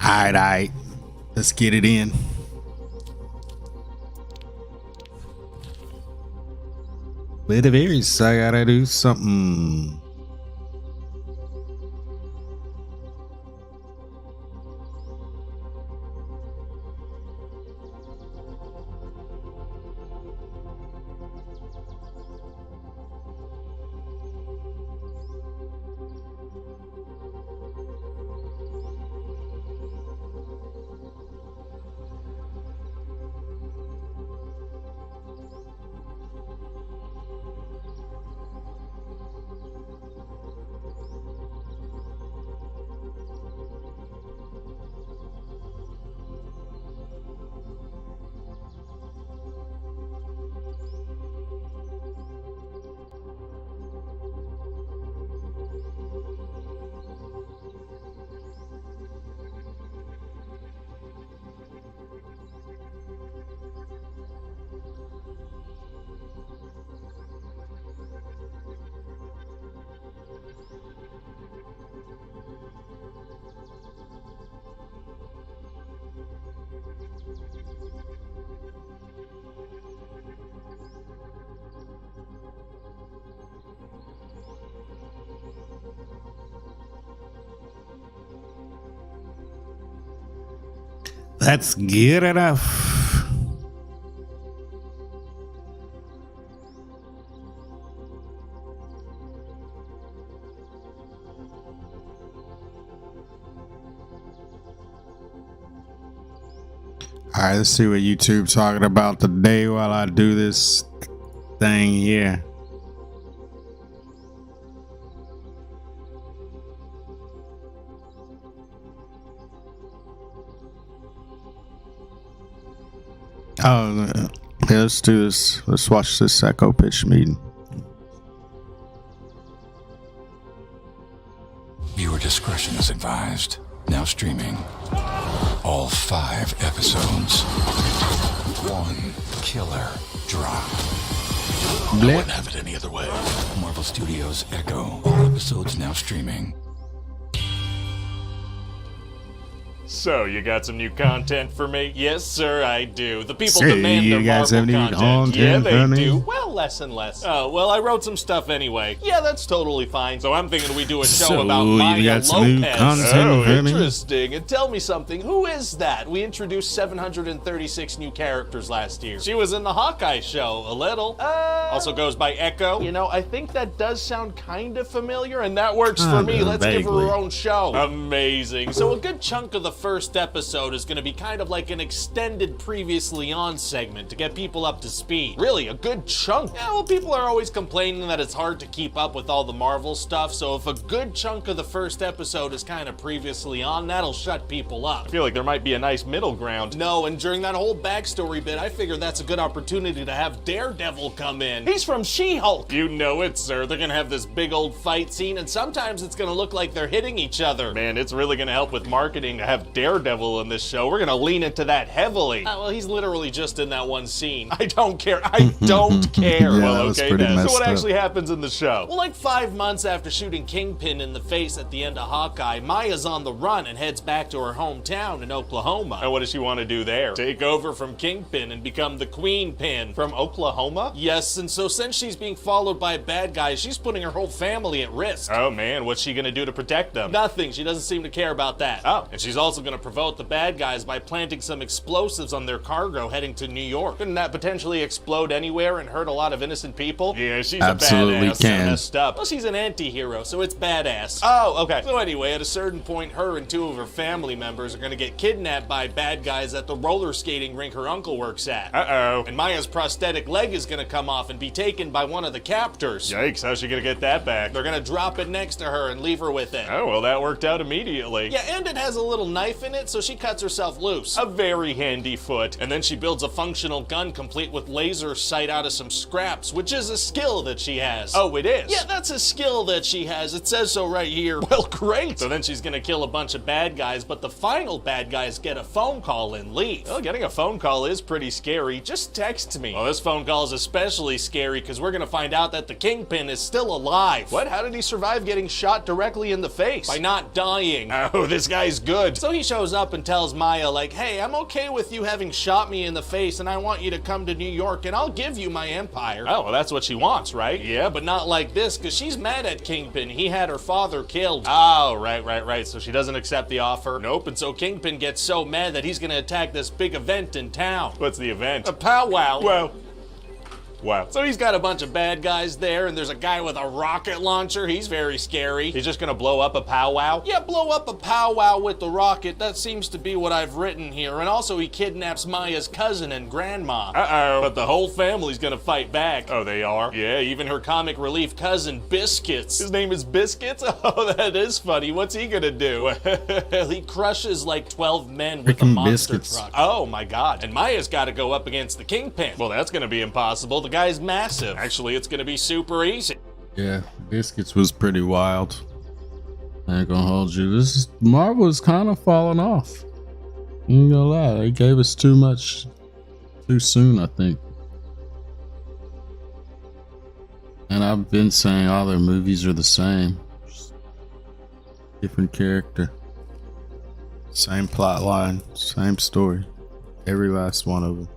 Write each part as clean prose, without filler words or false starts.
All right. Let's get it in. But it varies. I gotta do something. That's good enough. All right, let's see what YouTube talking about today while I do this thing here. Oh, yeah, let's do this. Let's watch this Echo Pitch meeting. Viewer discretion is advised. Now streaming. All 5 episodes. One killer drop. I wouldn't have it any other way. Marvel Studios Echo. All episodes now streaming. So, you got some new content for me? Yes, sir, I do. The people Say, demand you their guys Marvel have any content. Yeah, content they for me? do. Well, less and less. Oh, well, I wrote some stuff anyway. Yeah, that's totally fine. So I'm thinking we do a show So, about you Maya got some new Lopez. content Oh, for me? interesting. And tell me something. Who is that? We introduced 736 new characters last year. She was in the Hawkeye show, a little. Also goes by Echo. You know, I think that does sound kind of familiar, and that works for me. Let's give her her own show. Amazing. So a good chunk of the first episode is going to be kind of like an extended previously on segment to get people up to speed. Really, a good chunk. Yeah, well, people are always complaining that it's hard to keep up with all the Marvel stuff, so if a good chunk of the first episode is kind of previously on, that'll shut people up. I feel like there might be a nice middle ground. No, and during that whole backstory bit, I figured that's a good opportunity to have Daredevil come in. He's from She-Hulk. You know it, sir. They're gonna have this big old fight scene, and sometimes it's gonna look like they're hitting each other. Man, it's really gonna help with marketing to have Daredevil in this show. We're gonna lean into that heavily. Well, he's literally just in that one scene. I don't care. I don't care. Yeah, Well, that was okay pretty then. So messed what up. actually happens in the show? Well, like 5 months after shooting Kingpin in the face at the end of Hawkeye, Maya's on the run and heads back to her hometown in Oklahoma. And what does she want to do there? Take over from Kingpin and become the Queen Pin. From Oklahoma? Yes, and so since she's being followed by bad guys, she's putting her whole family at risk. Oh man, what's she gonna do to protect them? Nothing. She doesn't seem to care about that. Oh, and she's also gonna provoke the bad guys by planting some explosives on their cargo heading to New York. Couldn't that potentially explode anywhere and hurt a lot of innocent people? Yeah, she's Absolutely a badass. can. Messed up. Well, she's an anti-hero, so it's badass. Oh, okay. So anyway, at a certain point, her and 2 of her family members are gonna get kidnapped by bad guys at the roller skating rink her uncle works at. Uh-oh. And Maya's prosthetic leg is gonna come off and be taken by one of the captors. Yikes, how's she gonna get that back? They're gonna drop it next to her and leave her with it. Oh, well, that worked out immediately. Yeah, and it has a little knife in it, so she cuts herself loose. A very handy foot. And then she builds a functional gun complete with laser sight out of some scraps, which is a skill that she has. Oh, it is? Yeah, that's a skill that she has. It says so right here. Well, great. So then she's gonna kill a bunch of bad guys, but the final bad guys get a phone call and leave. Well, getting a phone call is pretty scary. Just text me. Well, this phone call is especially scary because we're gonna find out that the Kingpin is still alive. What? How did he survive getting shot directly in the face? By not dying. Oh, this guy's good. So he shows up and tells Maya, like, hey, I'm okay with you having shot me in the face, and I want you to come to New York, and I'll give you my empire. Oh, well, that's what she wants, right? Yeah, but not like this, because she's mad at Kingpin. He had her father killed. Oh, right. So she doesn't accept the offer? Nope, and so Kingpin gets so mad that he's gonna attack this big event in town. What's the event? A powwow. Well, wow. So he's got a bunch of bad guys there, and there's a guy with a rocket launcher. He's very scary. He's just gonna blow up a powwow? Yeah, blow up a powwow with the rocket. That seems to be what I've written here. And also he kidnaps Maya's cousin and grandma. Uh-oh. But the whole family's gonna fight back. Oh, they are? Yeah, even her comic relief cousin, Biscuits. His name is Biscuits? Oh, that is funny. What's he gonna do? Well, he crushes like 12 men with a Freaking monster Biscuits. truck. Oh my god. And Maya's gotta go up against the Kingpin. Well, that's gonna be impossible. The guy's massive. Actually, it's gonna be super easy. Yeah, Biscuits was pretty wild. I ain't gonna hold you. Marvel is kind of falling off. Ain't gonna lie, they gave us too much too soon, I think. And I've been saying all their movies are the same. Just different character. Same plot line, same story. Every last one of them.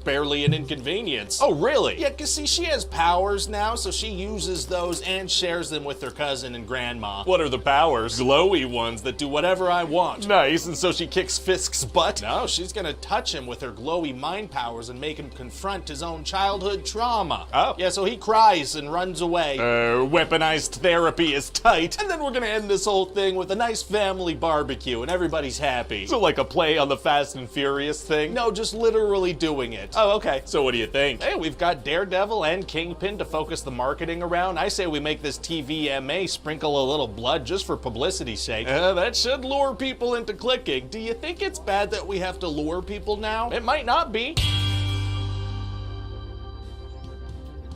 barely an inconvenience. Oh, really? Yeah, cause see, she has powers now, so she uses those and shares them with her cousin and grandma. What are the powers? Glowy ones that do whatever I want. Nice, and so she kicks Fisk's butt? No, she's gonna touch him with her glowy mind powers and make him confront his own childhood trauma. Oh. Yeah, so he cries and runs away. Weaponized therapy is tight. And then we're gonna end this whole thing with a nice family barbecue and everybody's happy. So like a play on the Fast and Furious thing? No, just literally doing it. Oh, okay. So what do you think? Hey, we've got Daredevil and Kingpin to focus the marketing around. I say we make this TVMA sprinkle a little blood just for publicity's sake. That should lure people into clicking. Do you think it's bad that we have to lure people now? It might not be.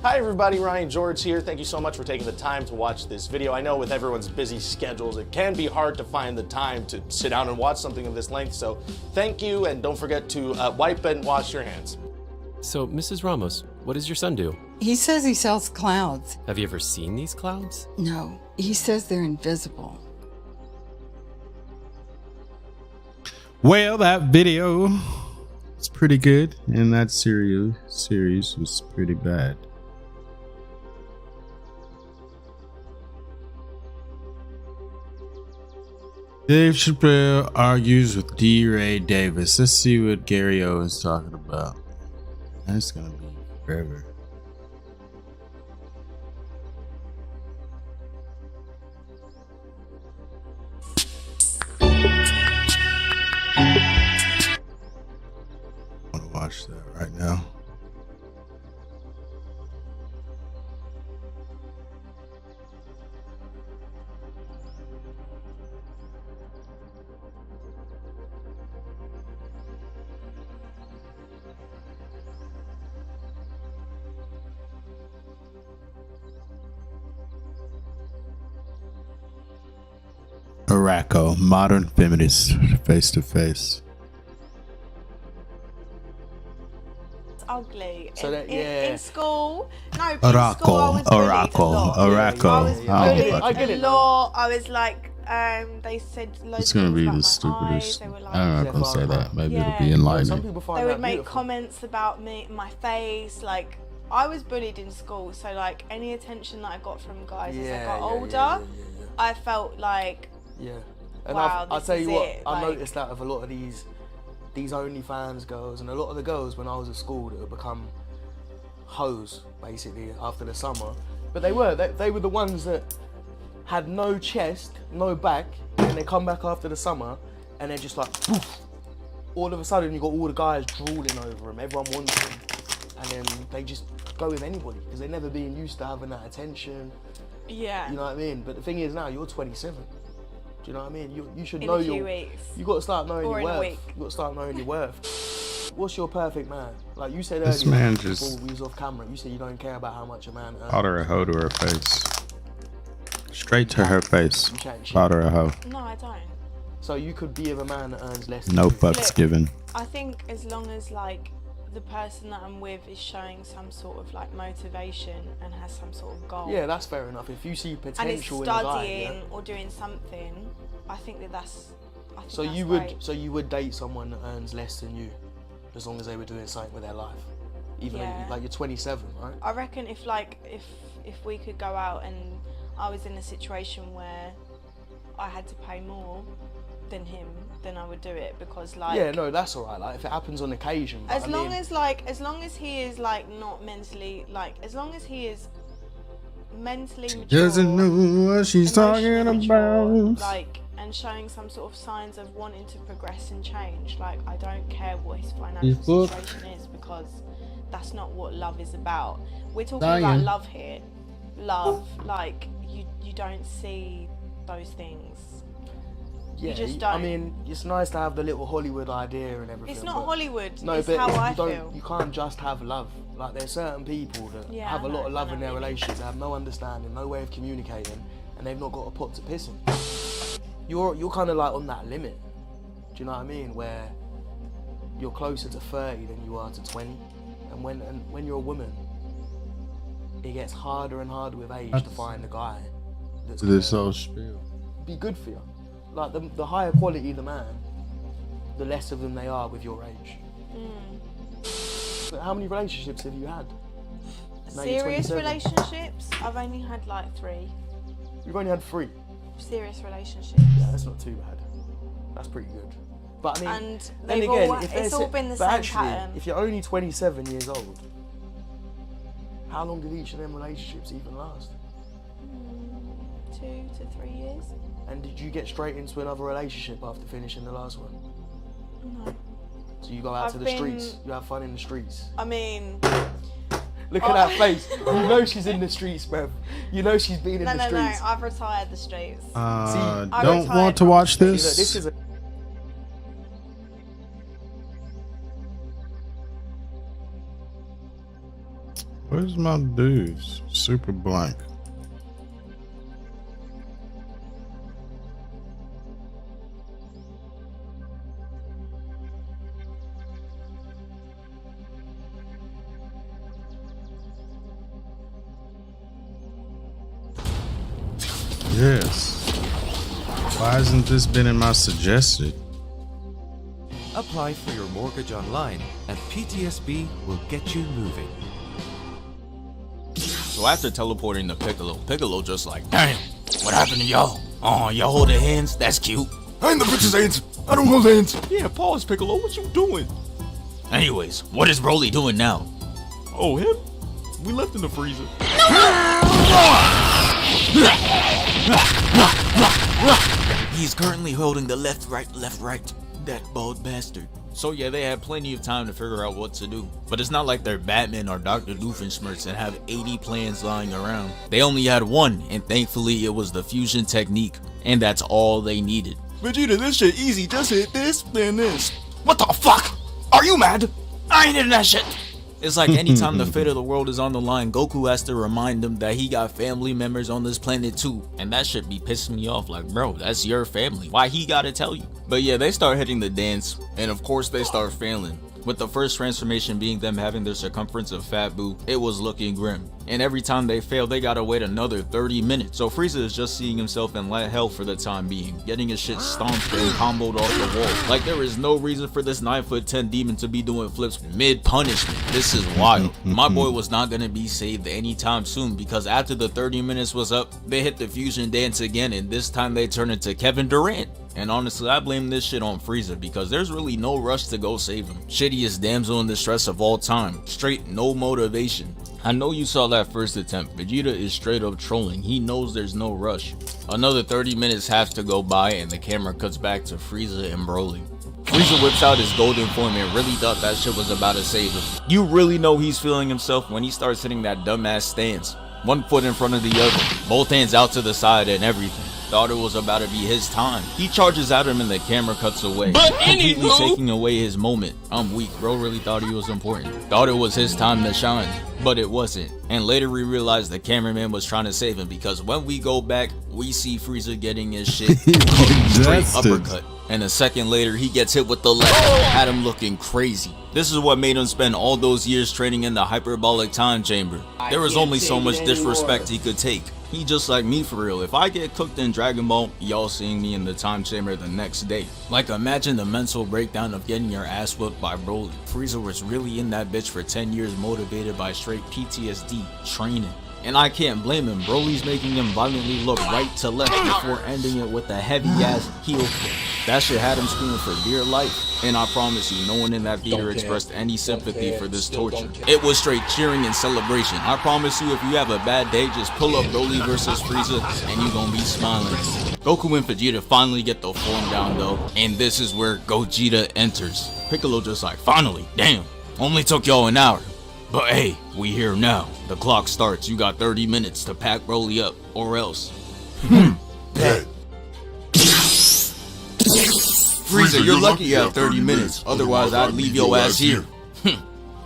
Hi everybody, Ryan George here. Thank you so much for taking the time to watch this video. I know with everyone's busy schedules, it can be hard to find the time to sit down and watch something of this length, so thank you, and don't forget to wipe and wash your hands. So, Mrs. Ramos, what does your son do? He says he sells clouds. Have you ever seen these clouds? No, he says they're invisible. Well, that video was pretty good, and that series was pretty bad. Dave Chappelle argues with D. Ray Davis. Let's see what Gary O is talking about. That's gonna be forever. I want to watch that right now. Araco, modern feminist, face to face. It's ugly. So In school, no, in Araco, school I was bullied a lot. Araco. I was bullied I get it a now. lot. I was like, they said loads It's of gonna things be about the my stupidest. eyes. They were like, I'm not gonna say that. Maybe it'll be Yeah. Some enlightening. people find they that would make beautiful. comments about me, my face. Like, I was bullied in school, so like any attention that I got from guys as I got older, I felt like, Yeah. And wow, I'll this tell is you what, it, I like- noticed that of a lot of these OnlyFans girls, and a lot of the girls when I was at school that had become hoes basically after the summer. But they were the ones that had no chest, no back, and they come back after the summer and they're just like poof. All of a sudden you got all the guys drooling over them, everyone wants them, and then they just go with anybody because they've never been used to having that attention. yeah. You know what I mean? But the thing is now you're 27. Do you know what I mean? You should In know a few your. weeks. You got to start knowing Or your in a worth. week. You got to start knowing your worth. What's your perfect man? Like you said This earlier, man before just- we was off camera, you said you don't care about how much a man earns. Powder a hoe to her face. Straight to her face. You chatting shit. Powder a hoe. No, I don't. So you could be with a man that earns less than No you. fucks Look. given. I think as long as like the person that I'm with is showing some sort of like motivation and has some sort of goal, Yeah, that's fair enough. If you see and it's potential in a guy, studying yeah. or doing something, I think that's. I think So that's you would, great. so you would date someone that earns less than you, as long as they were doing something with their life. Even though Yeah. like you're 27, right? I reckon if like if we could go out and I was in a situation where I had to pay more than him, then I would do it because like. Yeah, no, that's alright. Like if it happens on occasion. But As I long mean, as he is like not mentally like, as long as he is mentally mature, Doesn't know what she's talking emotionally mature, about. like, and showing some sort of signs of wanting to progress and change. Like, I don't care what his financial situation is because that's not what love is about. We're talking about Dying. love here. Love, like you don't see those things. yeah, just I don't. mean, it's nice to have the little Hollywood idea and everything. It's not but- Hollywood. No, it's but how I you don't. feel. You can't just have love. Like there's certain people that Yeah, have a I lot know, of love I in know their what you mean. relationships. They have no understanding, no way of communicating, and they've not got a pot to piss in. You're kind of like on that limit. Do you know what I mean? Where you're closer to 30 than you are to 20, and when you're a woman, it gets harder and harder with age to find a guy that's This gonna whole spiel. be good for you. Like the higher quality the man, the less of them they are with your age. How many relationships have you had? Now you're Serious 27. relationships? I've only had like 3. You've only had 3. Serious relationships. Yeah, that's not too bad. That's pretty good. But I mean, And then they've again, all, if it's they're all been the but same actually, pattern. if you're only 27 years old, how long did each of them relationships even last? 2 to 3 years. And did you get straight into another relationship after finishing the last one? No. So you go out to I've the streets, you have fun in the streets. I mean, Look at that face. You know she's in the streets, bruv. You know she's been in no, the no, streets. no. I've retired the streets. Don't retired want to from watch See, look, this. this is a Where's my dudes? Super blank. Yes. Why hasn't this been in my suggested? Apply for your mortgage online and PTSB will get you moving. So after teleporting to Piccolo just like, damn, what happened to y'all? Oh, y'all holding hands? That's cute. I ain't the bitch's hands. I don't hold hands. Yeah, pause, Piccolo, what you doing? Anyways, what is Broly doing now? Oh, him? We left in the freezer. He's currently holding the left, right, that bald bastard. So yeah, they had plenty of time to figure out what to do. But it's not like they're Batman or Dr. Doofenshmirtz and have 80 plans lying around. They only had one, and thankfully it was the fusion technique. And that's all they needed. Vegeta, this shit easy. Just hit this, then this. What the fuck? Are you mad? I ain't into that shit. It's like anytime the fate of the world is on the line, Goku has to remind him that he got family members on this planet too. And that shit be pissing me off, like, bro, that's your family. Why he gotta tell you? But yeah, they start hitting the dance, and of course they start failing. With the first transformation being them having their circumference of Fat Boo, it was looking grim. And every time they fail, they gotta wait another 30 minutes. So Frieza is just seeing himself in light hell for the time being, getting his shit stomped and comboed off the wall. Like there is no reason for this 9'10" demon to be doing flips mid-punishment. This is wild. My boy was not gonna be saved anytime soon because after the 30 minutes was up, they hit the fusion dance again and this time they turn into Kevin Durant. And honestly, I blame this shit on Frieza because there's really no rush to go save him. Shittiest damsel in distress of all time. Straight no motivation. I know you saw that first attempt. Vegeta is straight up trolling. He knows there's no rush. Another 30 minutes have to go by and the camera cuts back to Frieza and Broly. Frieza whips out his golden form and really thought that shit was about to save him. You really know he's feeling himself when he starts hitting that dumbass stance. One foot in front of the other, both hands out to the side and everything. Thought it was about to be his time. He charges at him and the camera cuts away, completely taking away his moment. I'm weak, bro really thought he was important. Thought it was his time to shine, but it wasn't. And later we realized the cameraman was trying to save him because when we go back, we see Frieza getting his shit straight uppercut. And a second later, he gets hit with the left, had him looking crazy. This is what made him spend all those years training in the hyperbolic time chamber. There was only so much disrespect he could take. He just like me for real. If I get cooked in Dragon Ball, y'all seeing me in the time chamber the next day. Like imagine the mental breakdown of getting your ass whipped by Broly. Frieza was really in that bitch for 10 years motivated by straight PTSD training. And I can't blame him. Broly's making him violently look right to left before ending it with a heavy ass heel kick. That shit had him screaming for dear life. And I promise you, no one in that theater expressed any sympathy for this torture. It was straight cheering and celebration. I promise you, if you have a bad day, just pull up Broly versus Frieza and you gonna be smiling. Goku and Vegeta finally get the form down though. And this is where Gogeta enters. Piccolo just like, finally, damn, only took y'all an hour. But hey, we here now. The clock starts. You got 30 minutes to pack Broly up, or else. Frieza, you're lucky you have 30 minutes. Otherwise, I'd leave your ass here.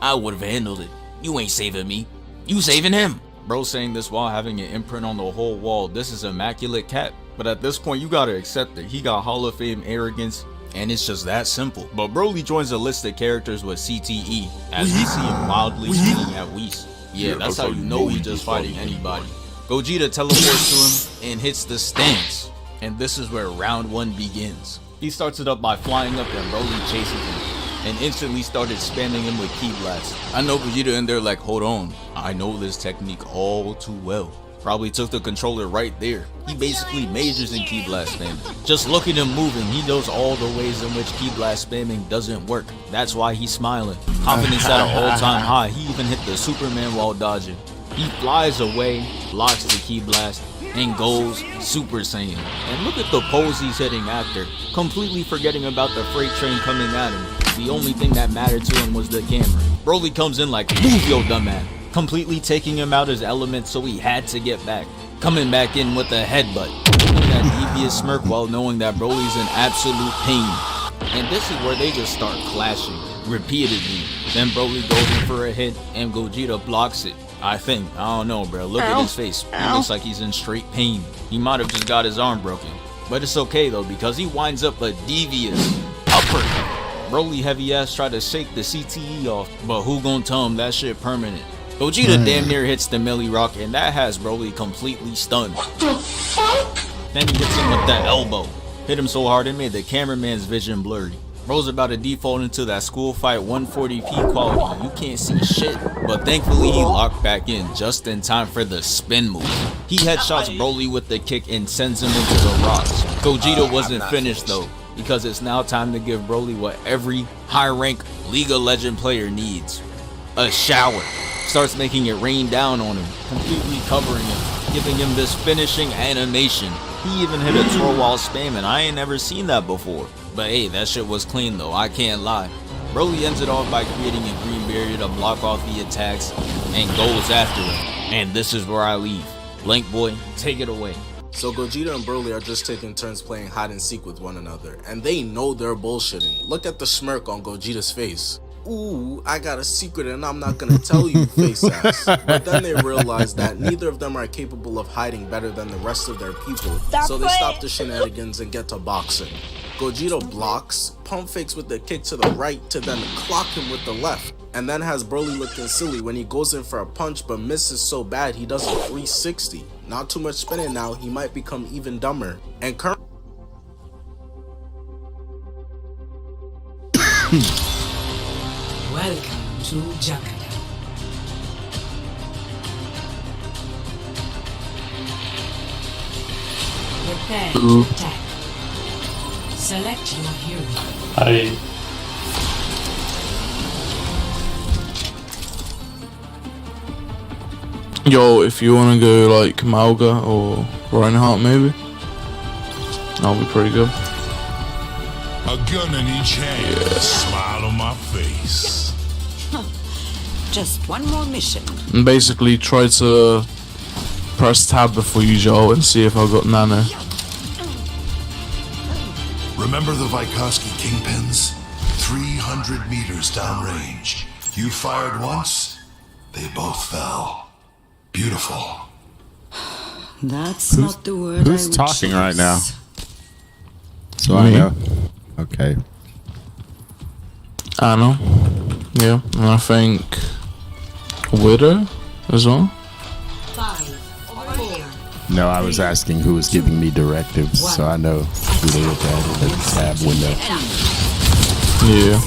I would have handled it. You ain't saving me. You saving him. Bro saying this while having an imprint on the whole wall. This is immaculate cap. But at this point, you gotta accept it. He got Hall of Fame arrogance. And it's just that simple. But Broly joins a list of characters with CTE, as we see him mildly swinging at Whis. Yeah, that's how you know he's just fighting anybody. Gogeta teleports to him and hits the stance. And this is where round one begins. He starts it up by flying up and Broly chases him. and instantly started spamming him with Ki Blast. I know Vegeta in there like, hold on, I know this technique all too well. Probably took the controller right there. He basically majors in Ki Blast spamming. Just look at him moving, he knows all the ways in which Ki Blast spamming doesn't work. That's why he's smiling. Confidence at an all-time high. He even hit the Superman while dodging. He flies away, blocks the Ki Blast, and goes Super Saiyan. And look at the pose he's hitting after, completely forgetting about the freight train coming at him. The only thing that mattered to him was the camera. Broly comes in like, move yo dumbass, completely taking him out his element, so he had to get back. Coming back in with a headbutt, giving that devious smirk while knowing that Broly's in absolute pain. And this is where they just start clashing, repeatedly. Then Broly goes in for a hit, and Gogeta blocks it. I think. I don't know, bro. Look at his face. He looks like he's in straight pain. He might have just got his arm broken. But it's okay though, because he winds up a devious uppercut. Broly heavy ass tried to shake the CTE off, but who gon' tell him that shit permanent? Gogeta damn near hits the Millie Rock, and that has Broly completely stunned. What the fuck? Then he hits him with that elbow. Hit him so hard it made the cameraman's vision blurry. Bro's about to default into that school fight 140p quality. You can't see shit. But thankfully he locked back in just in time for the spin move. He headshots Broly with the kick and sends him into the rocks. Gogeta wasn't finished though, because it's now time to give Broly what every high rank League of Legends player needs. A shower. Starts making it rain down on him, completely covering him, giving him this finishing animation. He even hit a twirl while spamming. I ain't never seen that before. But hey, that shit was clean though, I can't lie. Broly ends it off by creating a green barrier to block off the attacks and goes after him. And this is where I leave. Blank Boy, take it away. So Gogeta and Broly are just taking turns playing hide and seek with one another, and they know they're bullshitting. Look at the smirk on Gogeta's face. Ooh, I got a secret and I'm not gonna tell you, face ass. But then they realize that neither of them are capable of hiding better than the rest of their people, so they stop the shenanigans and get to boxing. Gogeta blocks, pump fakes with the kick to the right to then clock him with the left, and then has Broly looking silly when he goes in for a punch but misses so bad he does a 360. Not too much spinning now, he might become even dumber. And Welcome to Junkanum. Prepare to attack. Select your hero. Yo, if you wanna go like Malga or Reinhardt maybe, that'll be pretty good. A gun in each hand, smile on my face. Just one more mission. And basically try to press tab before you use your ult and see if I've got nano. Remember the Vykovsky Kingpins? 300 meters downrange. You fired once, they both fell. Beautiful. That's not the word Who's I would talking choose. right now? So I know. Okay. I know. Yeah, and I think Widow as well. 5, 4. No, I was asking who was giving me directives, so I know who they look at in the tab window. Yeah.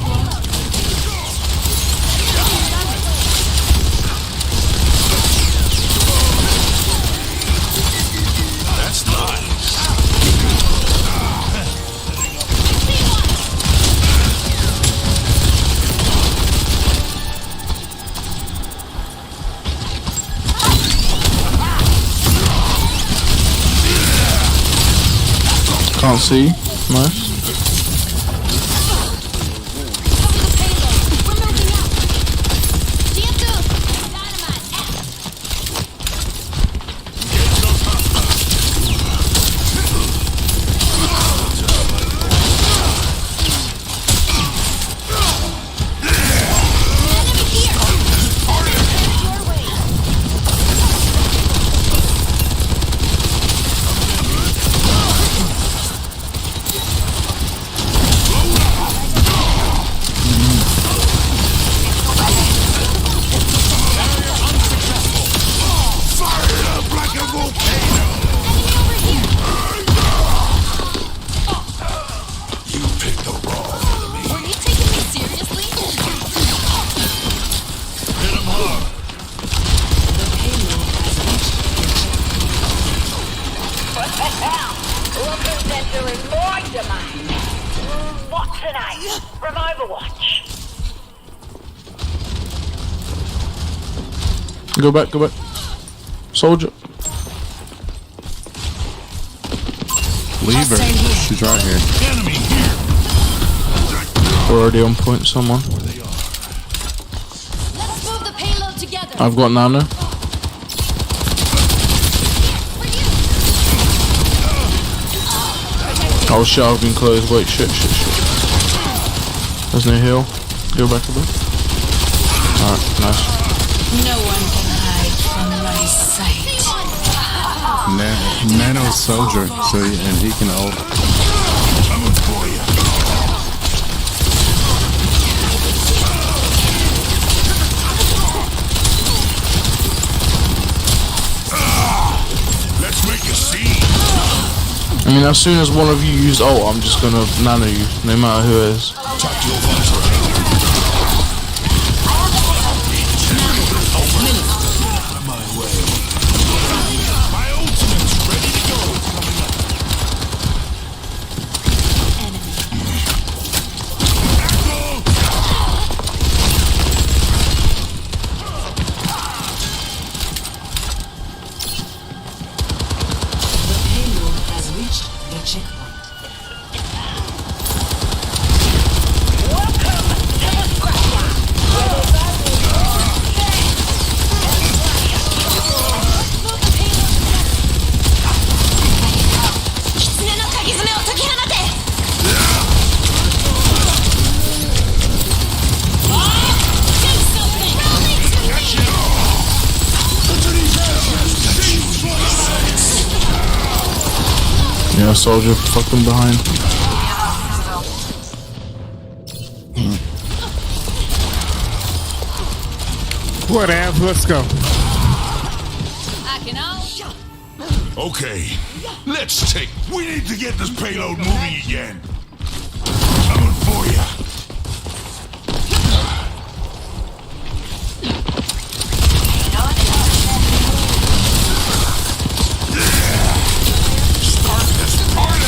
That's nice. Can't see. Nice. tonight. From Overwatch. Go back, go back. Soldier. Leave her. She's right here. Enemy here. We're already on point, someone. Let's move the payload together. I've got Nana. Oh shit, I've been closed. Wait, shit. There's no heal. Go back a bit. Alright, nice. No one can hide from my sight. Nano's soldier, so and he can ult. Coming for you. Let's make a scene. I mean, as soon as one of you use ult, I'm just gonna nano you, no matter who it is. My ultimate's ready to go. The payload has reached the checkpoint. Yeah, soldier fucking behind. Whatever, let's go. Okay, let's take. We need to get this payload moving again. Coming for you. Start this party.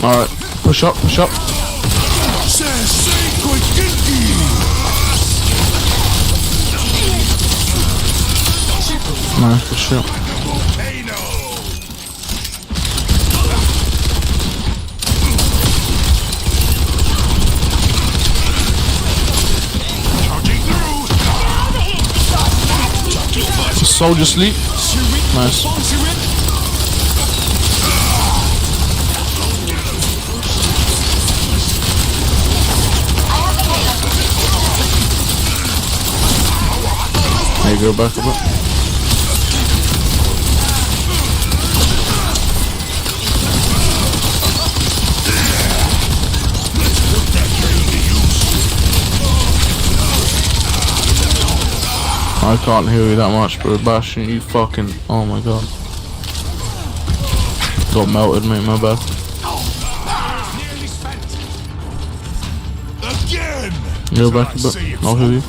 Alright, push up, push up. Nice, push up. Soldier sleep. Nice. There you go, back a bit. I can't heal you that much, bro. Bastion, you fucking. Oh my god. Got melted, mate, my bad. Again. Go back a bit. I'll heal you.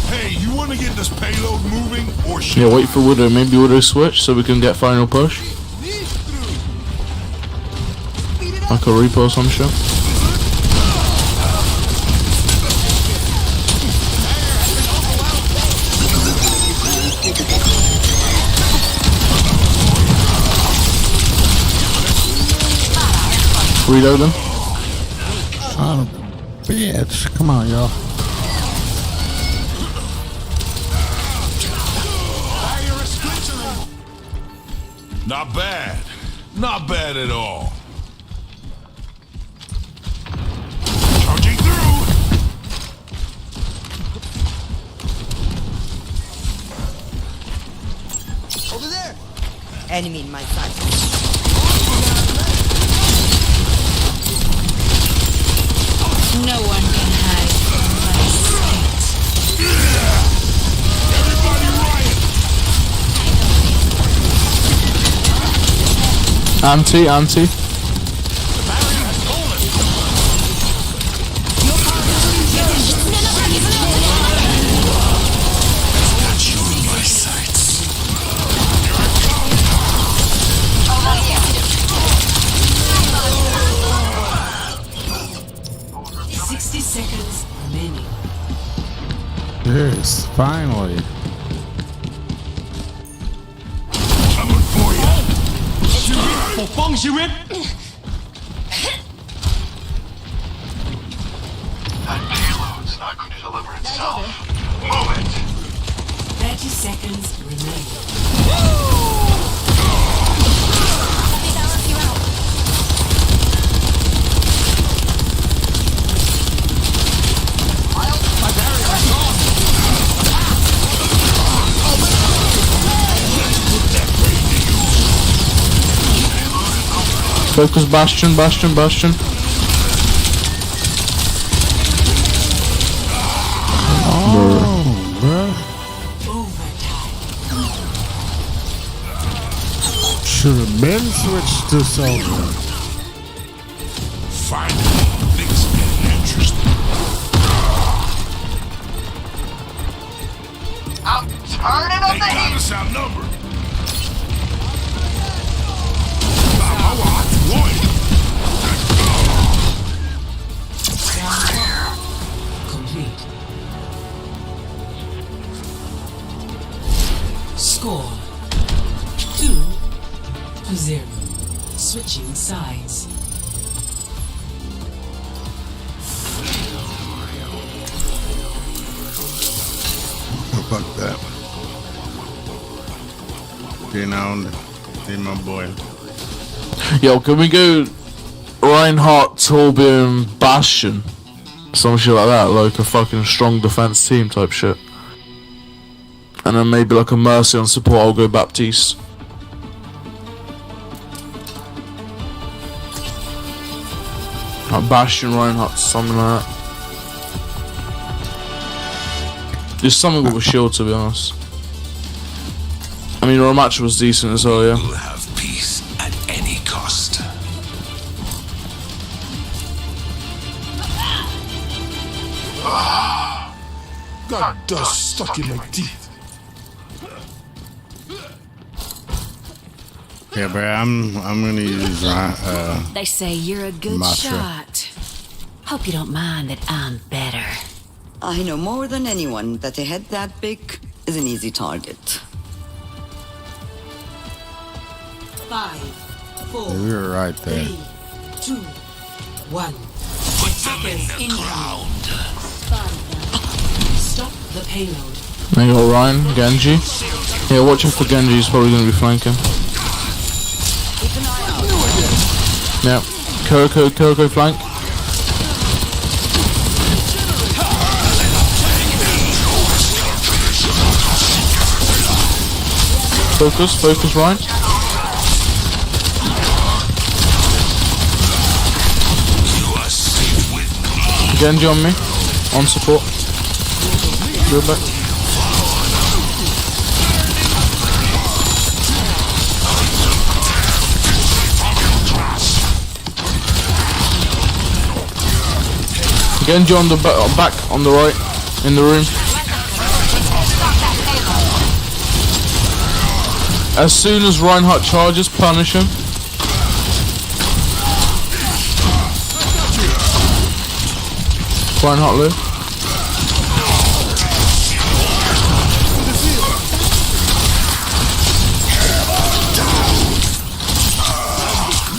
Hey, you want to get this payload moving or shit? Yeah, wait for Widow. Maybe Widow switch so we can get final push. Like a repo or some shit. Reload them. Son of a bitch. Come on, y'all. Not bad. Not bad at all. Charging through. Over there! Enemy in my sight. No one can hide from my sight. Anti. My sights. 60 seconds remaining. Yes, finally. Coming for you. That payload's not going to deliver itself. Move it. 30 seconds remaining. Focus Bastion. Oh, bro. Should have been switched to soldier. Finally, things are getting interesting. I'm turning up the heat. They got us outnumbered. Complete. Score 2-0. Switching sides. Fuck that. Getting on. Hey, my boy. Yo, can we go Reinhardt, Torbjorn, Bastion? Some shit like that, like a fucking strong defense team type shit. And then maybe like a Mercy on support, I'll go Baptiste. Like Bastion, Reinhardt, something like that. Just something with a shield, to be honest. I mean, our match was decent as well, yeah. We'll have peace at any cost. Got dust stuck in my teeth. Yeah, bro, I'm gonna use They say you're a good Matra. shot. Hope you don't mind that I'm better. I know more than anyone that a head that big is an easy target. 5, 4, Yeah, we were right there. 3, 2, 1. Put them in the ground. Stop the payload. There you got Ryan, Genji. Yeah, watch out for Genji, he's probably gonna be flanking. Yeah, Kuroko flank. Focus, Ryan. Genji on me, on support. Go back. Genji on the back, on the right, in the room. As soon as Reinhardt charges, punish him. Reinhardt live.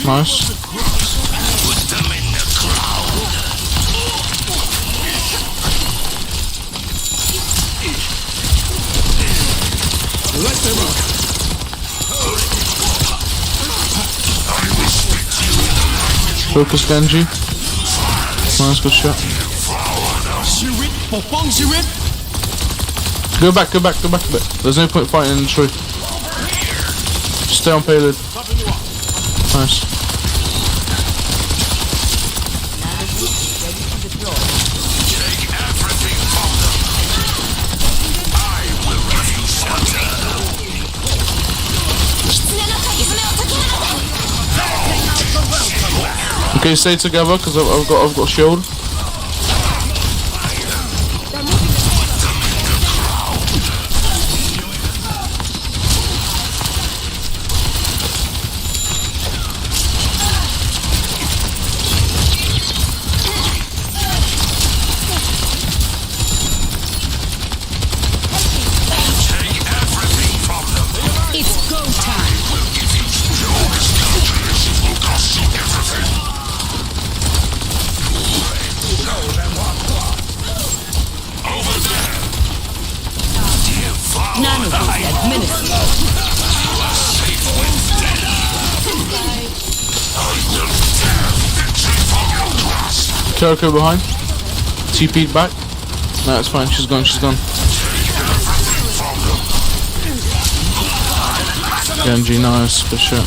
Nice. Focus Genji. Nice, good shot. Go back a bit. There's no point fighting in the tree. Stay on payload. Nice. Okay, stay together because I've got shield. It's go time. Kiriko behind. TP'd back. No, it's fine. She's gone. She's gone. Genji, nice. Good shit.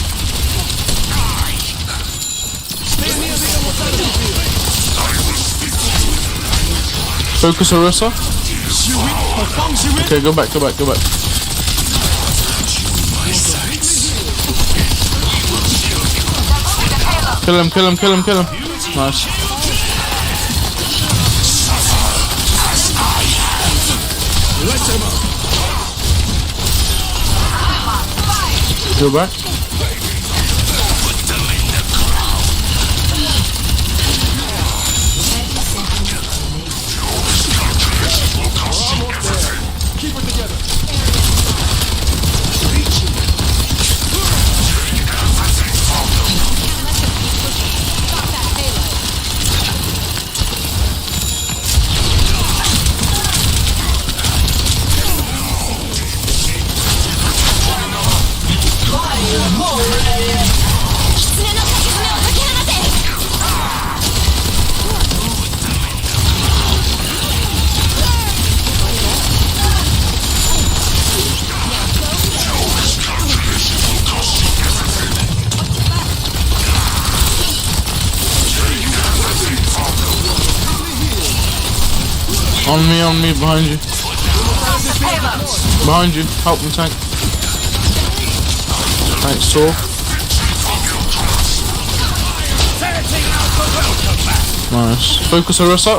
Focus Orisa. Okay, go back. Kill him. Nice. Go back. Keep it together. On me, behind you. Behind you, help me tank. Thanks, Saul. Nice. Focus Orisa.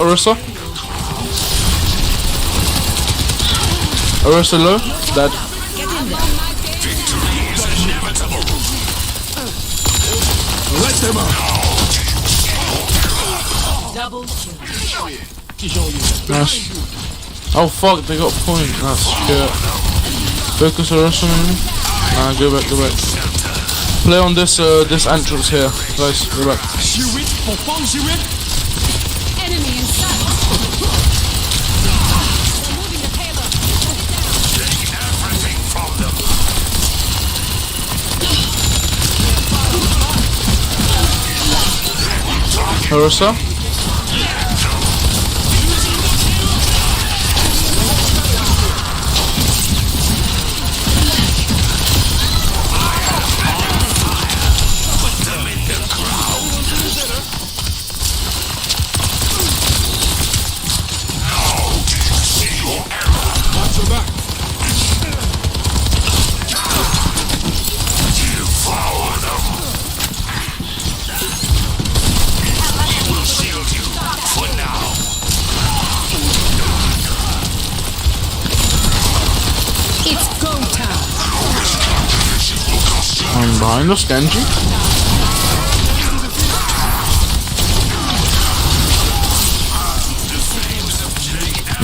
Orisa low, dead. Let them out. Nice. Oh fuck, they got point. That's shit. Focus Orisa maybe? Nah, go back. Play on this entrance here. Guys, go back. Enemy in sight. Orisa. Behind us, Genji.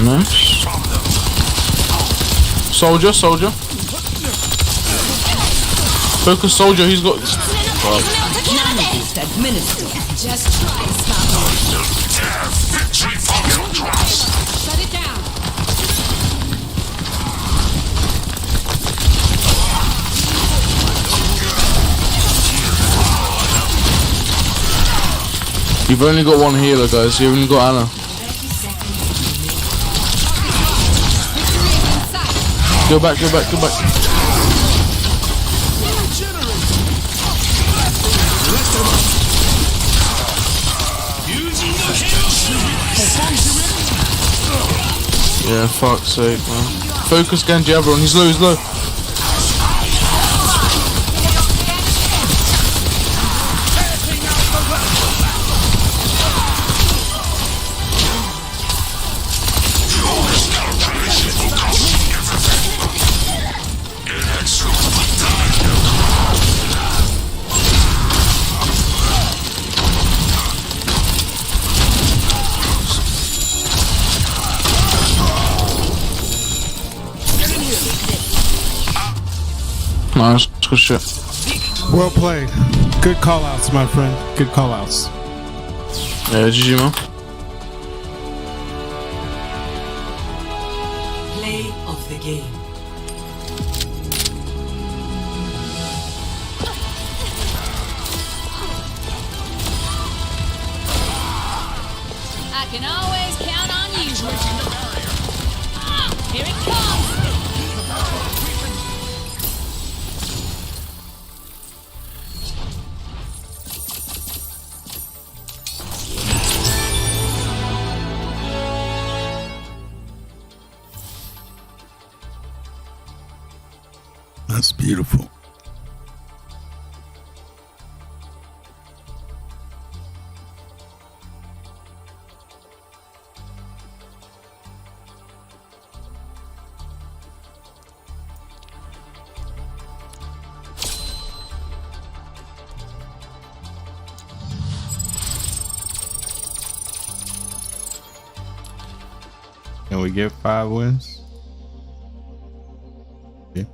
Nice. Soldier. Focus soldier, he's got... Just try, shut it down. You've only got one healer, guys. You've only got Anna. Go back. Yeah, fuck's sake, man. Focus Genji, everyone. He's low, he's low. Nice, good shit. Well played. Good call outs, my friend. Good call outs. Yeah, GG, man. Play of the game. I can always count on you. Here it comes. That's beautiful. Can we get 5 wins? Yeah.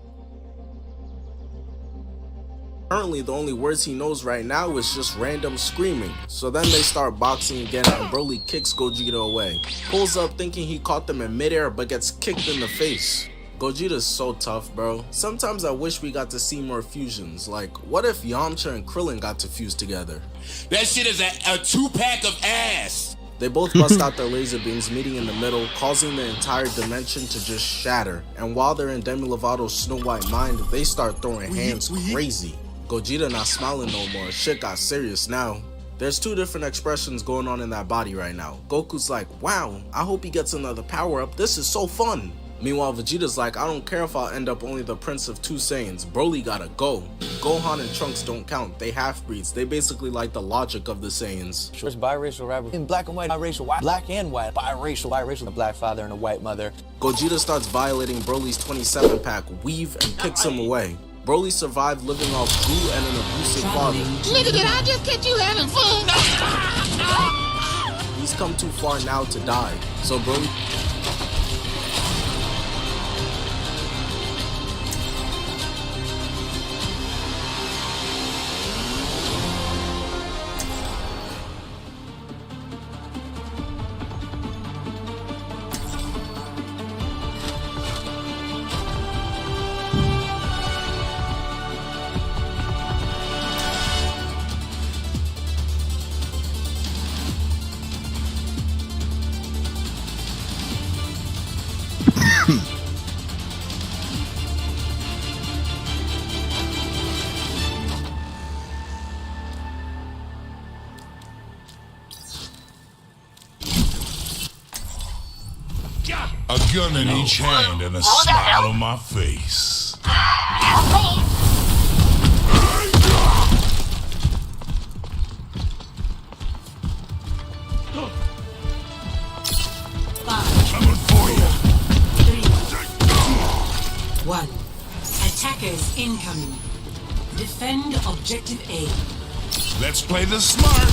Currently, the only words he knows right now is just random screaming. So then they start boxing again and Broly kicks Gogeta away. Pulls up thinking he caught them in midair but gets kicked in the face. Gogeta's so tough, bro. Sometimes I wish we got to see more fusions. Like, what if Yamcha and Krillin got to fuse together? That shit is a 2-pack of ass. They both bust out their laser beams, meeting in the middle, causing the entire dimension to just shatter. And while they're in Demi Lovato's Snow White mind, they start throwing hands crazy. Gogeta not smiling no more. Shit got serious now. There's 2 different expressions going on in that body right now. Goku's like, wow, I hope he gets another power up. This is so fun. Meanwhile, Vegeta's like, I don't care if I'll end up only the Prince of 2 Saiyans. Broly gotta go. Gohan and Trunks don't count. They half-breeds. They basically like the logic of the Saiyans. There's biracial rapper in black and white, biracial white, black and white, biracial, a black father and a white mother. Gogeta starts violating Broly's 27-pack, weave, and kicks him away. Broly survived living off goo and an abusive father. Nigga, did I just catch you having fun? He's come too far now to die. So Broly... A gun in each hand and a smile on my face. Coming for you. 3, 1. Attackers incoming. Defend objective A. Let's play the smart.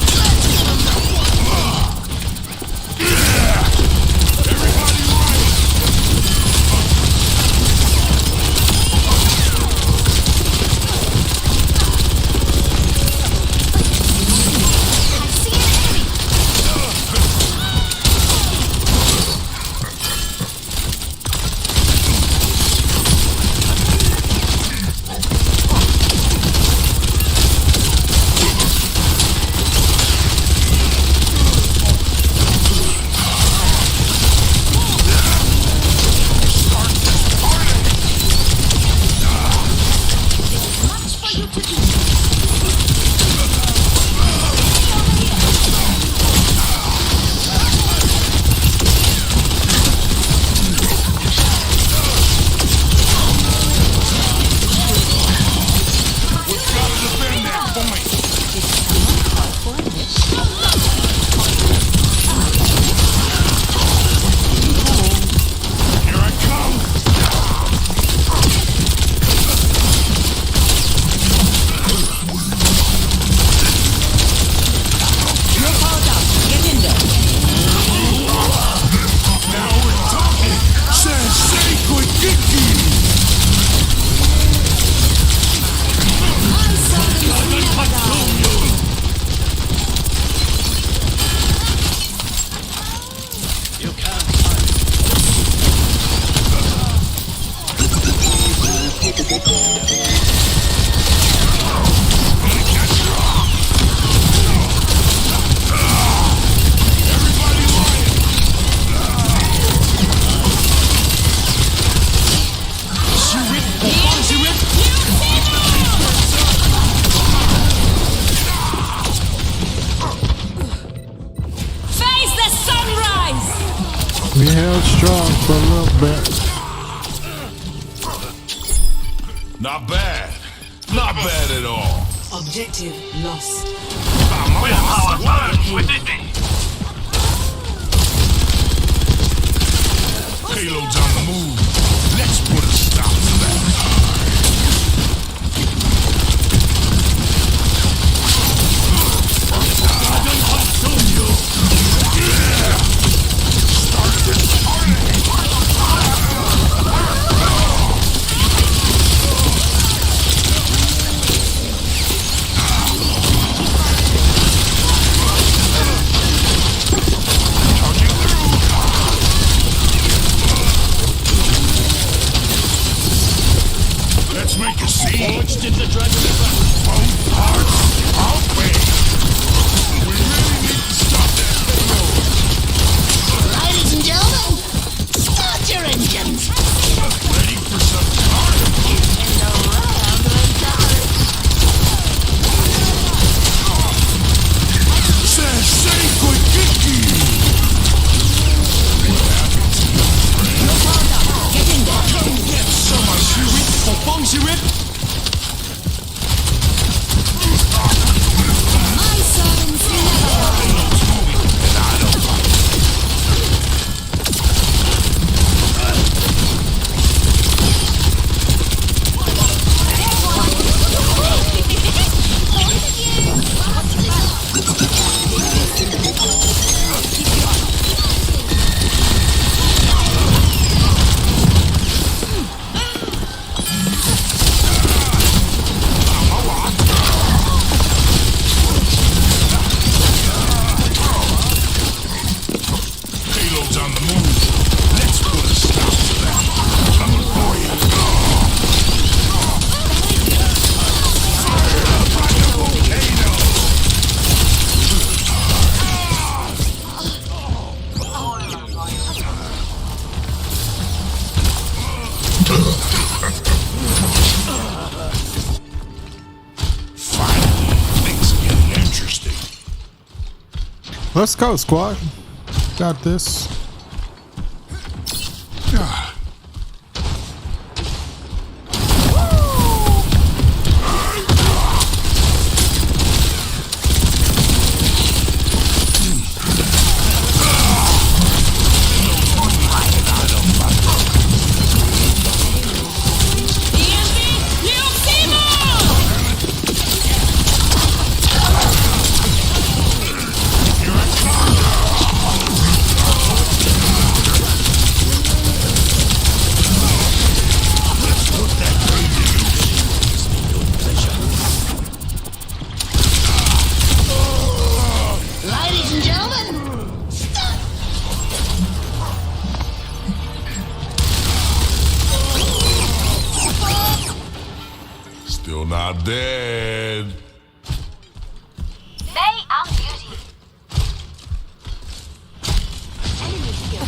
going strong for a little bit. Not bad. Not bad at all. Objective lost. Payload's on the move. Let's put a stop to that. Let's make a scene. Both parts away. We really need to stop that payload. Ladies and gentlemen, start your engines. Ready for some carnage. Sensei Koikiki. What happened to your friend? Get in there. Come get some of Shiri. My sons never Payload's on the move. Let's put a stop to that. Coming for you. Fire up like a volcano. Finally, things are getting interesting. Let's go, squad. Got this. Ladies and gentlemen, start. Still not dead. They are beauty. Enemy skill.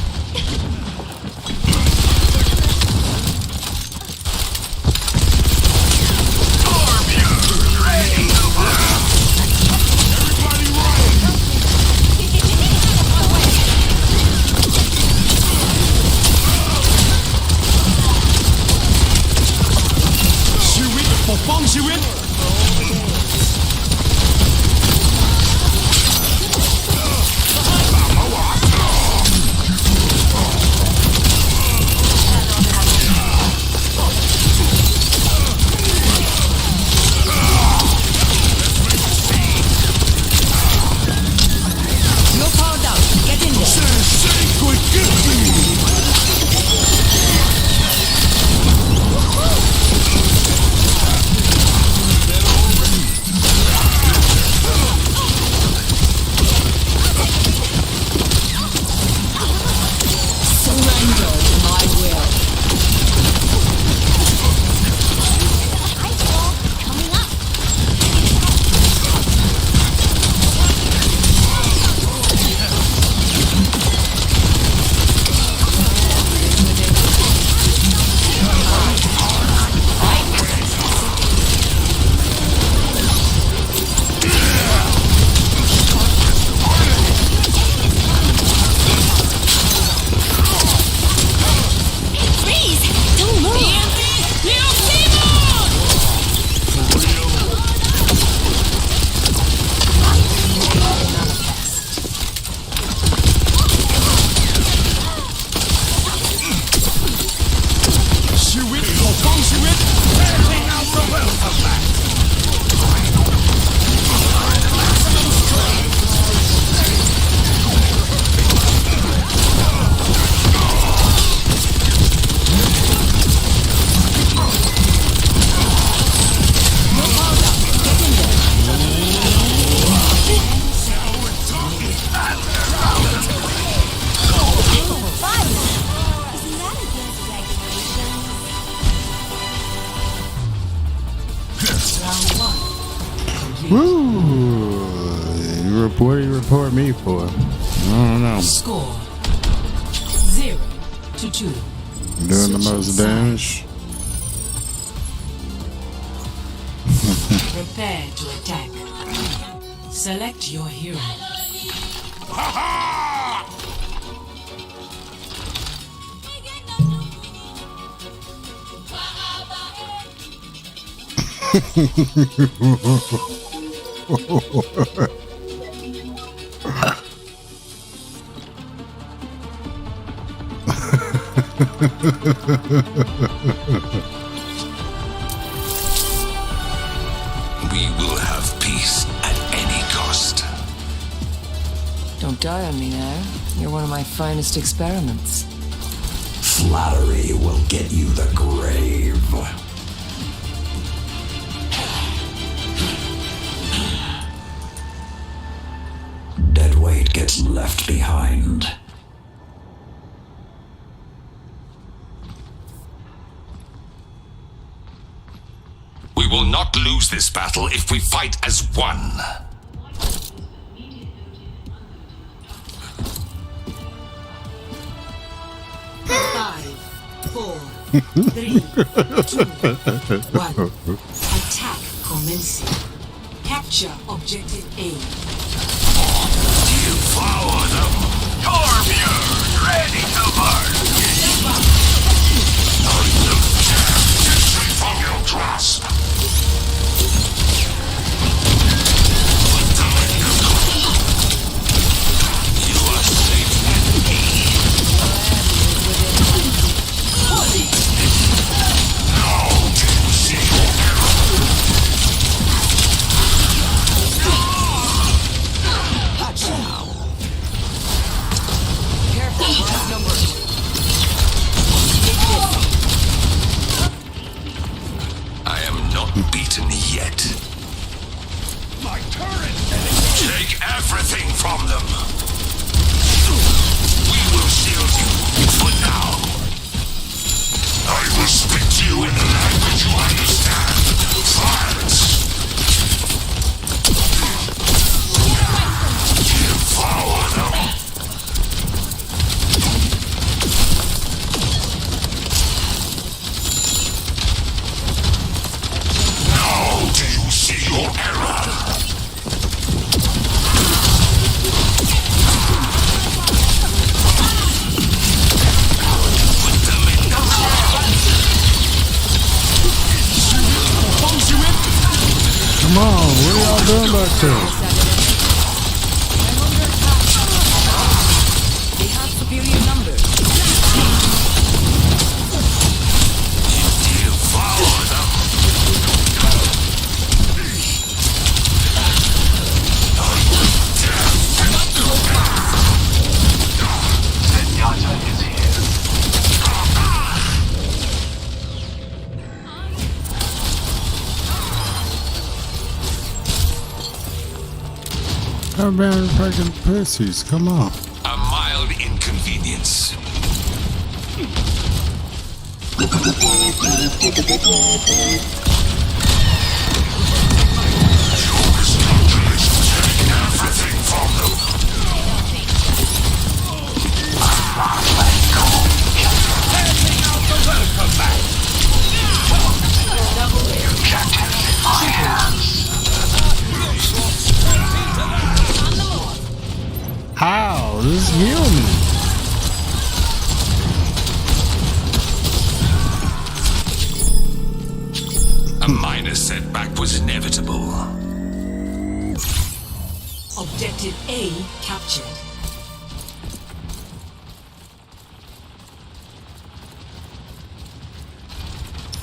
Woo! What do you report me for? I don't know. Score 0-2. Doing the most damage. Prepare to attack. Select your hero. We will have peace at any cost. Don't die on me now. You're one of my finest experiments. Flattery will get you the grave. Dead weight gets left behind. We will not lose this battle if we fight as one. 5, 4, 3, 2, 1. Attack commencing. Capture objective A. Devour them! Torbjörn, ready to burn! I will tear history from your grasp! You are safe with me. Now do you see your error? Careful, we're outnumbered. I am not beaten yet. My turret! Take everything from them. We will shield you for now. I will speak to you in the language you understand. Silence. Devour them. Now do you see your error? Put them in the Come on, what are y'all doing back there? They have superior numbers. Devour them. Zenyatta is here. How about fucking pussies? Come on. A mild inconvenience. Take everything from them. I'm not letting go. Handing out the welcome mat. Captain in my hands. How? This heal me. A minor setback was inevitable. Objective A captured.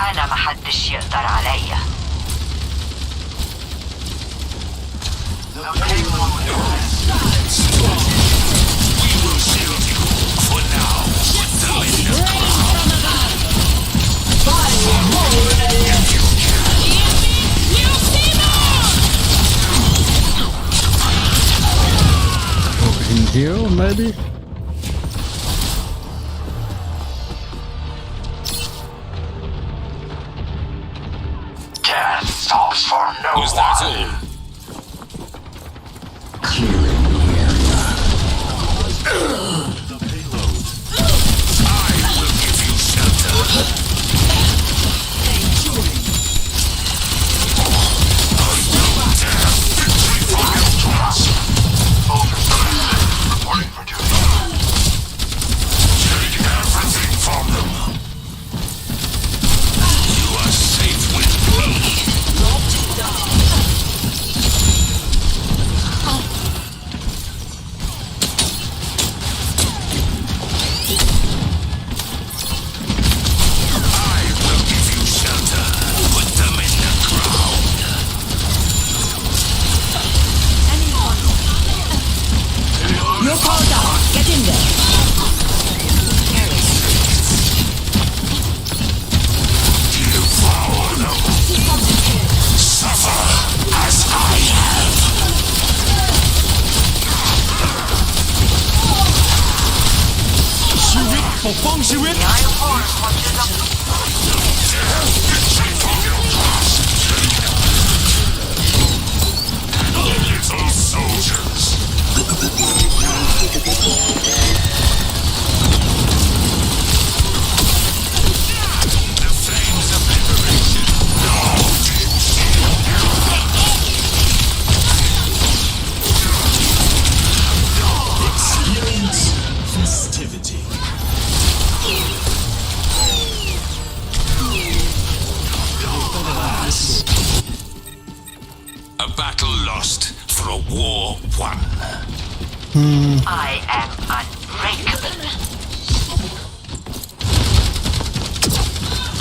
أنا محدش يقدر عليا. We will shield you for now. Put them in the Can heal, maybe? Death stops for no one. Was that all? Little soldiers. The flames of liberation. Experience festivity. A battle lost for a war won. I am unbreakable.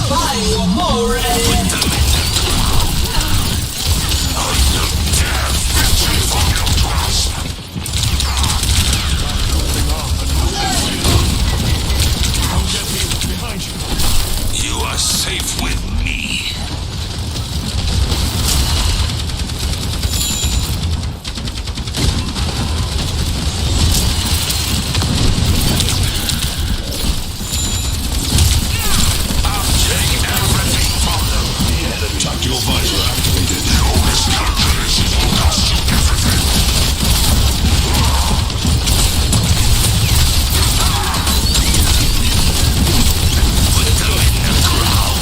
Fire more. You are safe with me. I'll take everything from them. Tuck your visor activated. Your miscalculations will cost you everything.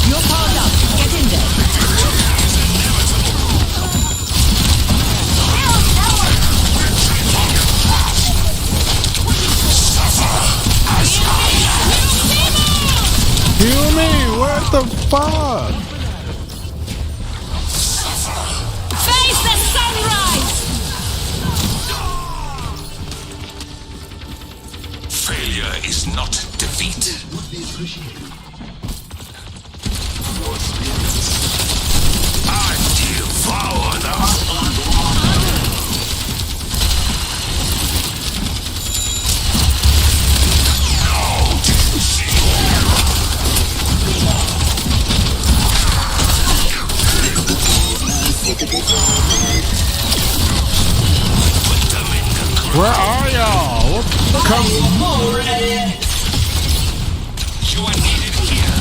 You're powered up. Get in there. Heal me! What the fuck? Face the sunrise! Failure is not defeat. I devour them. Where are y'all? What the come? You are needed here.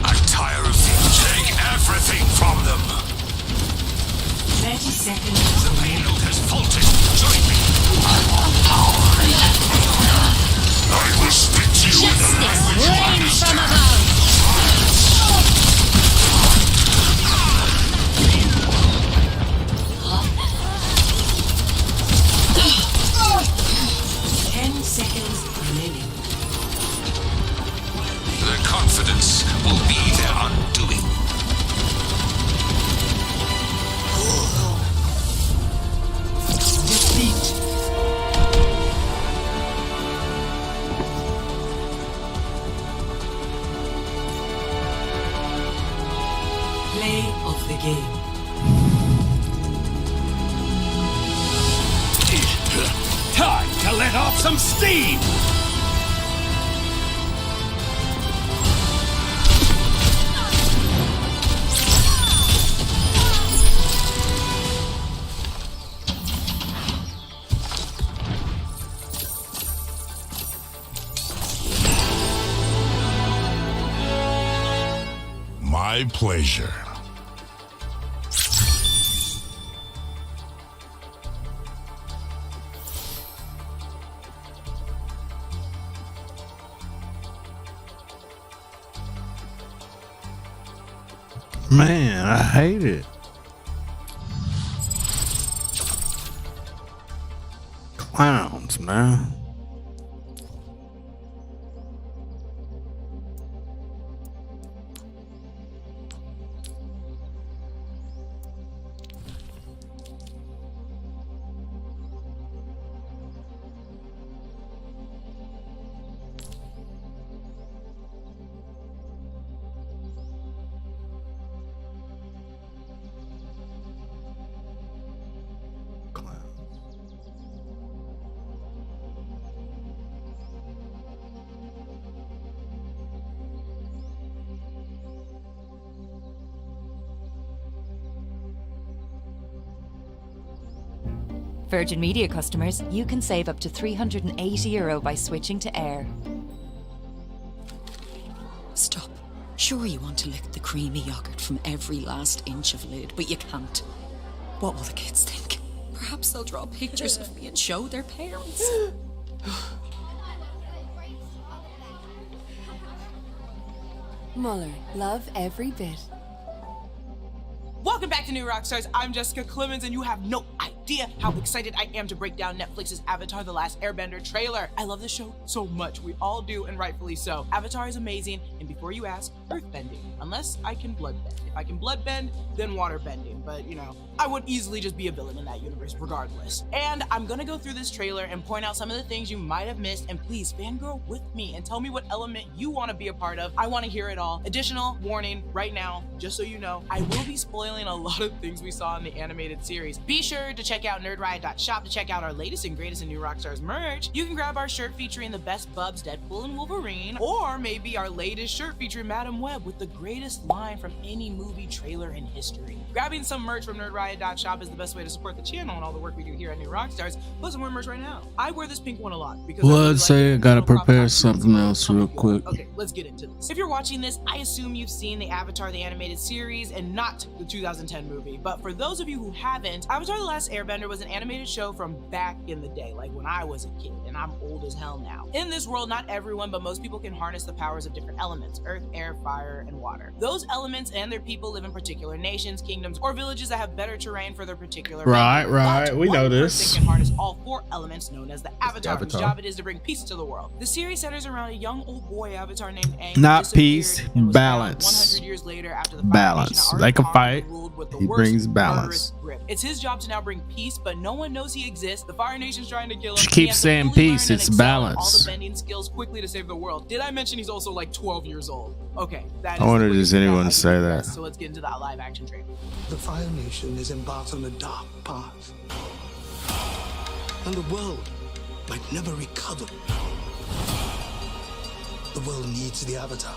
I'm tired of things. Take everything from them. 30 seconds. The payload has faulted. Join me. I will spit you in the language you understand. Their confidence will be their undoing. Play of the game. Time to let off some steam! My pleasure. Man, I hate it. Clowns, man. Virgin Media customers, you can save up to €380 by switching to Air. Stop. Sure you want to lick the creamy yogurt from every last inch of lid, but you can't. What will the kids think? Perhaps they'll draw pictures of me and show their parents. Muller, love every bit. Welcome back to New Rockstars. I'm Jessica Clemens, and you have no idea how excited I am to break down Netflix's Avatar: The Last Airbender trailer. I love this show so much. We all do, and rightfully so. Avatar is amazing, and before you ask, earthbending. Unless I can bloodbend. If I can bloodbend, then waterbending. But, you know, I would easily just be a villain in that universe regardless. And I'm gonna go through this trailer and point out some of the things you might have missed, and please fangirl with me and tell me what element you want to be a part of. I want to hear it all. Additional warning right now, just so you know, I will be spoiling a lot of things we saw in the animated series. Be sure to check out nerdriot.shop to check out our latest and greatest in New Rockstars merch. You can grab our shirt featuring the best bubs, Deadpool and Wolverine, or maybe our latest shirt featuring Madam Web with the greatest line from any movie trailer in history. Grabbing some merch from nerdriot.shop is the best way to support the channel and all the work we do here at New Rockstars. Plus, I'm wearing merch right now. I wear this pink one a lot because Let's say I gotta prepare something else real quick. Okay, let's get into this. If you're watching this, I assume you've seen the Avatar the animated series and not the 2010 movie. But for those of you who haven't, Avatar: The Last Airbender was an animated show from back in the day, like when I was a kid, and I'm old as hell now. In this world, not everyone, but most people can harness the powers of different elements: earth, air, fire, and water. Those elements and their people live in particular nations, kingdoms, or villages that have better terrain for their particular Right, region. right. But We know one this. person can harness all four elements known as the Avatar, whose Avatar. job it is to bring peace to the world. The series centers around a young old boy Avatar named Aang. Not who peace, disappeared and was found balance. 100 years later after the Fire Balance. Nation They can already fight. ruled with the He worst, brings balance. murderous grip. It's his job to now bring peace, but no one knows he exists. The Fire Nation's trying to kill him. She He keeps has to saying fully peace, learn and it's excel in balance. all the bending skills quickly to save the world. Did I mention he's also like 12 years old? Okay, that I is wonder the does quickest anyone I say can that. guess, so let's get into that live action trailer. The Fire Nation is embarked on a dark path, and the world might never recover. The world needs the Avatar.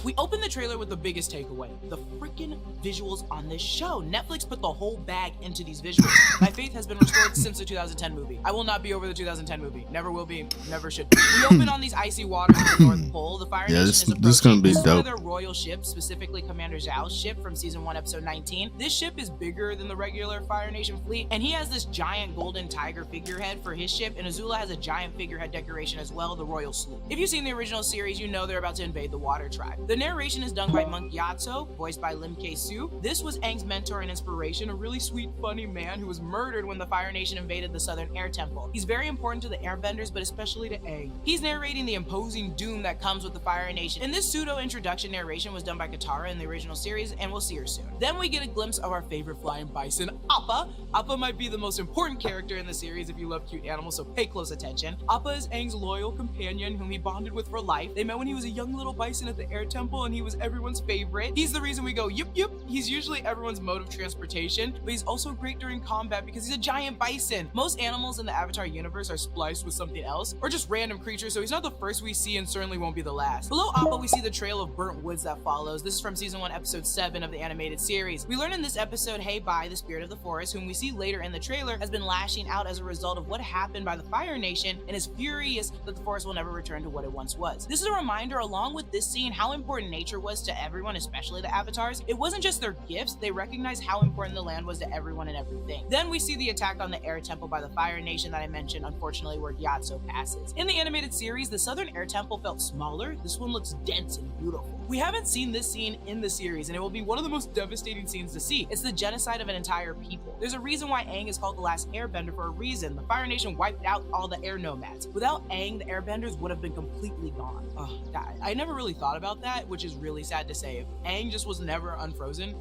We open the trailer with the biggest takeaway: the freaking visuals on this show. Netflix put the whole bag into these visuals. My faith has been restored since the 2010 movie. I will not be over the 2010 movie. Never will be. Never should be. We open on these icy waters of the North Pole. The Fire Nation is approaching. this is gonna be This is one of dope. their royal ships, specifically Commander Zhao's ship from season 1, episode 19. This ship is bigger than the regular Fire Nation fleet, and he has this giant golden tiger figurehead for his ship, and Azula has a giant figurehead decoration as well, the royal sloop. If you've seen the original series, you know they're about to invade the water tribe. The narration is done by Monk Gyatso, voiced by Lim K-soo. This was Aang's mentor and inspiration, a really sweet, funny man who was murdered when the Fire Nation invaded the Southern Air Temple. He's very important to the Airbenders, but especially to Aang. He's narrating the imposing doom that comes with the Fire Nation, and this pseudo-introduction narration was done by Katara in the original series, and we'll see her soon. Then we get a glimpse of our favorite flying bison, Appa. Appa might be the most important character in the series if you love cute animals, so pay close attention. Appa is Aang's loyal companion whom he bonded with for life. They met when he was a young little bison at the Air Temple, and he was everyone's favorite. He's the reason we go yup yup. He's usually everyone's mode of transportation, but he's also great during combat because he's a giant bison. Most animals in the Avatar universe are spliced with something else, or just random creatures, so he's not the first we see and certainly won't be the last. Below Appa, we see the trail of burnt woods that follows. This is from season 1, episode 7 of the animated series. We learn in this episode, Hey Bai, the spirit of the forest, whom we see later in the trailer, has been lashing out as a result of what happened by the Fire Nation and is furious that the forest will never return to what it once was. This is a reminder, along with this scene, how important nature was to everyone, especially the Avatars. It wasn't just their gifts, they recognized how important the land was to everyone and everything. Then we see the attack on the Air Temple by the Fire Nation that I mentioned, unfortunately, where Gyatso passes. In the animated series, the Southern Air Temple felt smaller. This one looks dense and beautiful. We haven't seen this scene in the series, and it will be one of the most devastating scenes to see. It's the genocide of an entire people. There's a reason why Aang is called the last airbender for a reason. The Fire Nation wiped out all the air nomads. Without Aang, the airbenders would have been completely gone. Oh, God. I never really thought about that, which is really sad to say. If Aang just was never unfrozen,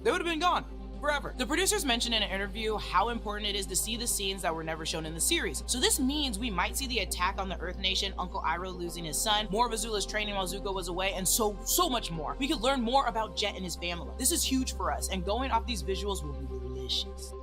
they would have been gone forever. The producers mentioned in an interview how important it is to see the scenes that were never shown in the series. So this means we might see the attack on the Earth Nation, Uncle Iroh losing his son, more of Azula's training while Zuko was away, and so much more. We could learn more about Jet and his family. This is huge for us, and going off these visuals will be delicious.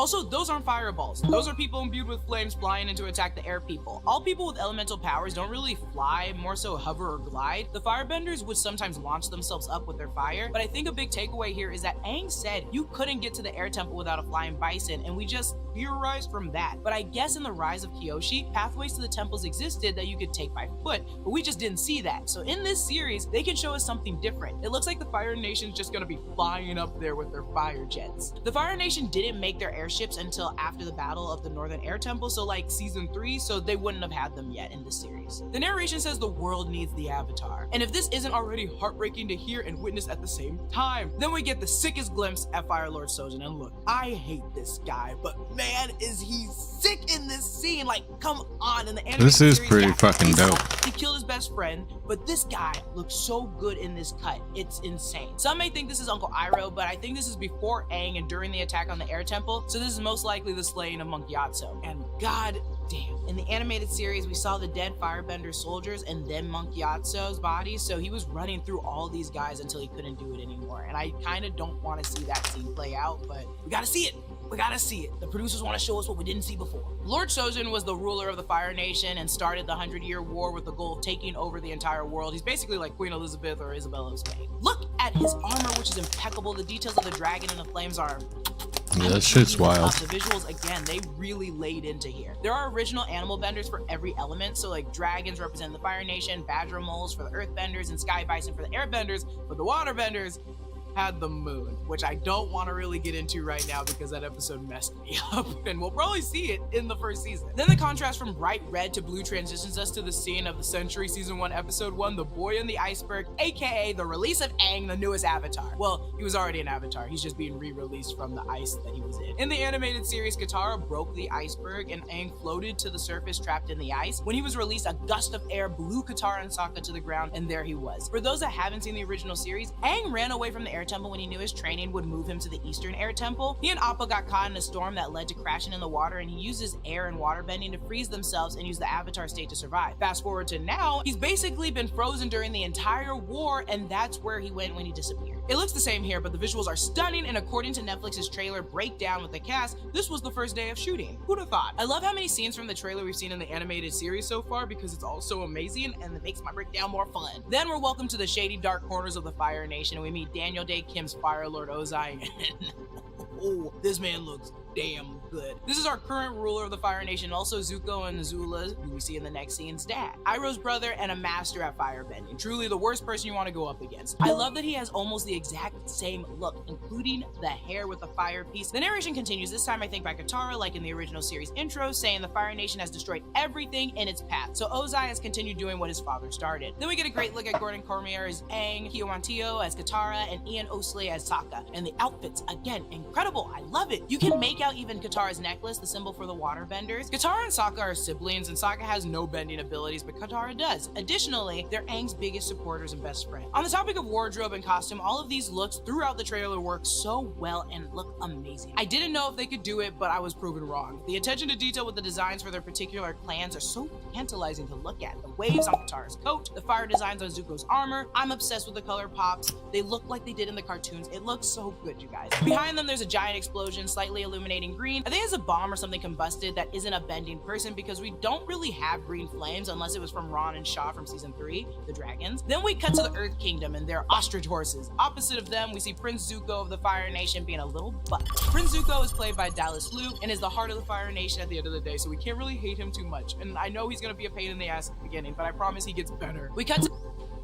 Also, those aren't fireballs. Those are people imbued with flames flying in to attack the air people. All people with elemental powers don't really fly, more so hover or glide. The firebenders would sometimes launch themselves up with their fire, but I think a big takeaway here is that Aang said you couldn't get to the air temple without a flying bison, and we just theorized from that. But I guess in the rise of Kyoshi, pathways to the temples existed that you could take by foot, but we just didn't see that. So in this series, they can show us something different. It looks like the Fire Nation's just gonna be flying up there with their fire jets. The Fire Nation didn't make their airships until after the Battle of the Northern Air Temple, so like season 3, so they wouldn't have had them yet in this series. The narration says the world needs the Avatar, and if this isn't already heartbreaking to hear and witness at the same time, then we get the sickest glimpse at Fire Lord Sojin. And look, I hate this guy, but man, is he sick in this scene. Like, come on. In the anime this is series, pretty yeah, fucking dope. He killed his best friend, but this guy looks so good in this cut. It's insane. Some may think this is Uncle Iroh, but I think this is before Aang and during the attack on the air temple, so this is most likely the slaying of Monk Gyatso. And god damn, in the animated series, we saw the dead firebender soldiers and then Monk Gyatso's body, so he was running through all these guys until he couldn't do it anymore. And I kind of don't want to see that scene play out, but we gotta see it. We gotta see it. The producers want to show us what we didn't see before. Lord Sojin was the ruler of the Fire Nation and started the 100-Year War with the goal of taking over the entire world. He's basically like Queen Elizabeth or Isabella of Spain. Look at his armor, which is impeccable. The details of the dragon and the flames are... Yeah, that shit's wild. The visuals, again, they really laid into here. There are original animal benders for every element. So like dragons represent the Fire Nation, badger moles for the earth benders, and sky bison for the air benders, but the water benders had the moon, which I don't want to really get into right now because that episode messed me up, and we'll probably see it in the first season. Then the contrast from bright red to blue transitions us to the scene of the Century Season 1 Episode 1, The Boy in the Iceberg, aka the release of Aang, the newest Avatar. Well, he was already an Avatar, he's just being re-released from the ice that he was in. In the animated series, Katara broke the iceberg and Aang floated to the surface trapped in the ice. When he was released, a gust of air blew Katara and Sokka to the ground, and there he was. For those that haven't seen the original series, Aang ran away from the air temple when he knew his training would move him to the Eastern Air Temple. He and Appa got caught in a storm that led to crashing in the water, and he uses air and water bending to freeze themselves and use the Avatar state to survive. Fast forward to now, he's basically been frozen during the entire war, and that's where he went when he disappeared. It looks the same here, but the visuals are stunning, and according to Netflix's trailer breakdown with the cast, this was the first day of shooting. Who'd have thought? I love how many scenes from the trailer we've seen in the animated series so far because it's all so amazing and it makes my breakdown more fun. Then we're welcomed to the shady dark corners of the Fire Nation, and we meet Daniel Day Kim's Fire Lord Ozai. Oh, this man looks damn good. This is our current ruler of the Fire Nation, also Zuko and Azula, who we see in the next scene's dad. Iroh's brother and a master at firebending. Truly the worst person you want to go up against. I love that he has almost the exact same look, including the hair with the fire piece. The narration continues, this time I think by Katara, like in the original series intro, saying the Fire Nation has destroyed everything in its path. So Ozai has continued doing what his father started. Then we get a great look at Gordon Cormier as Aang, Kiyoantio as Katara, and Ian Osley as Sokka. And the outfits, again, incredible. I love it. You can make out even Katara's necklace, the symbol for the waterbenders. Katara and Sokka are siblings, and Sokka has no bending abilities, but Katara does. Additionally, they're Aang's biggest supporters and best friend. On the topic of wardrobe and costume, all of these looks throughout the trailer work so well and look amazing. I didn't know if they could do it, but I was proven wrong. The attention to detail with the designs for their particular clans are so tantalizing to look at. The waves on Katara's coat, the fire designs on Zuko's armor. I'm obsessed with the color pops. They look like they did in the cartoons. It looks so good, you guys. Behind them, there's a giant explosion, slightly illuminating green. I think it's a bomb or something combusted that isn't a bending person because we don't really have green flames unless it was from Ron and Shaw from season 3, the dragons. Then we cut to the Earth Kingdom and they're ostrich horses. Opposite of them, we see Prince Zuko of the Fire Nation being a little butt. Prince Zuko is played by Dallas Liu and is the heart of the Fire Nation at the end of the day, so we can't really hate him too much. And I know he's gonna be a pain in the ass at the beginning, but I promise he gets better. We cut to...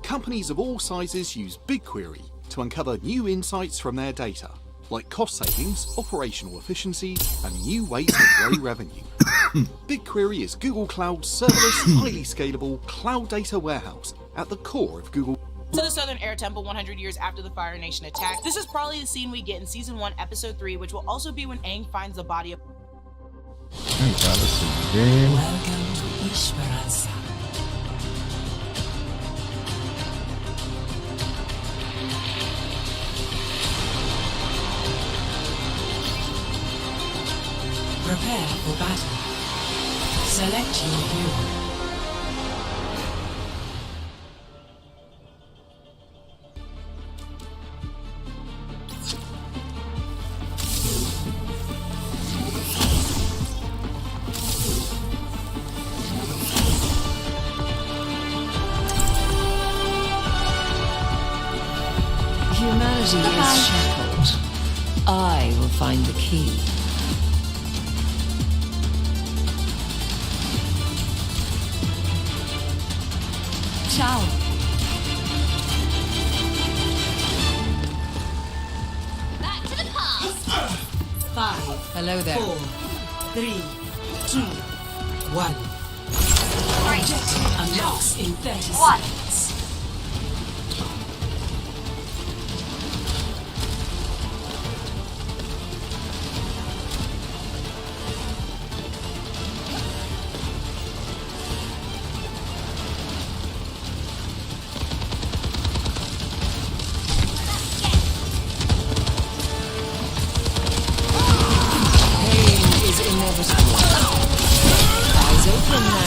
Companies of all sizes use BigQuery to uncover new insights from their data, like cost savings, operational efficiencies, and new ways to grow revenue. BigQuery is Google Cloud's serverless, highly scalable cloud data warehouse at the core of Google. To the Southern Air Temple 100 years after the Fire Nation attack. This is probably the scene we get in Season 1, Episode 3, which will also be when Aang finds the body of... Welcome to Ishvaransa. Prepare for battle. Select your hero. Reality is shackled. I will find the key. Ciao. Back to the past. 5, Hello there. 4, 3, 2, 1. Objective unlocks in 30 seconds. Eyes open now.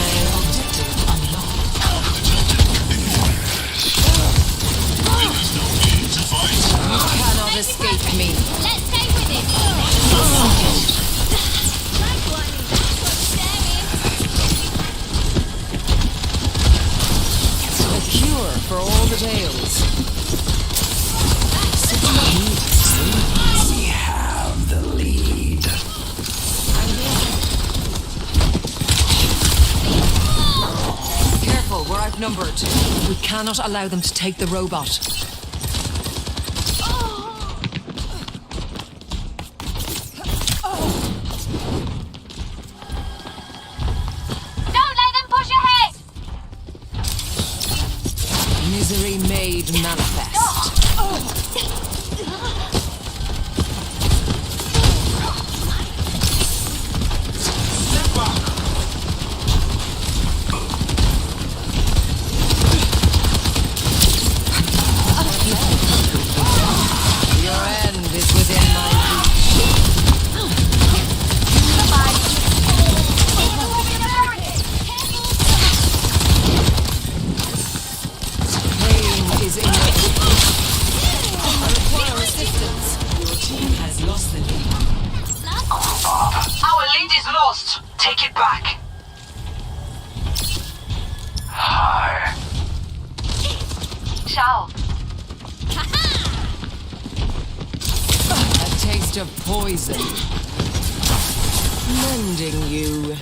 You cannot escape me. Let's go with it. A cure for all the tales. We have the lead. Careful, we're outnumbered. We cannot allow them to take the robot. Don't let them push ahead. Misery made manifest. Your end is within my pain is inevitable. I require assistance. Your team has lost the lead. Our lead is lost. Take it back. Hi. Ciao. A taste of poison. Mending you.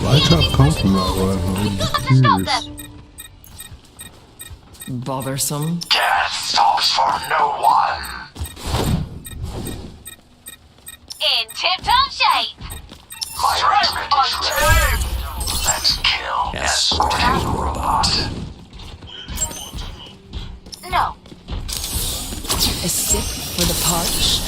Why drop come from that way? I'm curious. Bothersome. Death stops for no one. In tip-top shape. My ultimate is ready. Let's kill this robot. No. A sip for the parched.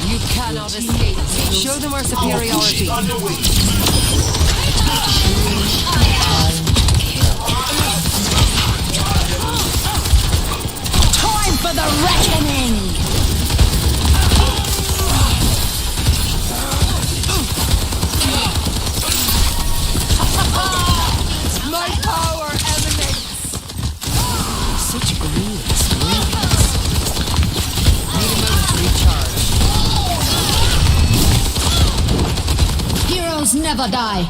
You cannot escape me. Show them our superiority. Time for the reckoning. My power emanates. Such grievous weakness. Need a moment to recharge. Heroes never die.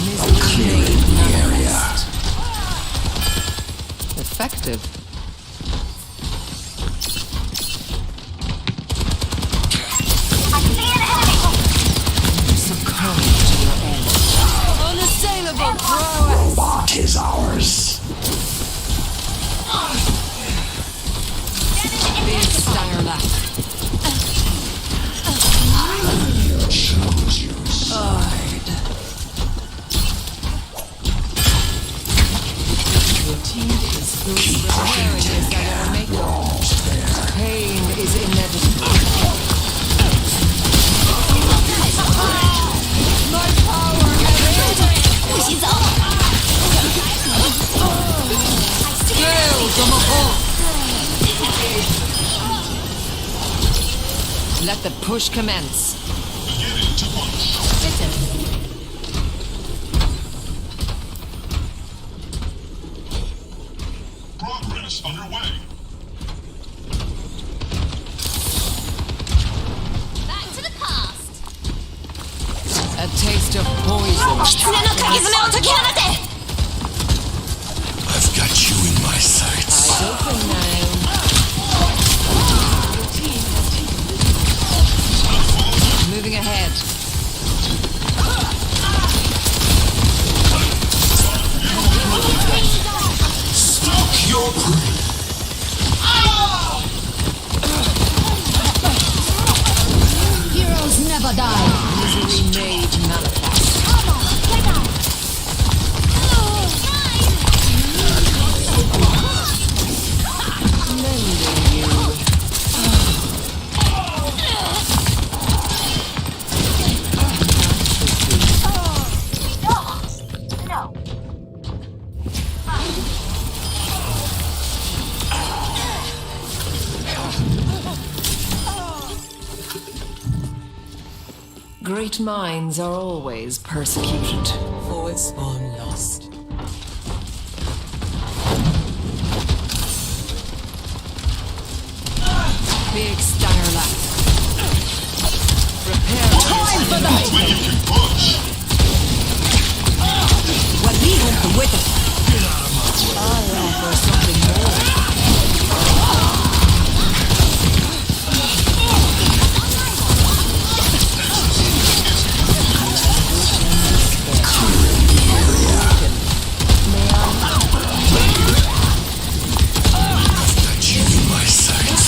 Misery made manifest. Effective. Succumb to your end. Unassailable prowess. Robot is ours. Big Stangerlap. Chose your side. Your team is Keep pushing Let the push commence. Beginning to punch. Progress underway. Back to the past. A taste of poison. I've got you in my sights. Eyes open now. Moving ahead. Stalk your prey. Heroes never die. Misery made manifest. Come on, get out. Mending you. No. Great minds are always persecuted. Forward spawn lost. Big stinger lap. Prepare time for the When you can push. What we want with it. I offer something more. Got you in my sights.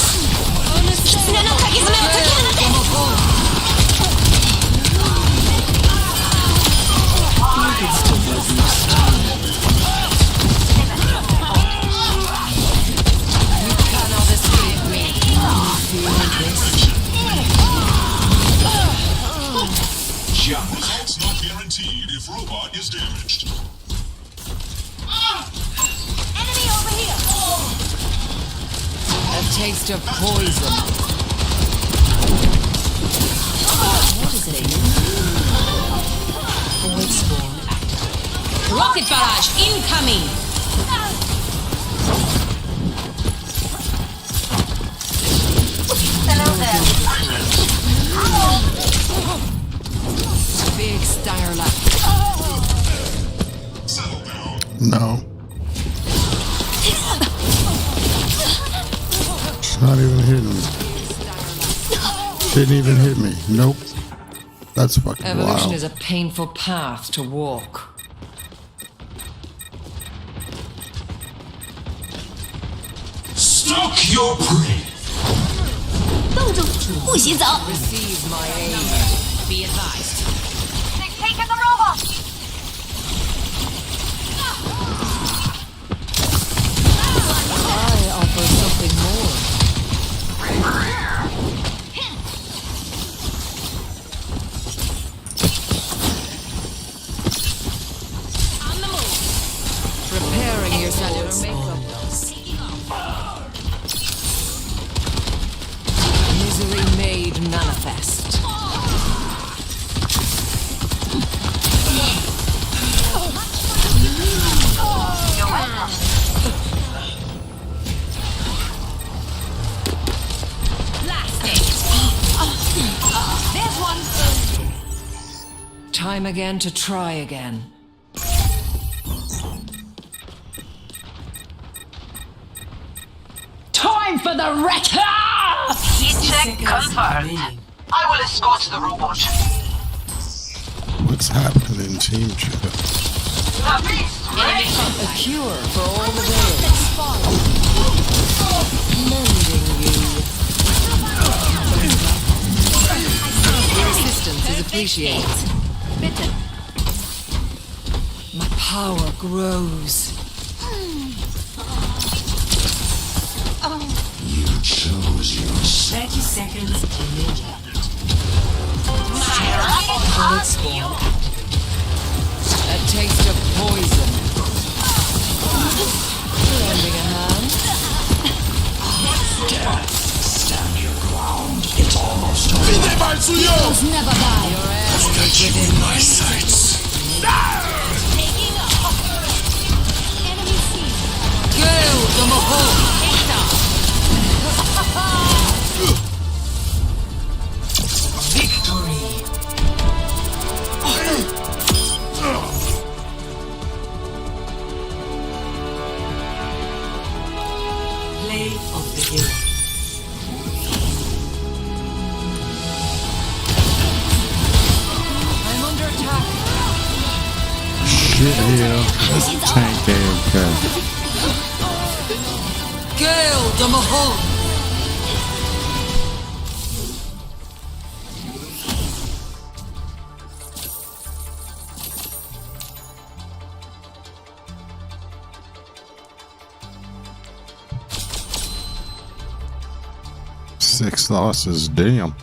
You cannot escape me. You feel this? Results not guaranteed if robot is damaged. Enemy over here. A taste of poison. What is it? Forward spawn activated. Rocket barrage incoming. Big stinger lap. Settle down. No. It's not even hitting me. Didn't even hit me. Nope. That's fucking Evolution wild. is a painful path to walk. Stalk your prey. 冻住，不许走。 Receive my aid. Be advised. They've taken the robot. I offer something more. On the move. Preparing your cellular makeup. Misery made manifest. There's one. Time again to try again. Time for the wrecker! Heat check confirmed. I will escort the robot. What's happening, Team Chat? The beast Enemy A cure for all the days. Mending you. Your assistance is appreciated. Bitte. My power grows. You chose your 30 seconds remaining. Forward spawn. A taste of poison. Lending a hand. death. Stand your ground. It's almost Heroes never die. Your ass Got you in my sights. taking off. Enemy seen. Kill the Mahal. Victory. Play of the game. I'm under attack. Shit, yeah. Tank AFK. Kill the Mahal. Six losses, damn.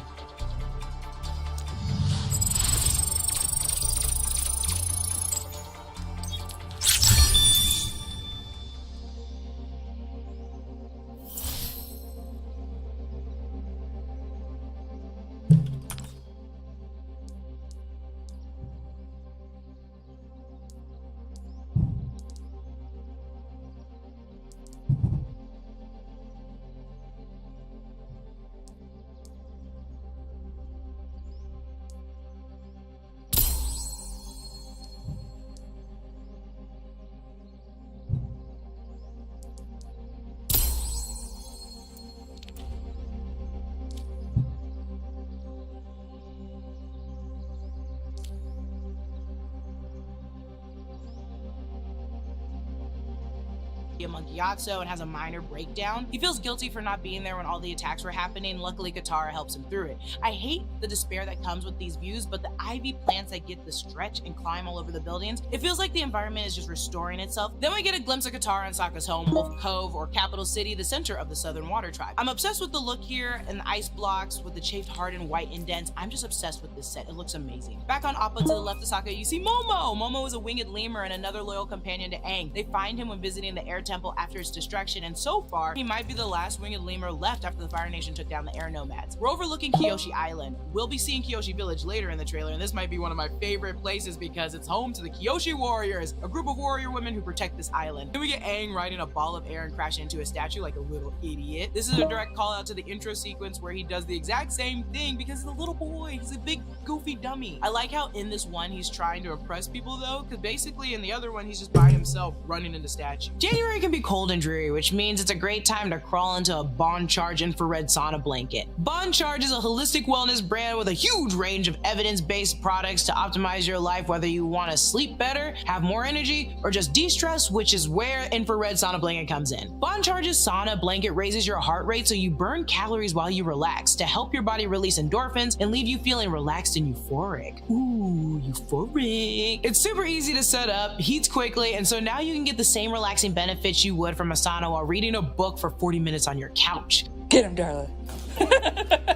among Gyatso and has a minor breakdown. He feels guilty for not being there when all the attacks were happening. Luckily, Katara helps him through it. I hate the despair that comes with these views, but the ivy plants that get the stretch and climb all over the buildings, it feels like the environment is just restoring itself. Then we get a glimpse of Katara and Sokka's home, Wolf Cove, or Capital City, the center of the Southern Water Tribe. I'm obsessed with the look here and the ice blocks with the chafed hardened white indents. I'm just obsessed with this set. It looks amazing. Back on Appa to the left of Sokka, you see Momo. Momo is a winged lemur and another loyal companion to Aang. They find him when visiting the Air Temple after its destruction, and so far, he might be the last winged lemur left after the Fire Nation took down the Air Nomads. We're overlooking Kyoshi Island. We'll be seeing Kyoshi Village later in the trailer, and this might be one of my favorite places because it's home to the Kyoshi Warriors, a group of warrior women who protect this island. Then we get Aang riding a ball of air and crashing into a statue like a little idiot. This is a direct call out to the intro sequence where he does the exact same thing because he's a little boy. He's a big goofy dummy. I like how in this one he's trying to impress people though, because basically in the other one he's just by himself running into statue. January can be cold and dreary, which means it's a great time to crawl into a Bond Charge infrared sauna blanket. Bond Charge is a holistic wellness brand with a huge range of evidence-based products to optimize your life, whether you want to sleep better, have more energy, or just de-stress, which is where infrared sauna blanket comes in. Bond Charge's sauna blanket raises your heart rate so you burn calories while you relax to help your body release endorphins and leave you feeling relaxed and euphoric. Ooh, euphoric. It's super easy to set up, heats quickly, and so now you can get the same relaxing benefits you would from a sauna while reading a book for 40 minutes on your couch. Get him, darling.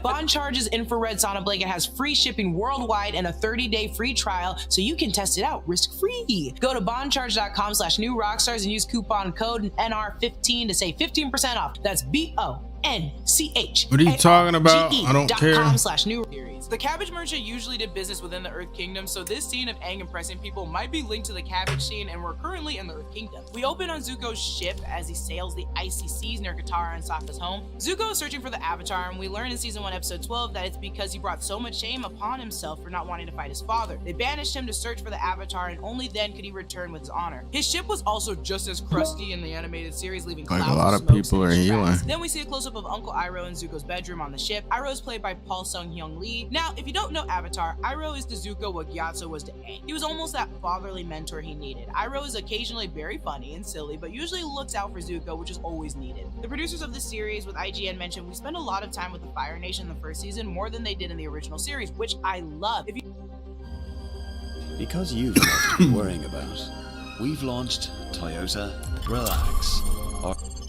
Bond Charge's infrared sauna blanket has free shipping worldwide and a 30-day free trial, so you can test it out risk-free. Go to bondcharge.com/newrockstars and use coupon code NR15 to save 15% off. That's BONCH. What are you talking about? I don't care. /new. The Cabbage Merchant usually did business within the Earth Kingdom, so this scene of Aang impressing people might be linked to the Cabbage scene, and we're currently in the Earth Kingdom. We open on Zuko's ship as he sails the icy seas near Katara and Sokka's home. Zuko is searching for the Avatar, and we learn in Season 1, Episode 12 that it's because he brought so much shame upon himself for not wanting to fight his father. They banished him to search for the Avatar, and only then could he return with his honor. His ship was also just as crusty in the animated series, leaving Like clouds a lot of of smoke people in are his healing. tracks. Then we see a close-up of Uncle Iroh in Zuko's bedroom on the ship. Iroh is played by Paul Sung-hyung Lee. Now, if you don't know Avatar, Iroh is to Zuko what Gyatso was to Aang. He was almost that fatherly mentor he needed. Iroh is occasionally very funny and silly, but usually looks out for Zuko, which is always needed. The producers of this series with IGN mentioned we spent a lot of time with the Fire Nation in the first season, more than they did in the original series, which I love. Because you've got to be worrying about, we've launched Toyota Relax.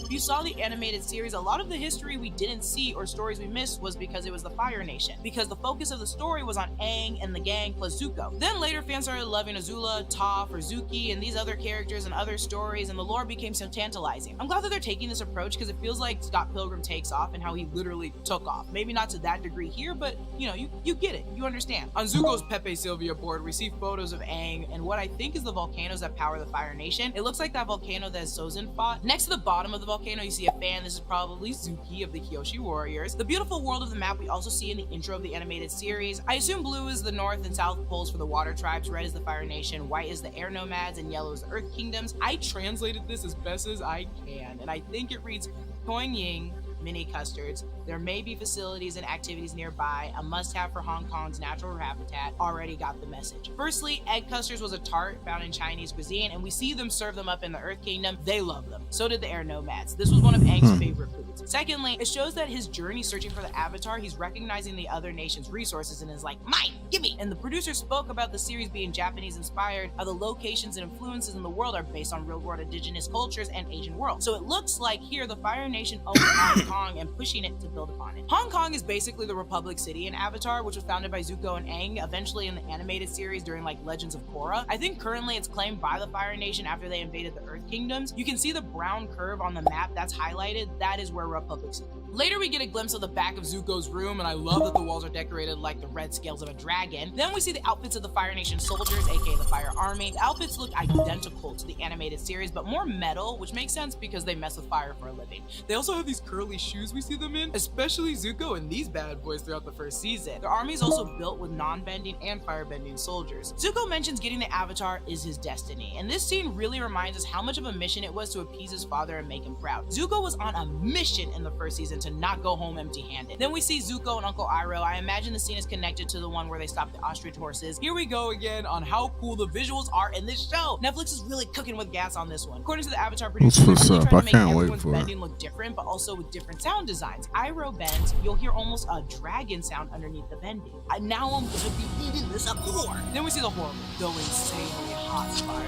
If you saw the animated series, a lot of the history we didn't see or stories we missed was because it was the Fire Nation, because the focus of the story was on Aang and the gang plus Zuko. Then later fans started loving Azula, Toph, or Zuki, and these other characters and other stories, and the lore became so tantalizing. I'm glad that they're taking this approach because it feels like Scott Pilgrim takes off and how he literally took off. Maybe not to that degree here, but you know, you get it, you understand. On Zuko's Pepe Sylvia board, we see photos of Aang and what I think is the volcanoes that power the Fire Nation. It looks like that volcano that Sozin fought. Next to the bottom of the volcano, you see a fan. This is probably Zuki of the Kyoshi Warriors. The beautiful world of the map we also see in the intro of the animated series. I assume blue is the north and south poles for the water tribes, red is the Fire Nation, white is the air nomads, and yellow is the earth kingdoms. I translated this as best as I can, and I think it reads Pyongyang mini custards. There may be facilities and activities nearby. A must-have for Hong Kong's natural habitat. Already got the message. Firstly, egg custards was a tart found in Chinese cuisine, and we see them serve them up in the Earth Kingdom. They love them. So did the air nomads. This was one of Aang's favorite foods. Secondly, it shows that his journey searching for the Avatar, he's recognizing the other nation's resources and is like, mine, give me. And the producer spoke about the series being Japanese inspired, how the locations and influences in the world are based on real-world indigenous cultures and Asian world. So it looks like here the Fire Nation owns Hong Kong and pushing it to build upon it. Hong Kong is basically the Republic City in Avatar, which was founded by Zuko and Aang, eventually in the animated series during like Legends of Korra. I think currently it's claimed by the Fire Nation after they invaded the Earth Kingdoms. You can see the brown curve on the map that's highlighted. That is where Republic City. Later we get a glimpse of the back of Zuko's room, and I love that the walls are decorated like the red scales of a dragon. Then we see the outfits of the Fire Nation soldiers, aka the Fire Army. The outfits look identical to the animated series, but more metal, which makes sense because they mess with fire for a living. They also have these curly shoes we see them in, especially Zuko and these bad boys throughout the first season. Their army is also built with non-bending and fire-bending soldiers. Zuko mentions getting the Avatar is his destiny, and this scene really reminds us how much of a mission it was to appease his father and make him proud. Zuko was on a mission in the first season to not go home empty-handed. Then we see Zuko and Uncle Iroh. I imagine the scene is connected to the one where they stop the ostrich horses. Here we go again on how cool the visuals are in this show. Netflix is really cooking with gas on this one. According to the Avatar producer, What's they're really up? trying I to make can't wait everyone's for it. bending look different, but also with different sound designs. Iroh bends, you'll hear almost a dragon sound underneath the bending. Now I'm gonna be eating this up more. Then we see the horrible, though insanely hot fire.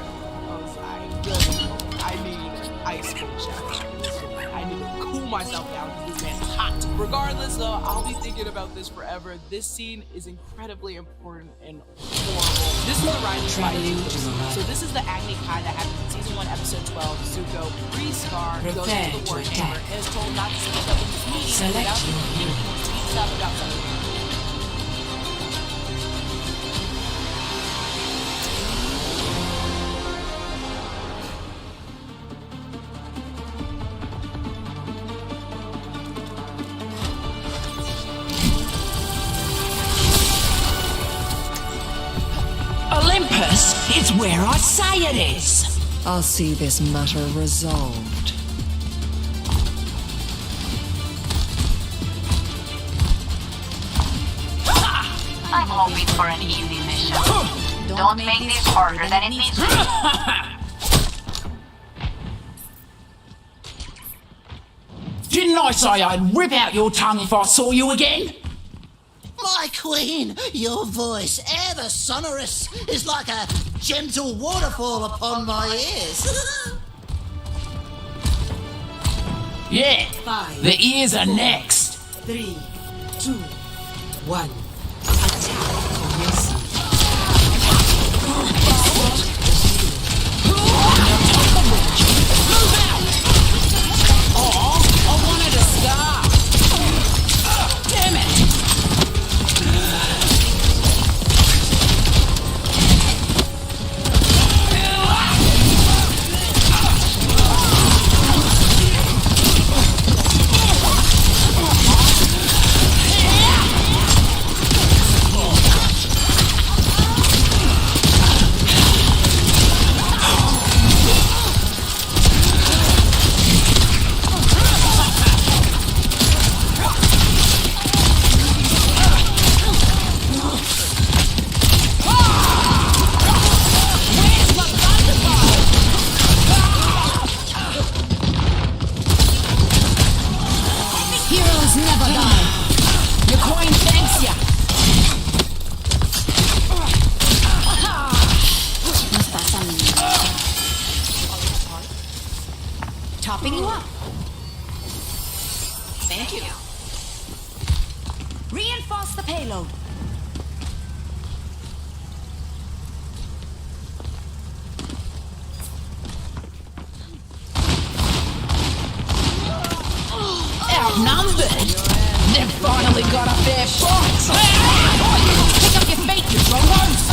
I need ice cream shower. I need to cool myself down because this man's hot. Regardless though, I'll be thinking about this forever. This scene is incredibly important and horrible. This is the rise of Zuko. So this is the Agni Kai that happened in season 1, episode 12. Zuko, pre-Scar, goes into the war chamber and is told not to speak up in this meeting without speaking stuff about something. Olympus is where I say it is. I'll see this matter resolved. I'm hoping for an easy mission. Don't make this harder than it needs to be. Didn't I say I'd rip out your tongue if I saw you again? My queen, your voice, ever sonorous, is like a gentle waterfall upon my ears. Yeah, the ears are next. 3, 2, 1. Attack commencing. Move out! Oh, I wanted to stop. Damn it! Toss the payload. Outnumbered. They've finally got up their fight. Pick up your feet, you trollos.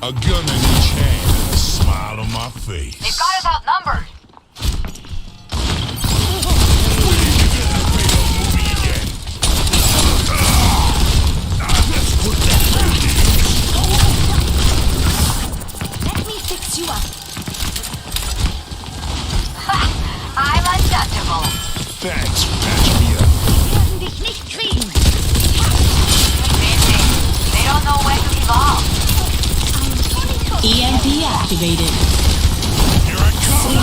A gun in each hand and a smile on my face. They've got us outnumbered. Let me fix you up. I'm untouchable. Thanks for patching me up. Werden dich nicht kriegen. They don't know when to evolve. EMP activated. Here I come.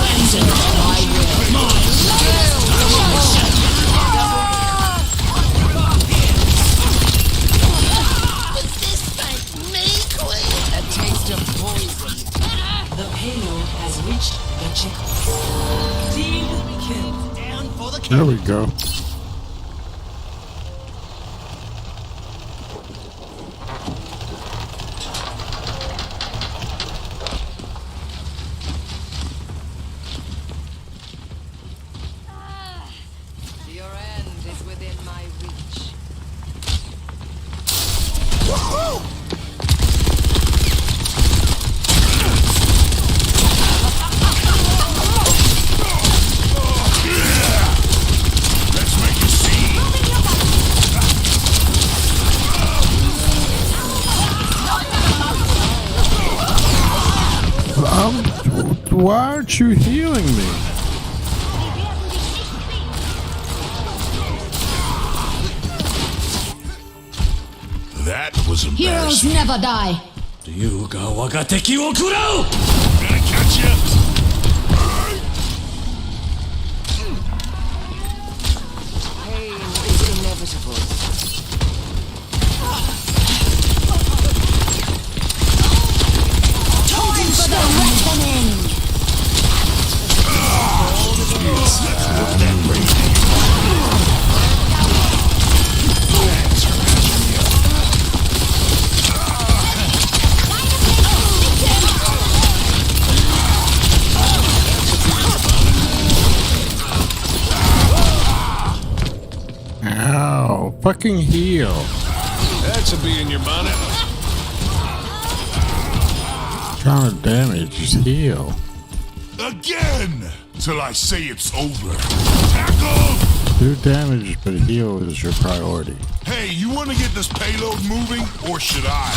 Does this make me queen? A taste of poison. The payload has reached the checkpoint. Team kill. Down for the There we go. Your end is within my reach. Let's make a scene. Why aren't you healing me? That was Heroes embarrassing. never die. Gonna catch you. Pain is inevitable. Time for the reckoning. Ow. Fucking heal. That should be in your bonnet. Trying to damage, just heal. Again! Till I say it's over. Tackle! Do damage, but heal is your priority. Hey, you want to get this payload moving, or should I?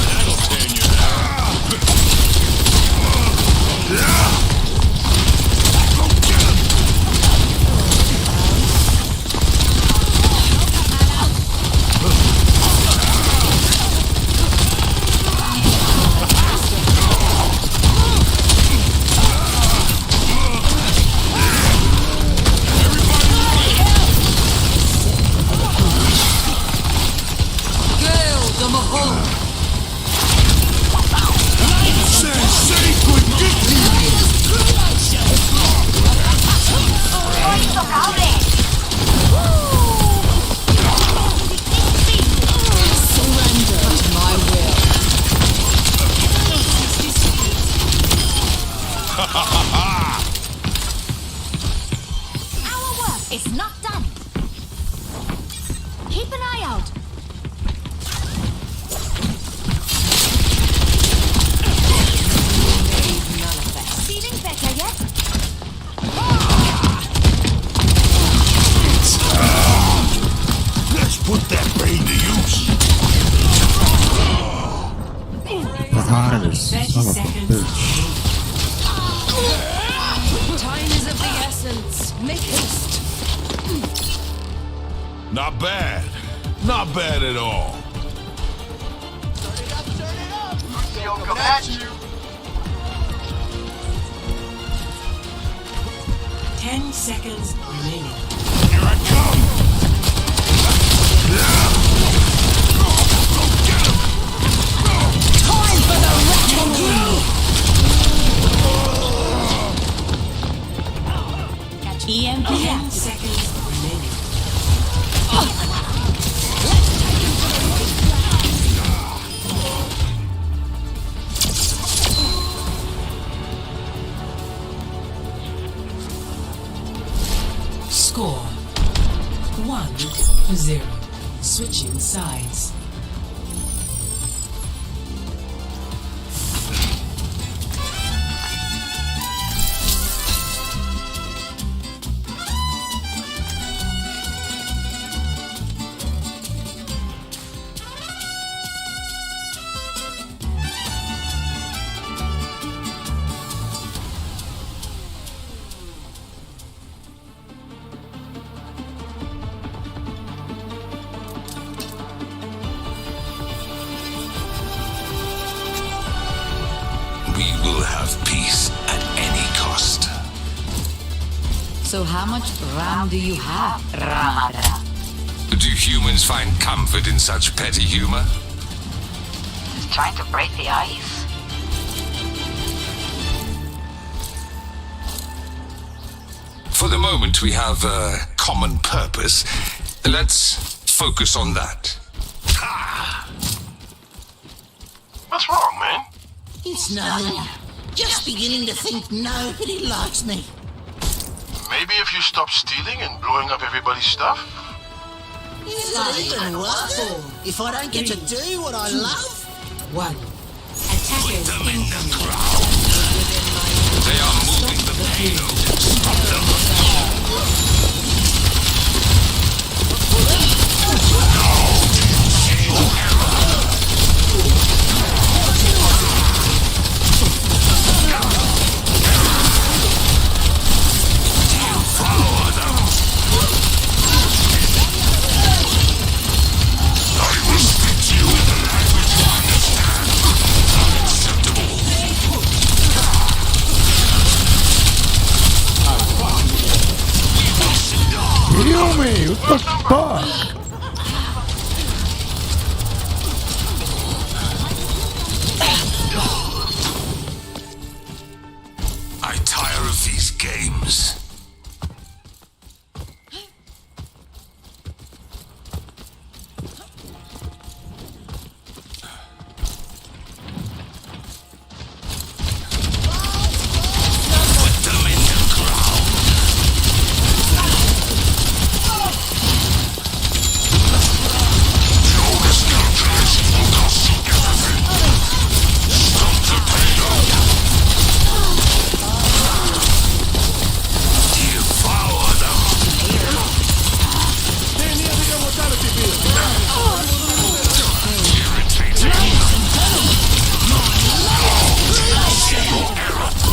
That'll tan you out. Go get him! Our work is not done. Keep an eye out. Feeling better yet? Let's put that brain to use. Behind us, son of a bitch. Time is of the essence. Make haste. Not bad. Not bad at all. Turn it up, turn it Coming at you. 10 seconds remaining. Here I come. Time for the wrecking crew! EMP 10 seconds remaining. Score 1-0. Switching sides. We will have peace at any cost. So how much RAM do you have, Ramada? Do humans find comfort in such petty humor? Just trying to break the ice. For the moment, we have a common purpose. Let's focus on that. What's wrong, man? It's nothing. Just beginning to think nobody likes me. Maybe if you stop stealing and blowing up everybody's stuff? Is it even worth it? If I don't get to do what I love? 1. Attackers incoming. They are moving the payload. Stop them. Kill me! What the fuck? I tire of these games. Put them in the ground.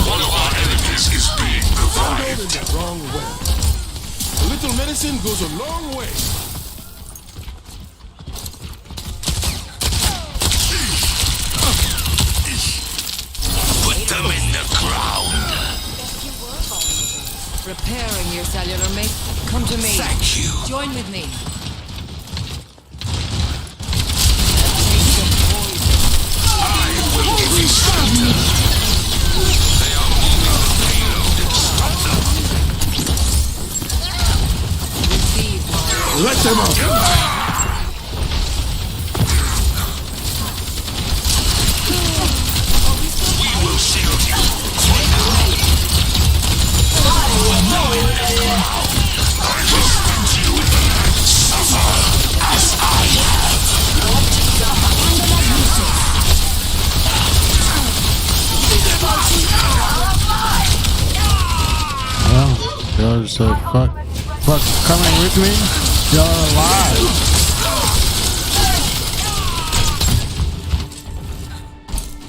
One of our enemies is being revived. The wrong way. A little medicine goes a long way. Put them in the ground. Repairing your cellular mate. Come to me. Thank you. Join with me. I will give you shelter. They are moving the payload. Stop them. Let them out. We will shield you. For now. I will spit you in the night. Suffer as I have. Well, y'all just fuck coming with me? Y'all are alive.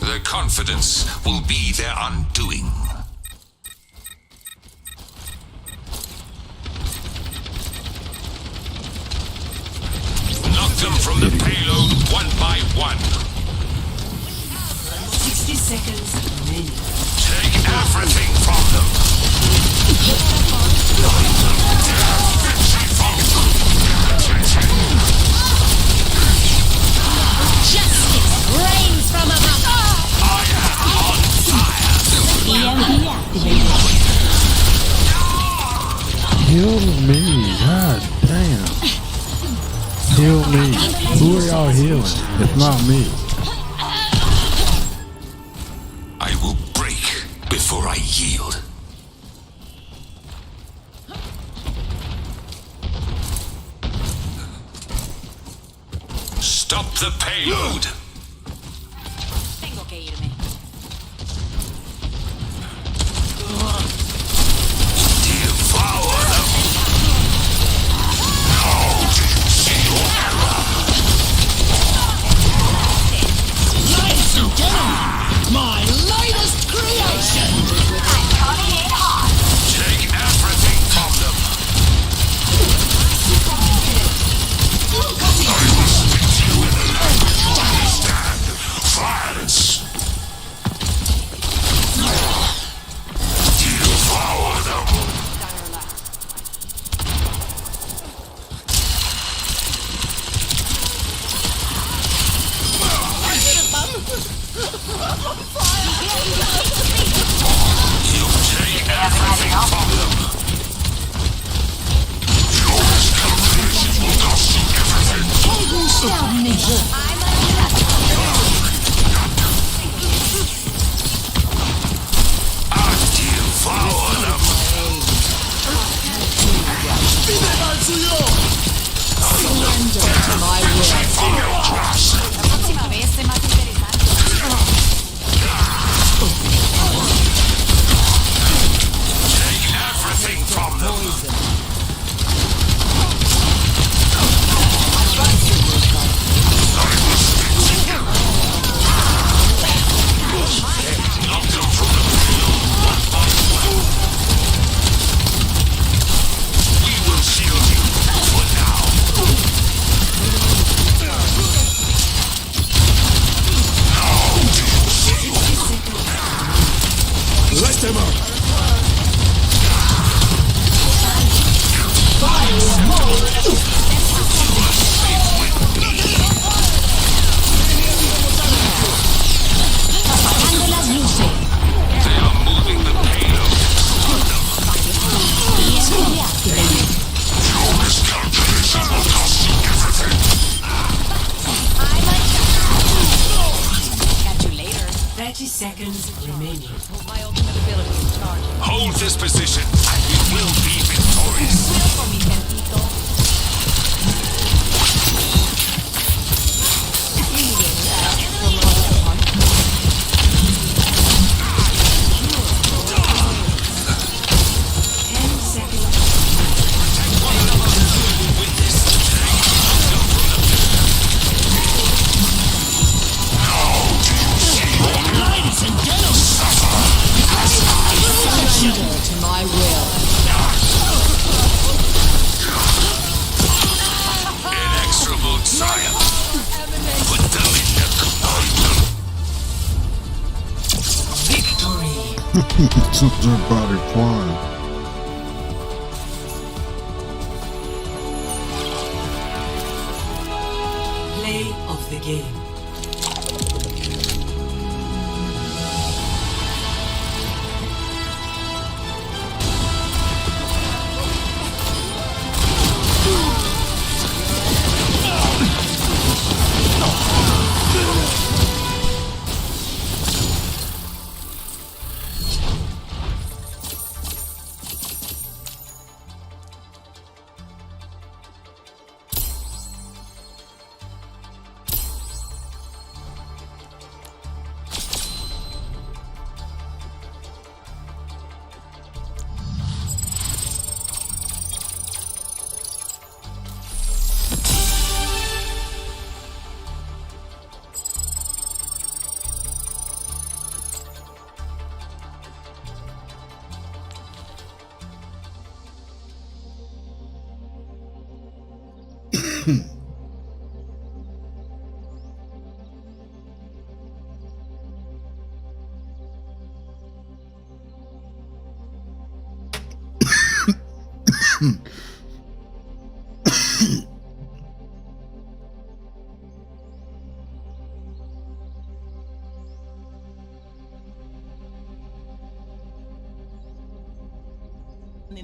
Their confidence will be their undoing. Knock them from the payload one by one. seconds remaining. Take everything from them. Justice reigns from above. I am on fire. EMP activated. Heal me, god damn. Heal me. Who are y'all healing? If not me. I will break before I yield. Stop the payload. Tengo que irme. Devour them. How do you see your error? Ladies and gentlemen, my latest creation! I'm coming in hot. Take everything from them. I will speak to you in the language you understand. Violence. Devour them. You take everything from them. Your miscalculation will cost you everything. Stop me. I devour them. Surrender to my will. From your class. La próxima vez es más interesante. Take everything from them. We will shield you for now. How do you see? Let them up. Apagando las luces. They are moving the payload. EMP activated. Your miscalculation will cost you everything. Catch you later. 30 seconds remaining. My ultimate ability is charging. Hold this position, and we will be victorious. Wheel for me, Tentito. Ladies and gentlemen, surrender to my will. Inexorable triumph. Put them in the compartment. Victory. Something about it flying. Play of the game.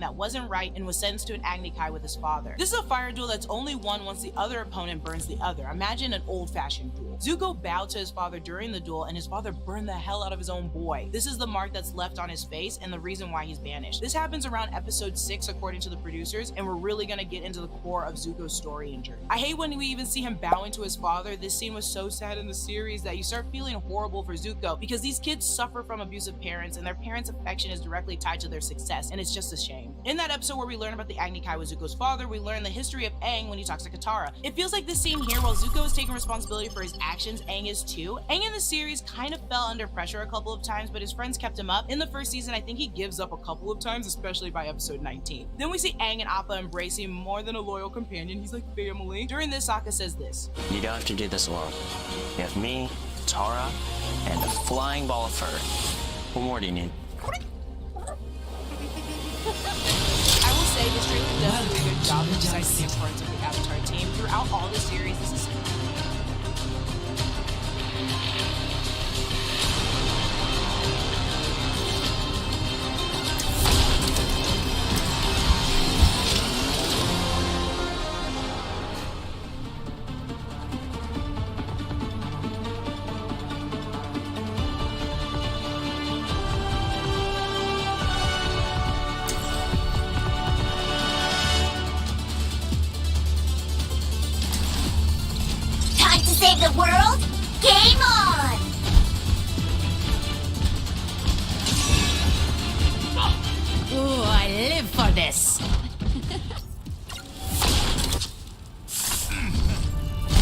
That wasn't right and was sentenced to an Agni Kai with his father. This is a fire duel that's only won once the other opponent burns the other. Imagine an old-fashioned duel. Zuko bowed to his father during the duel, and his father burned the hell out of his own boy. This is the mark that's left on his face and the reason why he's banished. This happens around episode 6 according to the producers, and we're really gonna get into the core of Zuko's story and journey. I hate when we even see him bowing to his father. This scene was so sad in the series that you start feeling horrible for Zuko because these kids suffer from abusive parents and their parents' affection is directly tied to their success, and it's just a shame. In that episode where we learn about the Agni Kai with Zuko's father, we learn the history of Aang when he talks to Katara. It feels like this scene here, while Zuko is taking responsibility for his actions, Aang is too. Aang in the series kind of fell under pressure a couple of times, but his friends kept him up. In the first season, I think he gives up a couple of times, especially by episode 19. Then we see Aang and Appa embrace him more than a loyal companion. He's like family. During this, Sokka says this. You don't have to do this alone. You have me, Katara, and a flying ball of fur. What more do you need? I will say this trailer does a really good job of emphasizing the importance of the Avatar team. Throughout all the series, this is save the world? Game on! Ooh, I live for this.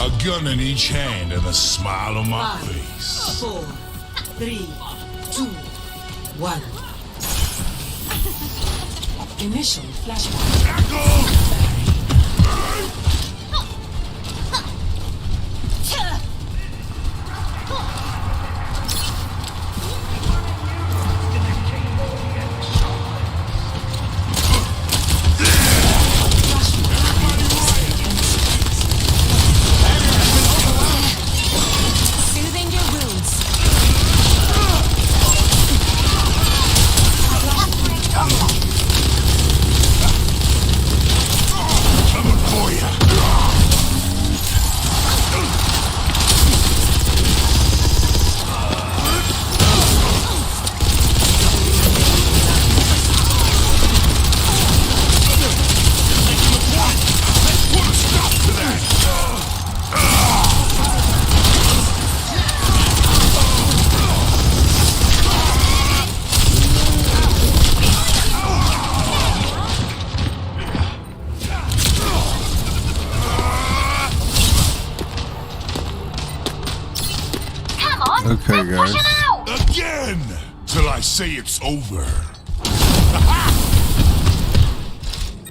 A gun in each hand and a smile on my face. 4, 3, 2, 1. Initial flashback. Okay, guys. Again! Till I say it's over.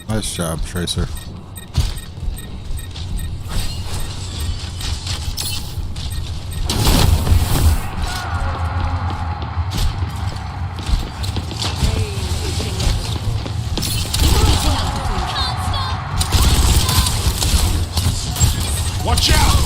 Nice job, Tracer. Watch out!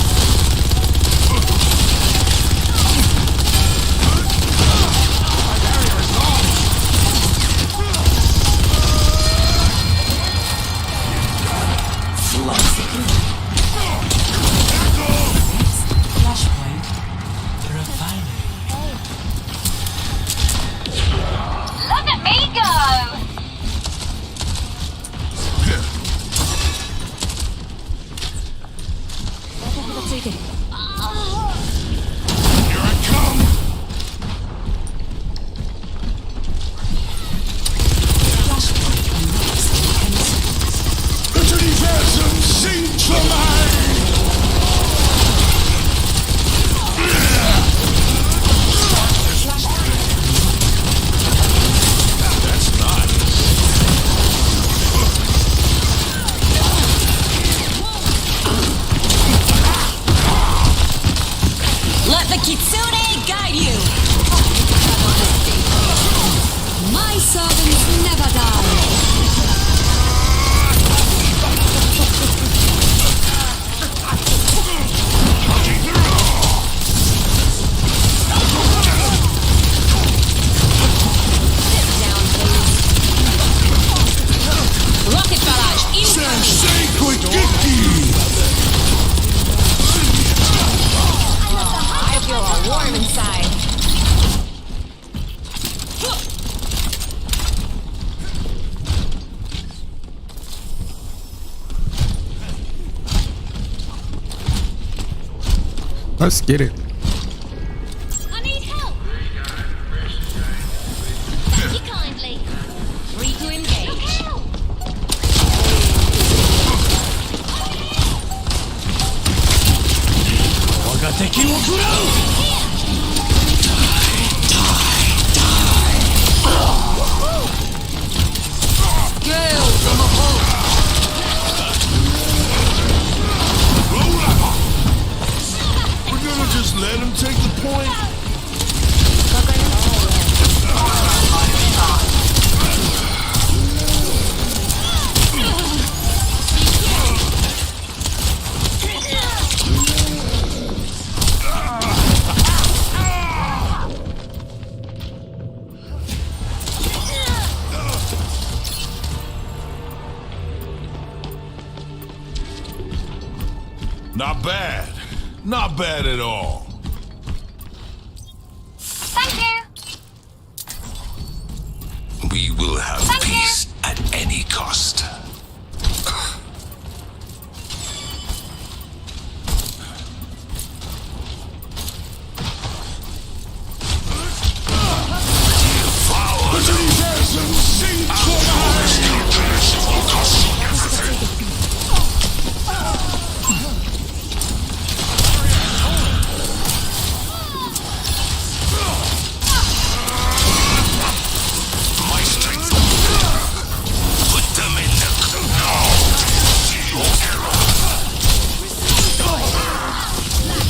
Let's get it. I need help. Thank you kindly. Free to engage. Gale from above. We're gonna just let him take the point. Not bad. Not bad at all. Thank you. We will have peace at any cost.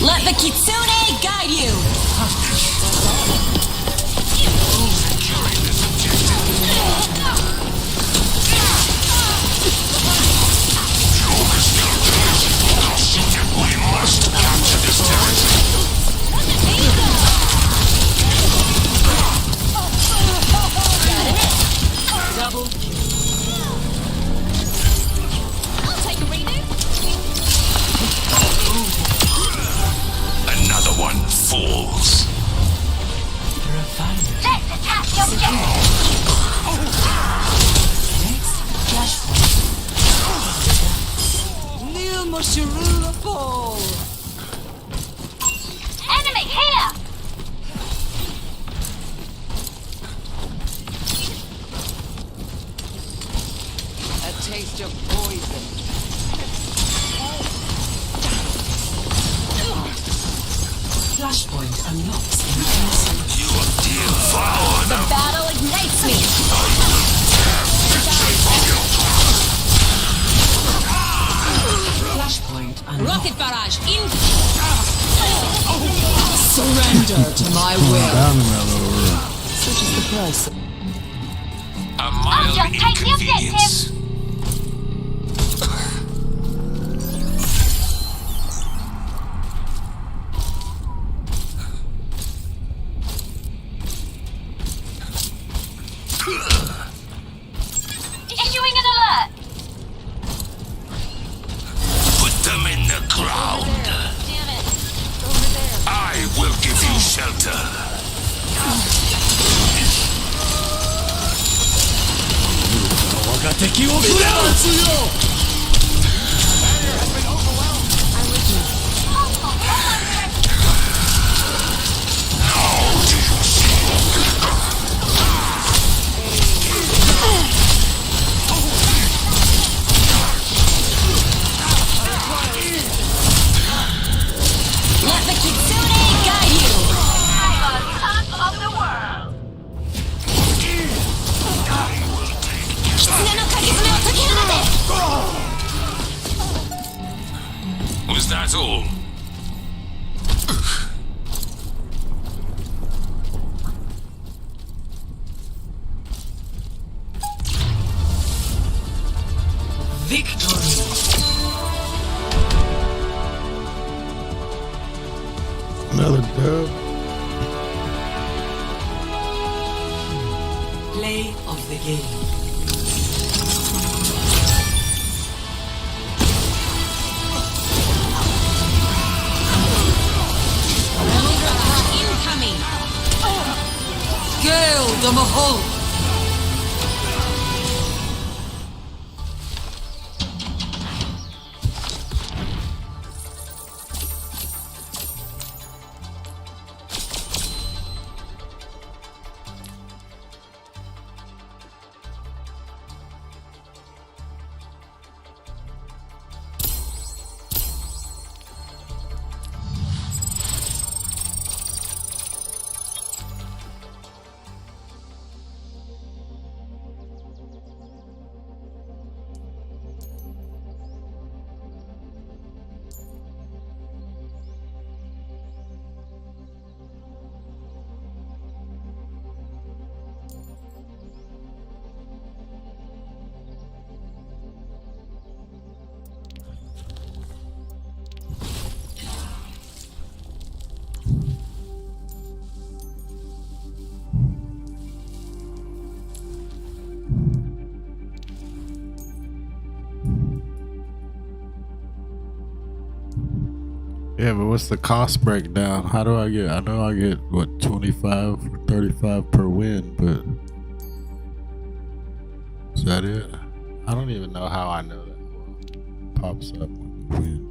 Let the Kitsune guide you! We must capture this territory. Double kill. I'll take a redo. Another one falls. Let's attack the objective. Neil Moshirula Fall. Enemy here. A taste of poison. Flashpoint unlocks in 10 seconds. You are devoured. The battle ignites me! Flashpoint unlocked. Rocket barrage in! Surrender to my will. Down in that little room. Such is the price. A mild I'll just take the inconvenience. Issuing an alert. Put them in the ground. Damn it. I will give you shelter. Let the Kitsune guide you! I'm on top of the world. Was that all? Victory! Another dub. Play of the game. Incoming! Gale the Mahal. Yeah, but what's the cost breakdown? How do I get? I know I get what 25 or 35 per win, but is that it? I don't even know how I know that pops up when you win.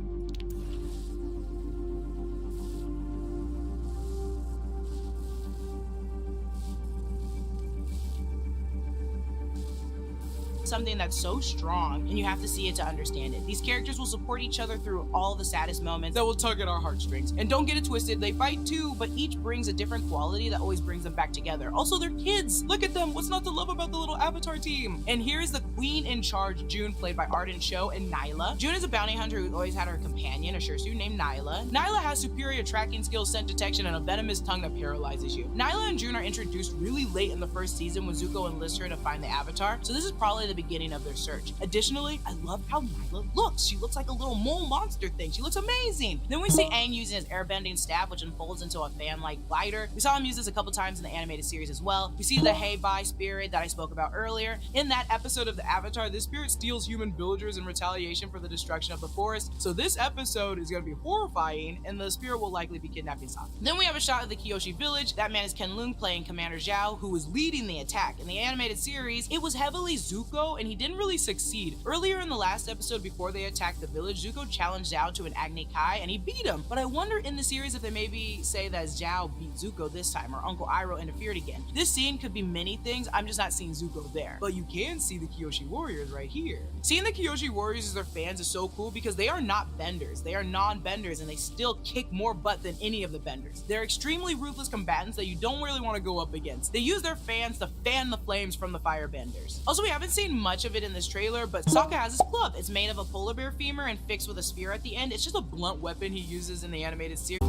Something that's so strong, and you have to see it to understand it. These characters will support each other through all the saddest moments that will tug at our heartstrings. And don't get it twisted, they fight too, but each brings a different quality that always brings them back together. Also, they're kids. Look at them. What's not to love about the little Avatar team? And here's the queen in charge, June, played by Arden Cho, and Nyla. June is a bounty hunter who always had her companion, a Shirsu named Nyla. Nyla has superior tracking skills, scent detection, and a venomous tongue that paralyzes you. Nyla and June are introduced really late in the first season when Zuko enlists her to find the Avatar, so this is probably the beginning of their search. Additionally, I love how Nyla looks. She looks like a little mole monster thing. She looks amazing. Then we see Aang using his airbending staff, which unfolds into a fan-like glider. We saw him use this a couple times in the animated series as well. We see the Hey Bye spirit that I spoke about earlier. In that episode of the Avatar, this spirit steals human villagers in retaliation for the destruction of the forest. So this episode is going to be horrifying, and the spirit will likely be kidnapping Sokka. Then we have a shot of the Kyoshi village. That man is Ken Leung playing Commander Zhao, who was leading the attack. In the animated series, it was heavily Zuko, and he didn't really succeed. Earlier in the last episode before they attacked the village, Zuko challenged Zhao to an Agni Kai and he beat him. But I wonder in the series if they maybe say that Zhao beat Zuko this time or Uncle Iroh interfered again. This scene could be many things, I'm just not seeing Zuko there. But you can see the Kyoshi warriors right here. Seeing the Kyoshi warriors as their fans is so cool because they are not benders. They are non-benders and they still kick more butt than any of the benders. They're extremely ruthless combatants that you don't really want to go up against. They use their fans to fan the flames from the firebenders. Also, we haven't seen much of it in this trailer, but Sokka has his club. It's made of a polar bear femur and fixed with a spear at the end. It's just a blunt weapon he uses in the animated series.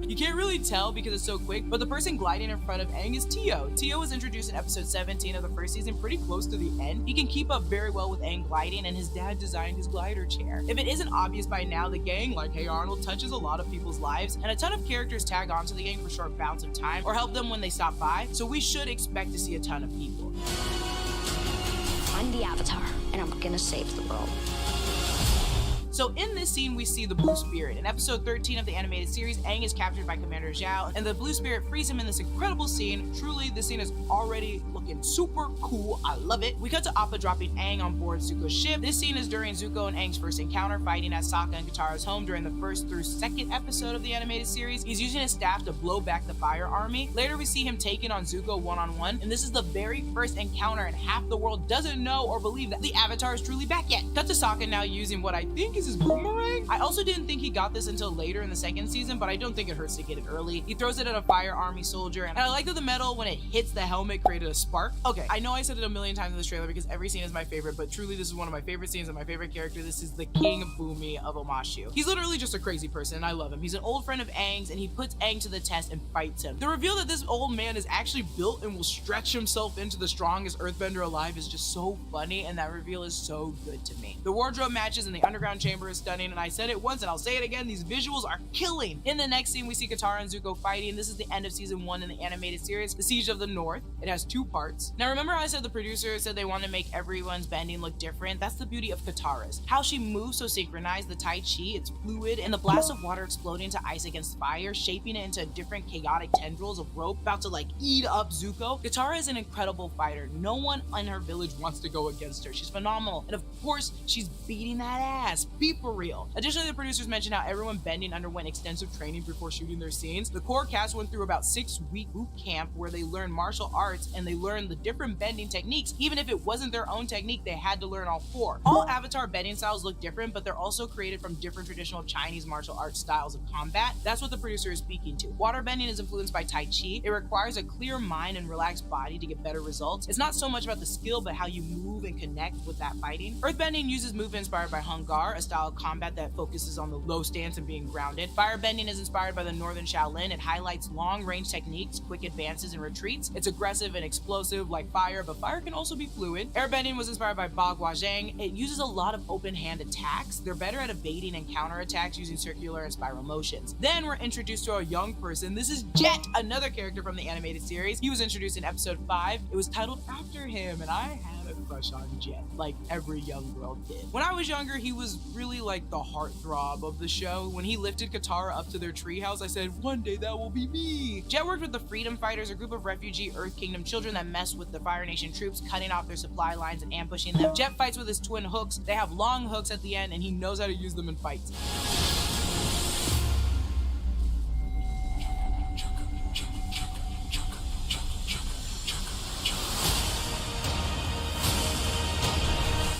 You can't really tell because it's so quick, but the person gliding in front of Aang is Tio. Tio was introduced in episode 17 of the first season, pretty close to the end. He can keep up very well with Aang gliding, and his dad designed his glider chair. If it isn't obvious by now, the gang, like Hey Arnold, touches a lot of people's lives, and a ton of characters tag onto the gang for short bouts of time or help them when they stop by, so we should expect to see a ton of people. I'm the Avatar, and I'm gonna save the world. So in this scene, we see the Blue Spirit. In episode 13 of the animated series, Aang is captured by Commander Zhao, and the Blue Spirit frees him in this incredible scene. Truly, this scene is already looking super cool. I love it. We cut to Appa dropping Aang on board Zuko's ship. This scene is during Zuko and Aang's first encounter, fighting at Sokka and Katara's home during the first through second episode of the animated series. He's using his staff to blow back the fire army. Later, we see him taking on Zuko one-on-one, and this is the very first encounter, and half the world doesn't know or believe that the Avatar is truly back yet. Cut to Sokka now using what I think is his boomerang. I also didn't think he got this until later in the second season, but I don't think it hurts to get it early. He throws it at a fire army soldier, and I like that the metal, when it hits the helmet, created a spark. Okay, I know I said it a million times in this trailer because every scene is my favorite, but truly this is one of my favorite scenes and my favorite character. This is the King Boomy of Omashu. He's literally just a crazy person, and I love him. He's an old friend of Aang's, and he puts Aang to the test and fights him. The reveal that this old man is actually built and will stretch himself into the strongest earthbender alive is just so funny, and that reveal is so good to me. The wardrobe matches in the underground chamber is stunning, and I said it once and I'll say it again, these visuals are killing. In the next scene, we see Katara and Zuko fighting. This is the end of season 1 in the animated series, The Siege of the North. It has 2 parts. Now remember how I said the producer said they want to make everyone's bending look different? That's the beauty of Katara's. How she moves so synchronized, the Tai Chi, it's fluid, and the blast of water exploding to ice against fire, shaping it into different chaotic tendrils of rope about to like eat up Zuko. Katara is an incredible fighter. No one in her village wants to go against her. She's phenomenal. And of course, she's beating that ass. Be for real. Additionally, the producers mentioned how everyone bending underwent extensive training before shooting their scenes. The core cast went through about 6-week boot camp where they learned martial arts and they learned the different bending techniques. Even if it wasn't their own technique, they had to learn all 4. All Avatar bending styles look different, but they're also created from different traditional Chinese martial arts styles of combat. That's what the producer is speaking to. Water bending is influenced by Tai Chi. It requires a clear mind and relaxed body to get better results. It's not so much about the skill, but how you move and connect with that fighting. Earthbending uses movement inspired by Hung Gar, a style style of combat that focuses on the low stance and being grounded. Firebending is inspired by the Northern Shaolin. It highlights long-range techniques, quick advances, and retreats. It's aggressive and explosive like fire, but fire can also be fluid. Airbending was inspired by Bagua Zhang. It uses a lot of open-hand attacks. They're better at evading and counterattacks using circular and spiral motions. Then we're introduced to a young person. This is Jet, another character from the animated series. He was introduced in episode 5. It was titled after him, and I had a crush on Jet, like every young girl did. When I was younger, he was really like the heartthrob of the show. When he lifted Katara up to their treehouse, I said, one day that will be me. Jet worked with the Freedom Fighters, a group of refugee Earth Kingdom children that mess with the Fire Nation troops, cutting off their supply lines and ambushing them. Jet fights with his twin hooks. They have long hooks at the end, and he knows how to use them in fights.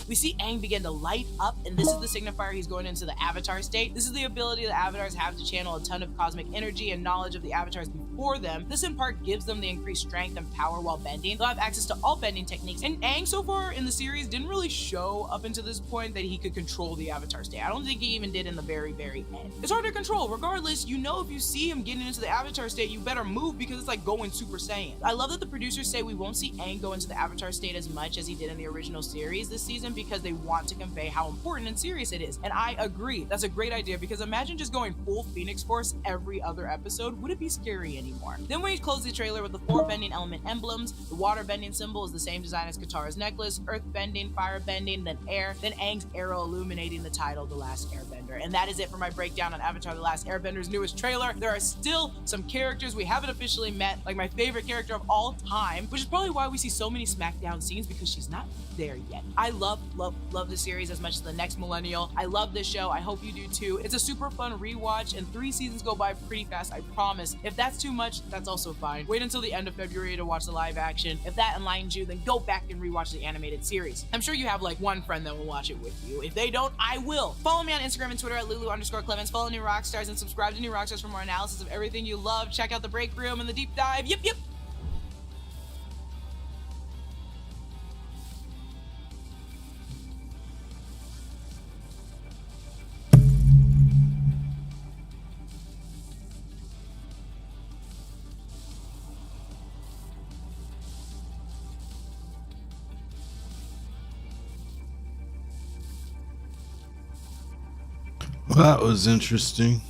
We see Aang begin to light up, and this is the signifier he's going into the Avatar state. This is the ability that Avatars have to channel a ton of cosmic energy and knowledge of the Avatars before them. This in part gives them the increased strength and power while bending. They'll have access to all bending techniques, and Aang so far in the series didn't really show up until this point that he could control the Avatar state. I don't think he even did in the very, very end. It's hard to control. Regardless, you know if you see him getting into the Avatar state, you better move because it's like going Super Saiyan. I love that the producers say we won't see Aang go into the Avatar state as much as he did in the original series this season because they want to convey how important and serious it is. And I agree. That's a great idea because imagine just going full Phoenix Force every other episode. Would it be scary anymore? Then we close the trailer with the 4 bending element emblems. The water bending symbol is the same design as Katara's necklace, earth bending, fire bending, then air, then Aang's arrow illuminating the title, The Last Airbender. And that is it for my breakdown on Avatar The Last Airbender's newest trailer. There are still some characters we haven't officially met, like my favorite character of all time, which is probably why we see so many SmackDown scenes because she's not there yet. I love this series as much as the next millennial. I love this show. I hope you do too. It's a super fun rewatch and 3 seasons go by pretty fast, I promise. If that's too much, that's also fine. Wait until the end of February to watch the live action. If that enlightens you, then go back and rewatch the animated series. I'm sure you have like one friend that will watch it with you. If they don't, I will. Follow me on Instagram and Twitter at Lulu_Clemens. Follow New Rockstars and subscribe to New Rockstars for more analysis of everything you love. Check out the break room and the deep dive. Yip. Well, that was interesting.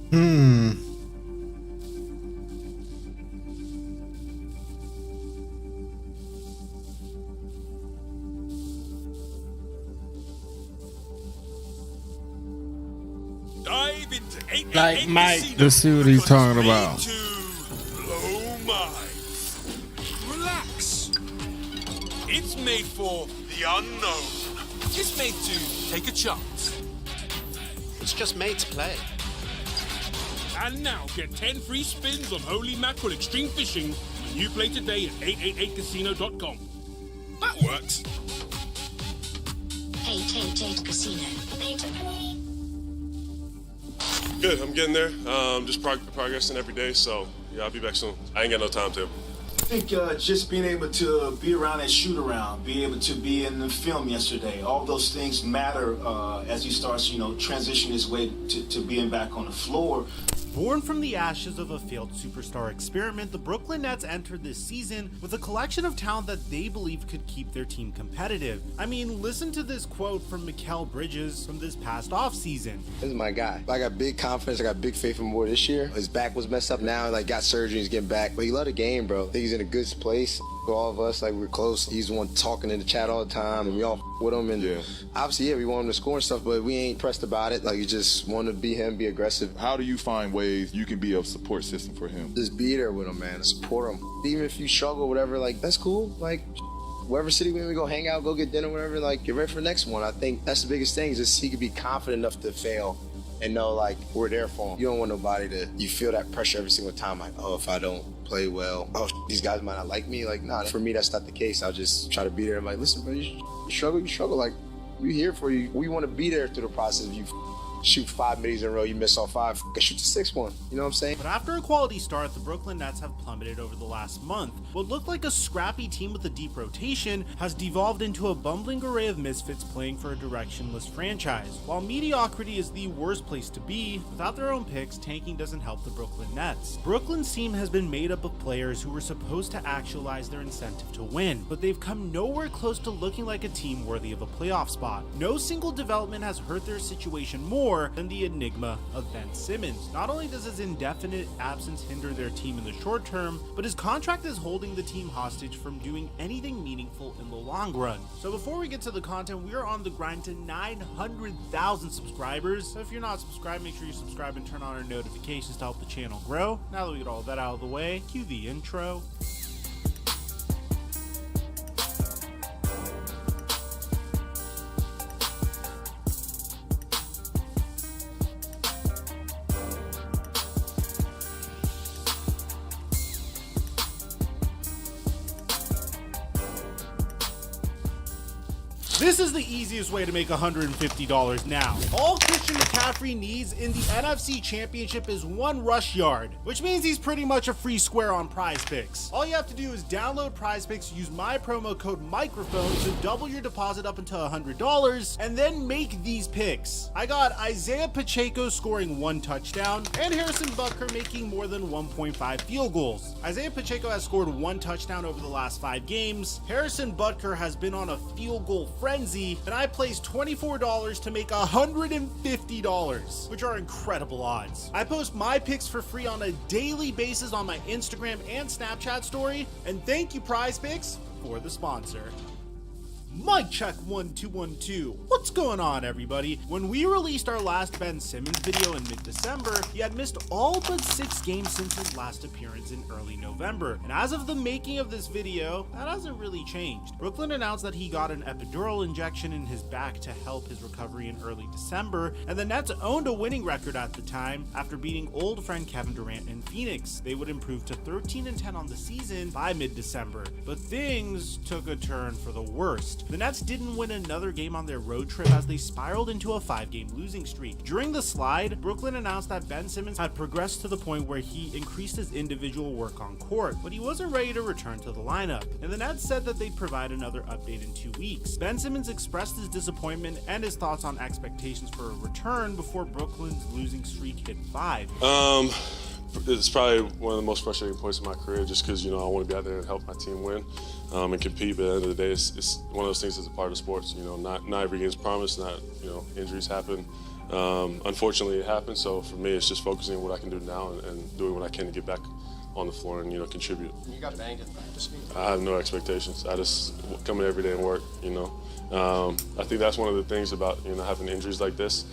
Dive into 888 Like Mike, Casino let's see what he's because talking it's made about. to blow minds. Relax. It's made for the unknown. It's made to take a chance. It's just made to play. And now get 10 free spins on Holy Mackerel Extreme Fishing when you play today at 888casino.com. That works. 888 Casino. Pay to play. Good, I'm getting there. Just progressing every day, so yeah, I'll be back soon. I ain't got no timetable. I think just being able to be around and shoot around, be able to be in the film yesterday, all those things matter as he starts, transition his way to being back on the floor. Born from the ashes of a failed superstar experiment, the Brooklyn Nets entered this season with a collection of talent that they believe could keep their team competitive. I mean, listen to this quote from Mikal Bridges from this past offseason. This is my guy. I got big confidence. I got big faith in him more this year. His back was messed up now. Got surgery. He's getting back. But he loved the game, bro. I think he's in a good place. For all of us, we're close. He's the one talking in the chat all the time, and we all with him. And obviously, we want him to score and stuff, but we ain't pressed about it. You just want to be him, be aggressive. How do you find ways you can be a support system for him? Just be there with him, man. Support him. Even if you struggle, whatever, that's cool. Wherever city we go hang out, go get dinner, whatever, get ready for the next one. I think that's the biggest thing, is just he could be confident enough to fail and know, we're there for him. You don't want nobody you feel that pressure every single time, if I don't play well, these guys might not like me. Nah, for me, that's not the case. I'll just try to be there. I'm listen, bro, you struggle. We're here for you. We want to be there through the process of you shoot 5 middies in a row, you miss all 5, shoot the 6th one. You know what I'm saying? But after a quality start, the Brooklyn Nets have plummeted over the last month. What looked like a scrappy team with a deep rotation has devolved into a bumbling array of misfits playing for a directionless franchise. While mediocrity is the worst place to be, without their own picks, tanking doesn't help the Brooklyn Nets. Brooklyn's team has been made up of players who were supposed to actualize their incentive to win, but they've come nowhere close to looking like a team worthy of a playoff spot. No single development has hurt their situation more than the enigma of Ben Simmons. Not only does his indefinite absence hinder their team in the short term, but his contract is holding the team hostage from doing anything meaningful in the long run. So before we get to the content, we are on the grind to 900,000 subscribers. So if you're not subscribed, make sure you subscribe and turn on our notifications to help the channel grow. Now that we get all that out of the way, cue the intro. This is the easiest way to make $150 now. All Christian McCaffrey needs in the NFC Championship is 1 rush yard, which means he's pretty much a free square on Prize Picks. All you have to do is download Prize Picks, use my promo code microphone to double your deposit up until $100, and then make these picks. I got Isaiah Pacheco scoring 1 touchdown and Harrison Butker making more than 1.5 field goals. Isaiah Pacheco has scored 1 touchdown over the last 5 games. Harrison Butker has been on a field goal frenzy, and I placed $24 to make $150, which are incredible odds. I post my picks for free on a daily basis on my Instagram and Snapchat story, and thank you Prize Picks for the sponsor. Mic check 1 2 1 2. What's going on, everybody? When we released our last Ben Simmons video in mid-December, he had missed all but 6 games since his last appearance in early November. And as of the making of this video, that hasn't really changed. Brooklyn announced that he got an epidural injection in his back to help his recovery in early December, and the Nets owned a winning record at the time after beating old friend Kevin Durant in Phoenix. They would improve to 13-10 on the season by mid-December, but things took a turn for the worst. The Nets didn't win another game on their road trip as they spiraled into a 5-game losing streak. During the slide, Brooklyn announced that Ben Simmons had progressed to the point where he increased his individual work on court, but he wasn't ready to return to the lineup, and the Nets said that they'd provide another update in 2 weeks. Ben Simmons expressed his disappointment and his thoughts on expectations for a return before Brooklyn's losing streak hit 5. It's probably one of the most frustrating points in my career, just because I want to be out there and help my team win and compete. But at the end of the day, it's one of those things that's a part of sports. Not every game's promised. Not injuries happen. Unfortunately, it happened. So for me, it's just focusing on what I can do now and doing what I can to get back on the floor and, contribute. You got banged in practice. I have no expectations. I just come in every day and work, I think that's one of the things about, having injuries like this.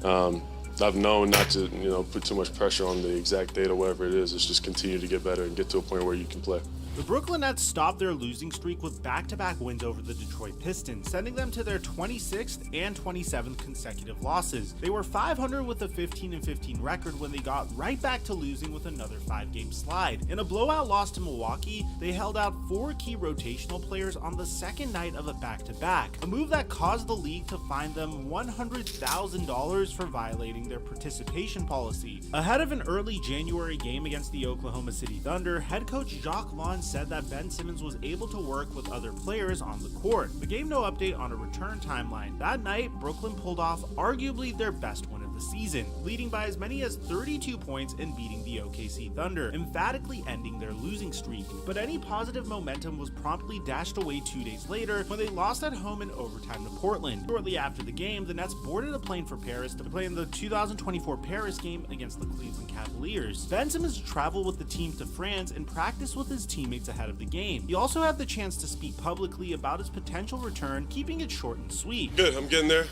I've known not to, put too much pressure on the exact date or whatever it is. It's just continue to get better and get to a point where you can play. The Brooklyn Nets stopped their losing streak with back-to-back wins over the Detroit Pistons, sending them to their 26th and 27th consecutive losses. They were 500 with a 15-15 record when they got right back to losing with another 5-game slide. In a blowout loss to Milwaukee, they held out 4 key rotational players on the second night of a back-to-back, a move that caused the league to fine them $100,000 for violating their participation policy. Ahead of an early January game against the Oklahoma City Thunder, head coach Jacques Vaughn said that Ben Simmons was able to work with other players on the court, but gave no update on a return timeline. That night, Brooklyn pulled off arguably their best win of the season, leading by as many as 32 points and beating the OKC Thunder, emphatically ending their losing streak. But any positive momentum was promptly dashed away 2 days later when they lost at home in overtime to Portland. Shortly after the game, the Nets boarded a plane for Paris to play in the 2024 Paris game against the Cleveland Cavaliers. Ben Simmons traveled with the team to France and practiced with his teammates ahead of the game. He also had the chance to speak publicly about his potential return, keeping it short and sweet. Good, I'm getting there.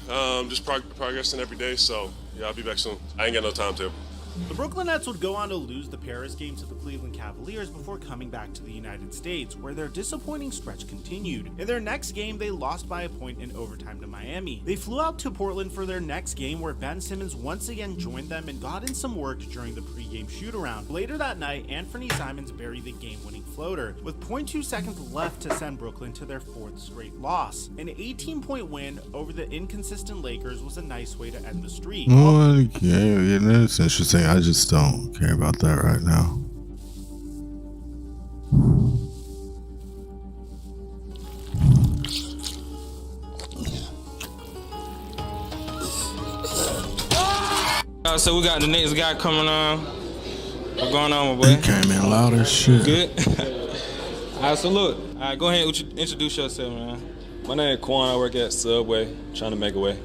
Just progressing every day, so yeah, I'll be back soon. I ain't got no timetable. The Brooklyn Nets would go on to lose the Paris game to the Cleveland Cavaliers before coming back to the United States, where their disappointing stretch continued. In their next game, they lost by a point in overtime to Miami. They flew out to Portland for their next game, where Ben Simmons once again joined them and got in some work during the pregame shoot-around. Later that night, Anthony Simons buried the game-winning floater, with 0.2 seconds left to send Brooklyn to their 4th straight loss. An 18-point win over the inconsistent Lakers was a nice way to end the streak. It's interesting. I just don't care about that right now. So we got the next guy coming on. What's going on, my boy? He came in loud as shit. Good. Alright, so look. Alright, go ahead and introduce yourself, man. My name is Quan. I work at Subway, trying to make a way.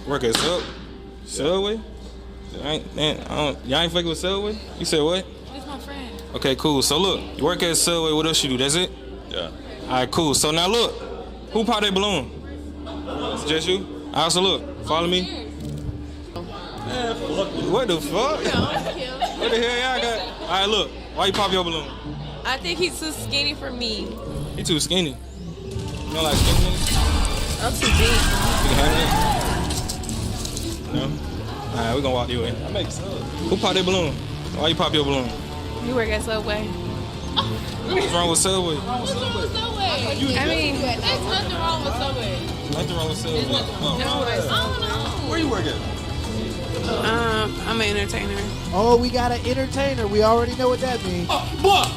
Work at Subway? Y'all ain't fucking with Subway? You said what? It's my friend. Okay, cool. So look, you work at Subway. What else you do? That's it? Yeah. Alright, cool. So now look, who popped that balloon? It's just you? Alright, so look, follow me. Man, fuck you. What the fuck? What the hell y'all got? Alright, look, why you pop your balloon? I think he's too skinny for me. He too skinny. You don't like skinny niggas? I'm too big. You can handle it? No? Alright, we gonna walk your way. I make sense. Who popped that balloon? Why you pop your balloon? You work at Subway. What's wrong with Subway? What's wrong with Subway? I mean, there's nothing wrong with Subway. Nothing wrong with Subway. I don't know. Where you work at? I'm an entertainer. Oh, we got an entertainer. We already know what that means. Boy!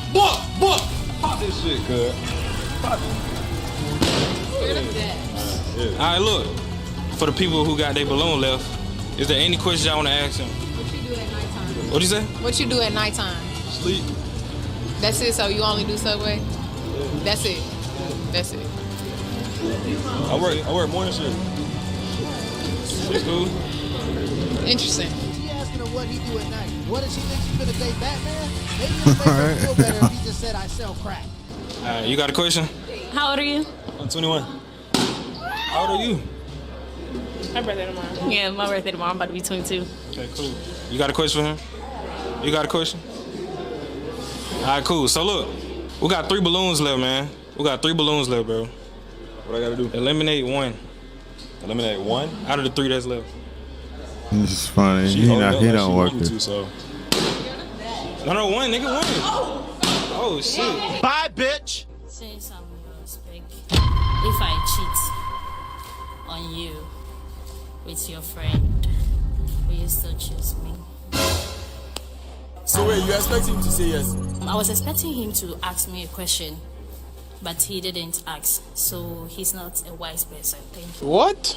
Pop this shit, cuz. Pop it. Alright, look. For the people who got their balloon left, is there any questions y'all want to ask him? What you do at nighttime? What'd you say? What you do at nighttime? Sleep. That's it, so you only do Subway? That's it. That's it. I work morning shift. That's cool. Interesting. She asking him what he do at night. What does she think she's gonna date Batman? Maybe it'll make her feel better if he just said I sell crack. Alright, you got a question? How old are you? I'm 21. How old are you? My birthday tomorrow. Yeah, my birthday tomorrow. I'm about to be 22. Okay, cool. You got a question for him? You got a question? Alright, cool. So look, we got 3 balloons left, man. We got 3 balloons left, bro. What I gotta do? Eliminate 1. Eliminate 1? Out of the 3 that's left. This is funny. He don't work it. No, 1, nigga, 1. Oh, shit. Bye, bitch. Say something you respect. If I cheat on you with your friend, will you still choose me? So wait, you expect him to say yes? I was expecting him to ask me a question, but he didn't ask, so he's not a wise person. Thank you. What?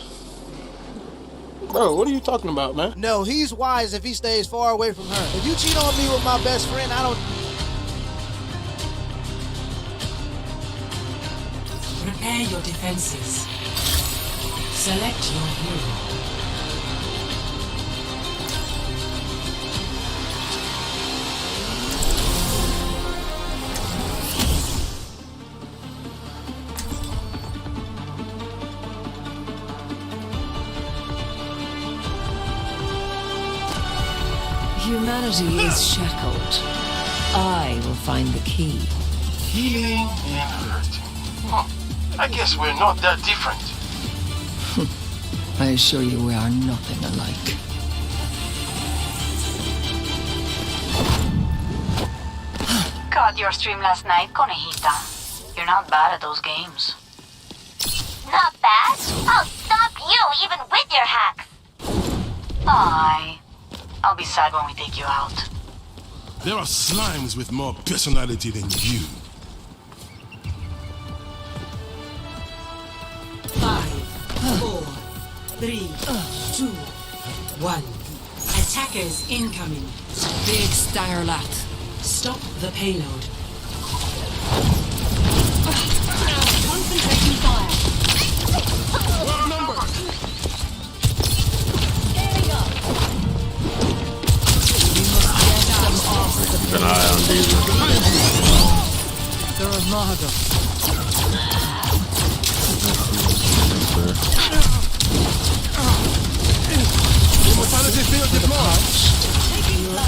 Bro, what are you talking about, man? No, he's wise if he stays far away from her. If you cheat on me with my best friend, I don't... Prepare your defenses. Select your hero. Humanity is shackled. I will find the key. Healing and hurt. I guess we're not that different. I assure you we are nothing alike. Caught your stream last night, Conejita. You're not bad at those games. Not bad? I'll stop you even with your hacks. Bye. I'll be sad when we take you out. There are slimes with more personality than you. 5, 4, 3, 2, 1. Attackers incoming. Big Stangerlat. Stop the payload. Concentrating fire. Keep an eye on these.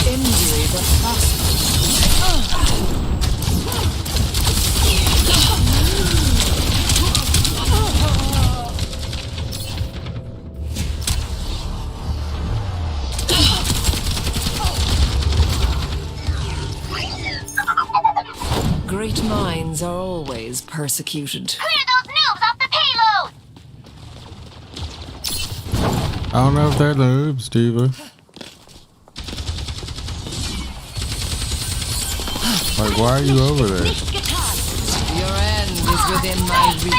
Injury, but possible. Great minds are always persecuted. Clear those noobs off the payload! I don't know if they're noobs, Diva. Like, why are you over there? Your end is within my reach.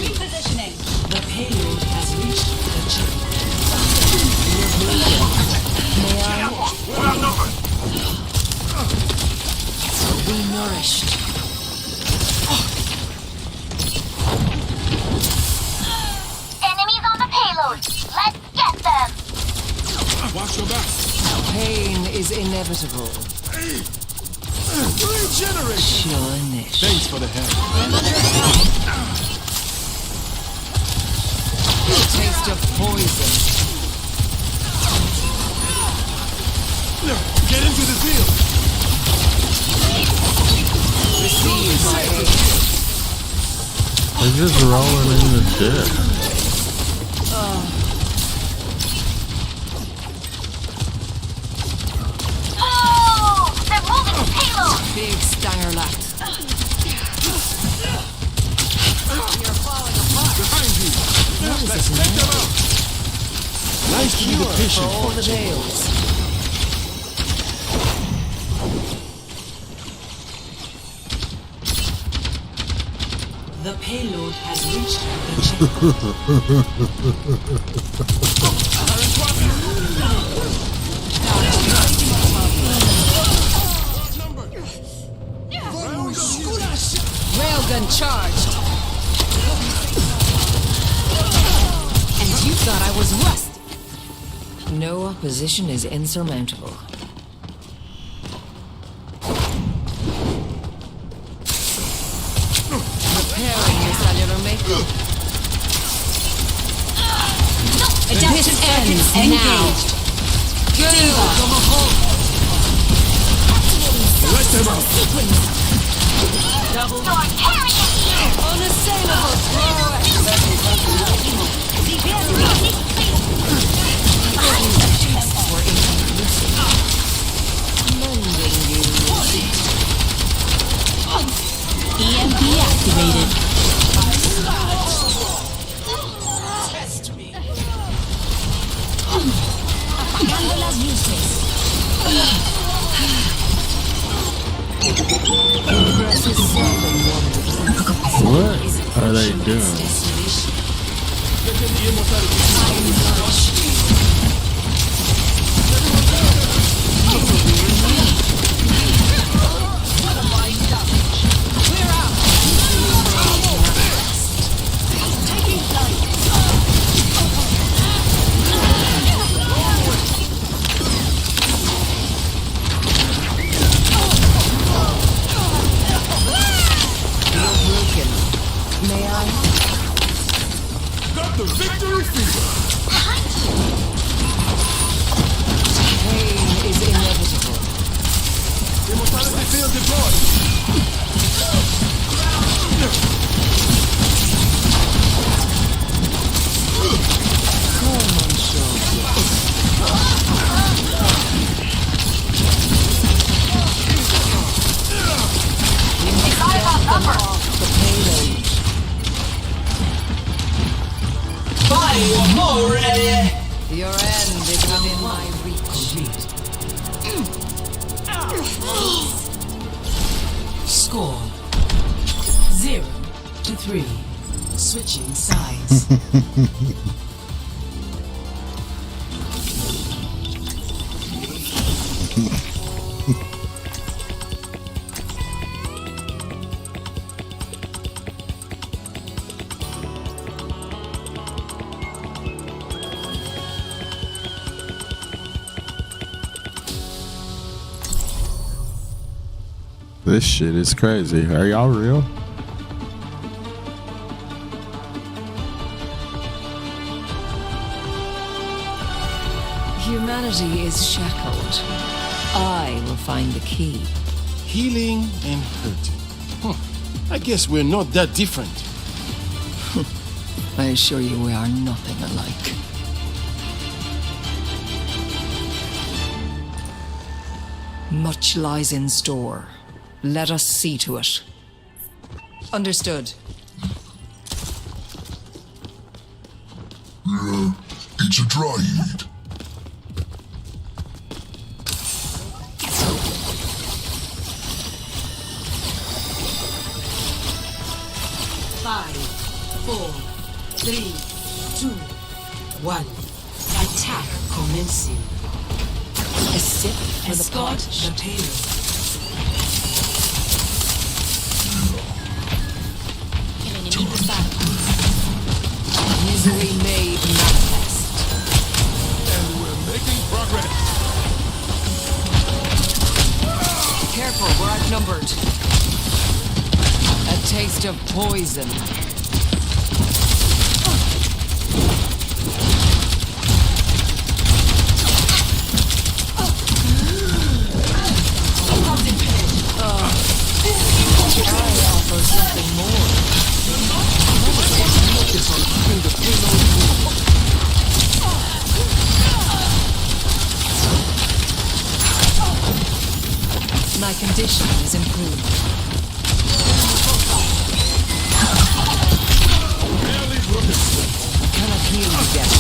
Repositioning. The payload has reached the chip. Be nourished. Enemies on the payload. Let's get them. Watch your back. Pain is inevitable. Regenerate. Sure niche. Thanks for the help. The taste of poison. Get into the field. Receive my aid. They're just rolling in the shit. Oh! They're moving the payload! Big Stangerlat. You're falling apart. Behind you. Let's take them out. Nice to be the patient For all the veils. The payload has reached Railgun charged. And you thought I was rust. No opposition is insurmountable. Preparing your cellular makeup. Adaptive ends engaged. Good. Let them out. Double carrying! Unassailable throw. Were inconclusive. Mending you. EMP activated. Test me. Apagando las luces. Progress is seldom wonderful. What are they doing? May I? the victory fever. Pain is inevitable. Immortality field deployed. Come on, your end is within my reach. Score 0-3. Switching sides. This shit is crazy. Are y'all real? Humanity is shackled. I will find the key. Healing and hurting. I guess we're not that different. I assure you we are nothing alike. Much lies in store. Let us see to it. Understood. It's a dry heat. Five, 4, 3, 2, 1. Attack commencing. A sip for the Escort pot. the payload. Misery made manifest. And we're making progress. Careful, we're outnumbered. A taste of poison. I offer something more. My condition is improved. I cannot heal you yet.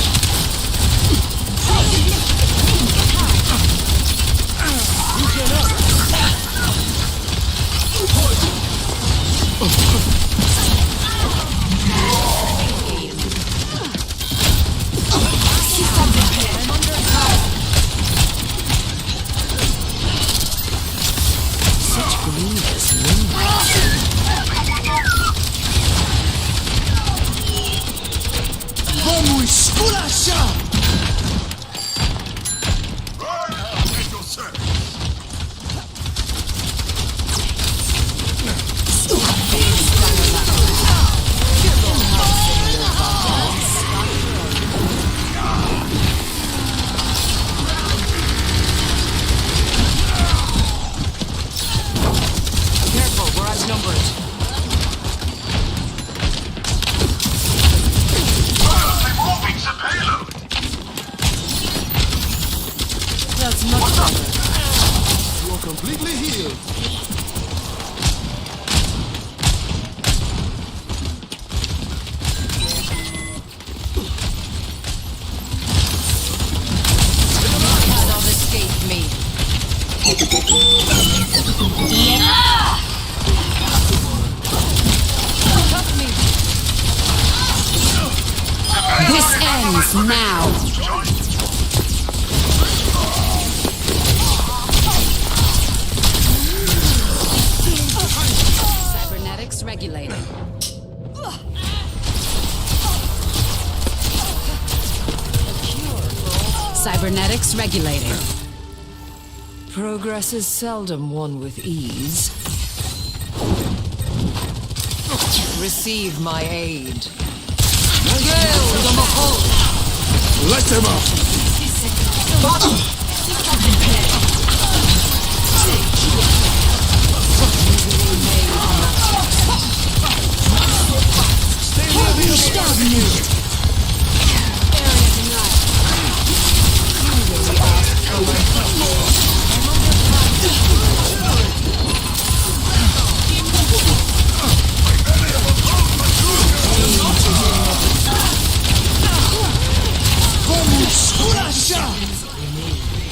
Such grievous Vamos esculachar! Careful, we're outnumbered. Moving the payload. That's much better. You're completely healed. Cannot escape me. Help me. This ends now. Cybernetics regulating. Cybernetics regulating. Progress is seldom won with ease. Receive my aid. Gale to the Let them up. Stay where you're starving you.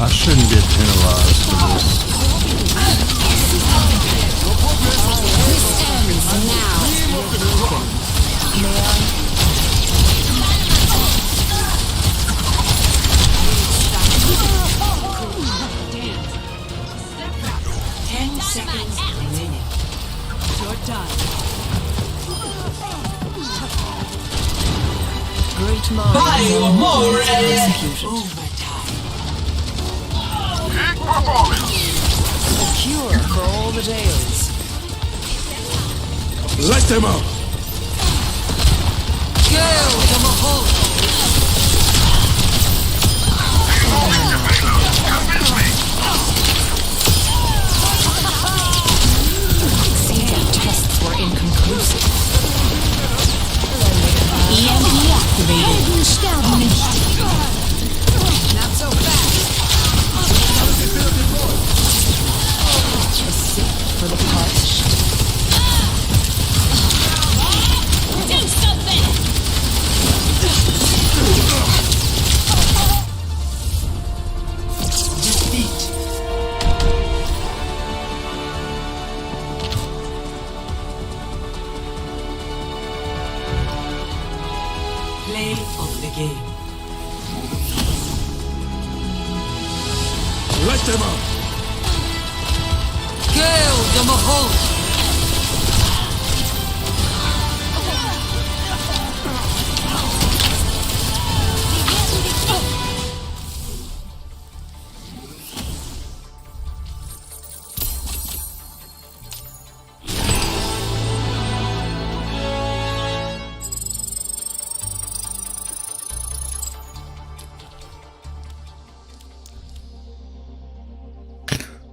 I shouldn't get penalized for this. This ends Damn. 10 seconds remaining. You're done. Great minds executed. A cure for all the tales. Let them up. Kill the Mahal. Tests were inconclusive. EMP activated. Not so fast. The sick for the parched. Do something! Defeat. Play of the game. Let them up. Kill the Mahal.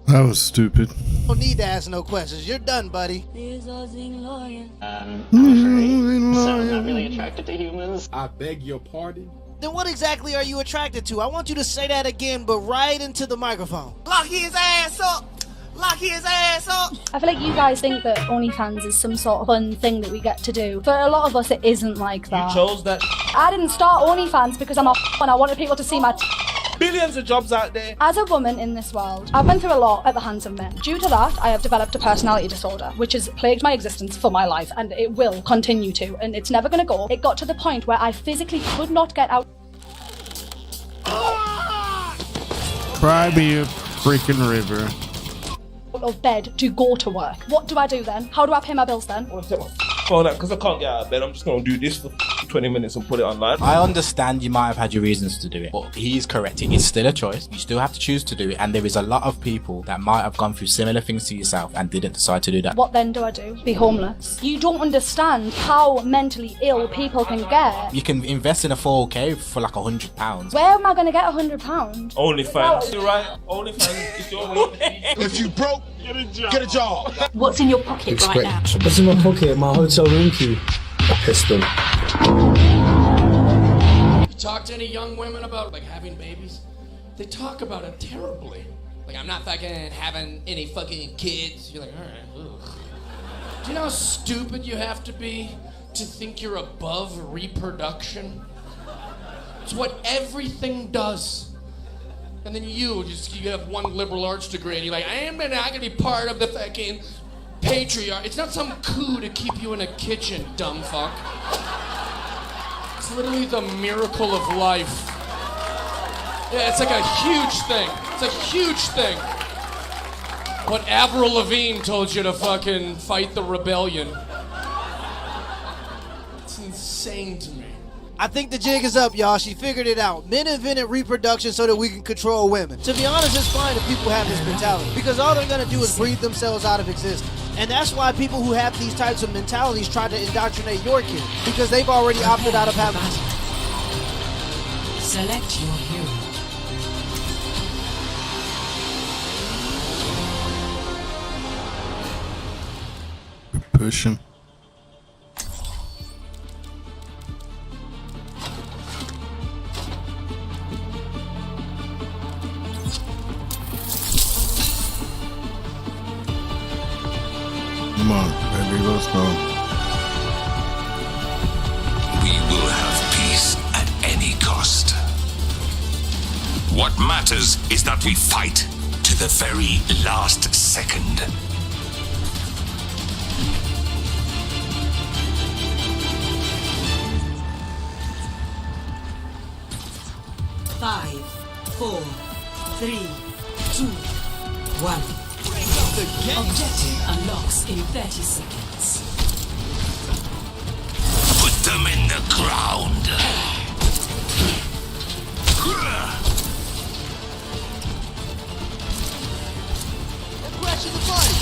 That was stupid. Don't need to ask no questions. You're done, buddy. I'm not really attracted to humans. I beg your pardon? Then what exactly are you attracted to? I want you to say that again, but right into the microphone. Lock his ass up! Lock his ass up! I feel like you guys think that OnlyFans is some sort of fun thing that we get to do. For a lot of us, it isn't like that. You chose that. I didn't start OnlyFans because I'm a and I wanted people to see my Billions of jobs out there. As a woman in this world, I've been through a lot at the hands of men. Due to that, I have developed a personality disorder, which has plagued my existence for my life, and it will continue to, and it's never gonna go. It got to the point where I physically could not get out Cry me a freaking river. of bed to go to work. What do I do then? How do I pay my bills then? Phone out because I can't get out of bed. I'm just gonna do this for 20 minutes and put it online. I understand you might have had your reasons to do it, but he's correct. It is still a choice. You still have to choose to do it, and there is a lot of people that might have gone through similar things to yourself and didn't decide to do that. What then do I do? Be homeless? You don't understand how mentally ill people can get. You can invest in a 4K for like £100. Where am I going to get £100? OnlyFans. You're right. OnlyFans is your way. If you broke, get a job. What's in your pocket right now? What's in my pocket? My hotel room key. A pistol. You talk to any young women about like having babies, they talk about it terribly. Like, I'm not fucking having any fucking kids. You're like, alright, ugh. Do you know how stupid you have to be to think you're above reproduction? It's what everything does. And then you have one liberal arts degree and you're like, I'm not gonna be part of the fucking patriarch. It's not some coup to keep you in a kitchen, dumb fuck. It's literally the miracle of life. Yeah, it's like a huge thing. It's a huge thing. What Avril Lavigne told you to fucking fight the rebellion. It's insane to me. I think the jig is up, y'all. She figured it out. Men invented reproduction so that we can control women. To be honest, it's fine if people have this mentality, because all they're gonna do is breathe themselves out of existence. And that's why people who have these types of mentalities try to indoctrinate your kid, because they've already opted out of having Select your hero. Pushing. Come on, baby, let's go. We will have peace at any cost. What matters is that we fight to the very last second. Five, 4, 3, 2, 1. Objective unlocks in 30 seconds. Put them in the ground. Crashing the fight.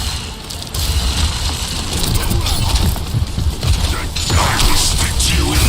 I will spit you in.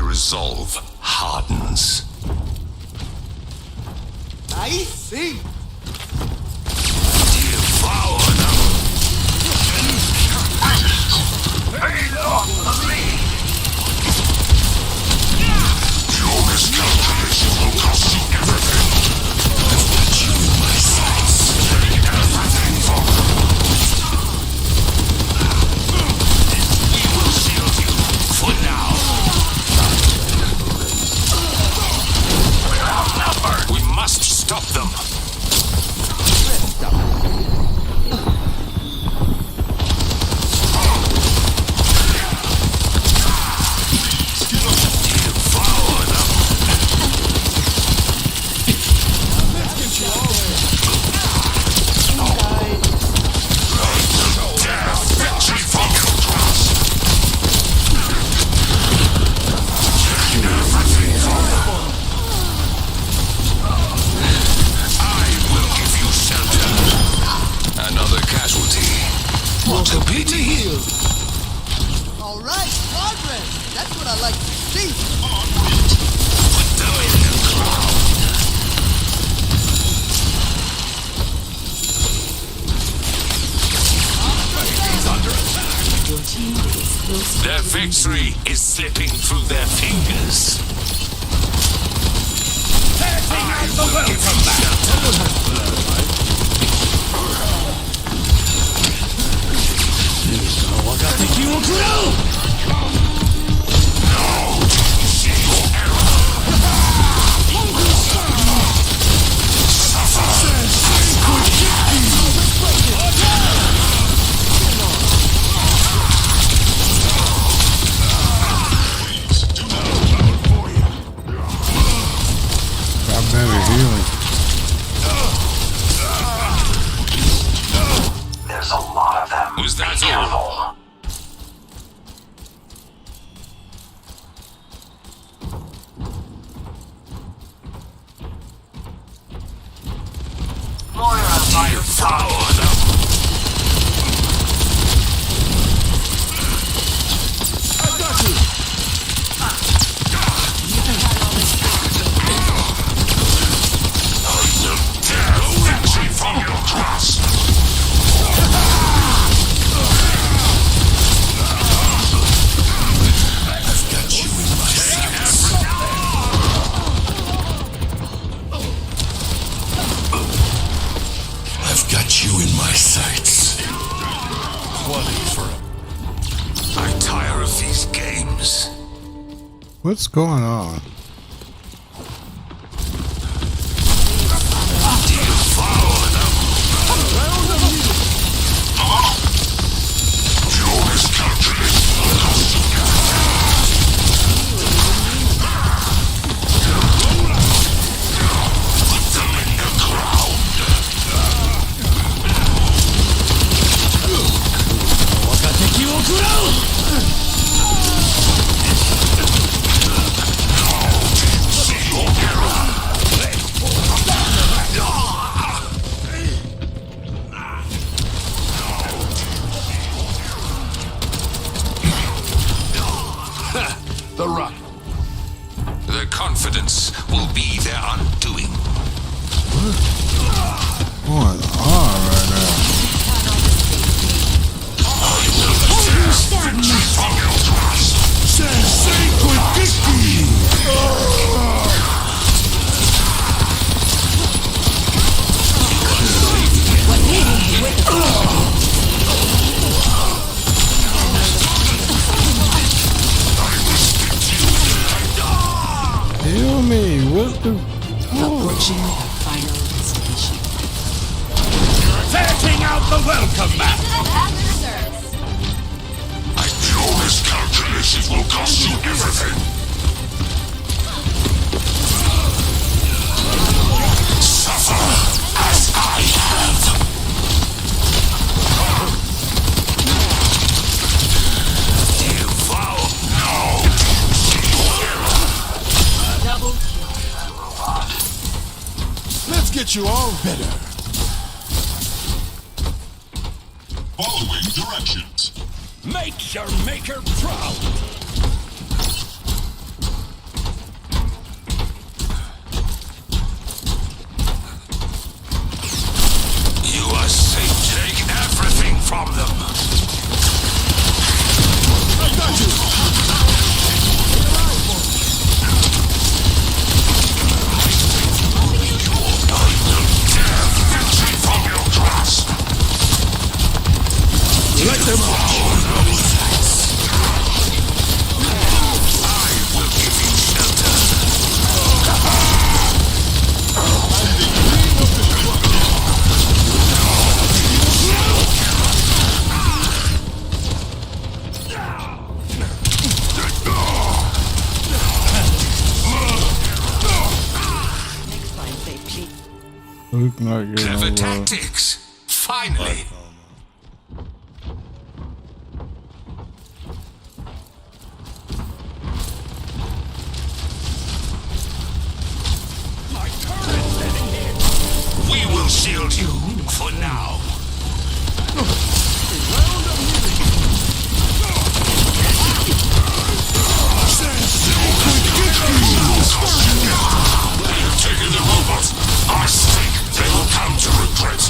Resolve hardens. Ahí sí. Devour them. Feed on me. Your miscalculation will cost you everything. I've got you in my sights. Take everything from them. We will shield you for now. We're outnumbered. We must stop them. What a pity! All right, progress. That's what I like to see. Put them in the ground. Their victory is slipping through their fingers. I will give you shelter. Got better healing. There's a lot of them. Was that all? What's going on? The run. Their confidence will be their undoing. What's going on right now? Heal me. What the? Approaching the final destination. Setting out the welcome mat. I know this calculation will cost you everything. Suffer as I have. Devour now. Let's get you all better. Following directions. Make your maker proud. You are safe. Take everything from them. I got you. Let them out. I will give you shelter. Looking like you're Clever gonna tactics. Finally. We will shield you for now. You've taken the robots. I think they will come to regret.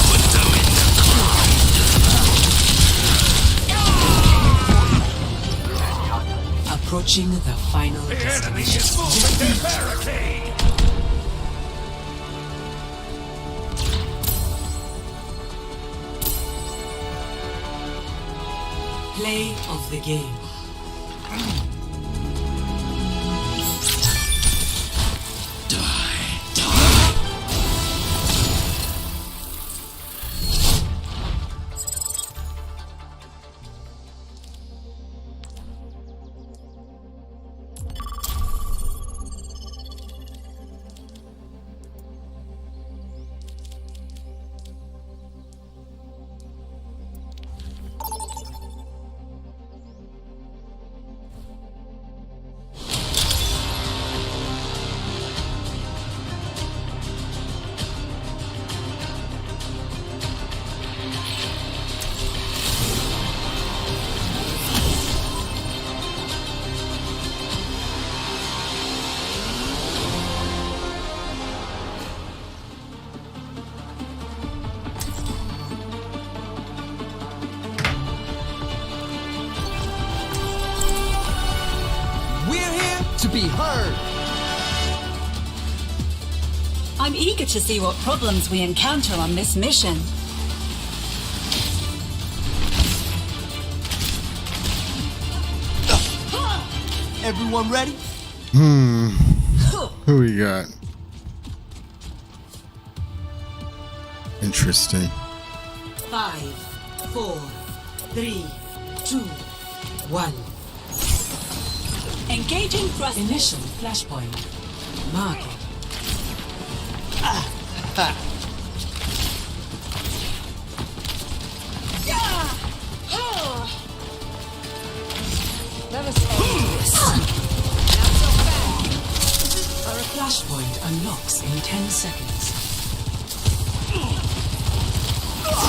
Put them in the ground. Approaching the final destination. Play of the game. To be heard. I'm eager to see what problems we encounter on this mission. Everyone ready? Who we got? Interesting. 5, 4, 3, 2, 1. Engaging thrust. Initial flashpoint. Marking. Let us end this. Our flashpoint unlocks in 10 seconds.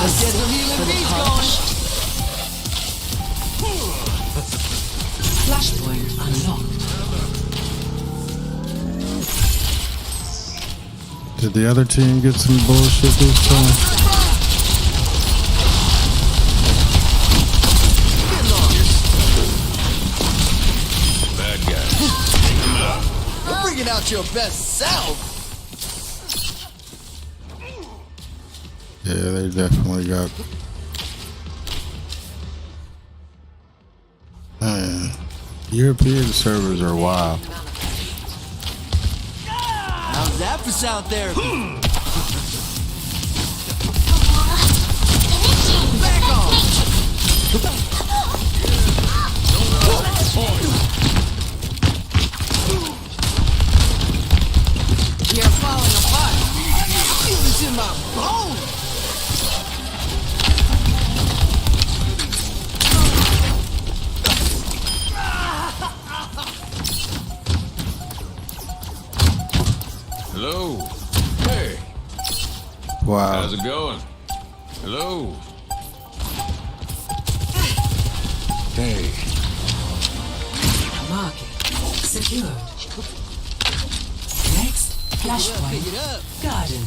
Let's get some healing beats going. Flashpoint unlocked. Did the other team get some bullshit this time? Bad guys. You're bringing out your best self. Yeah, they definitely got. Man, European servers are wild. How's that for sound therapy? Back off! We are falling apart. Feel this in my bones. Hello. Hey. Wow. How's it going? Hello. Hey. Marking. Secured. Next, flashpoint. Garden.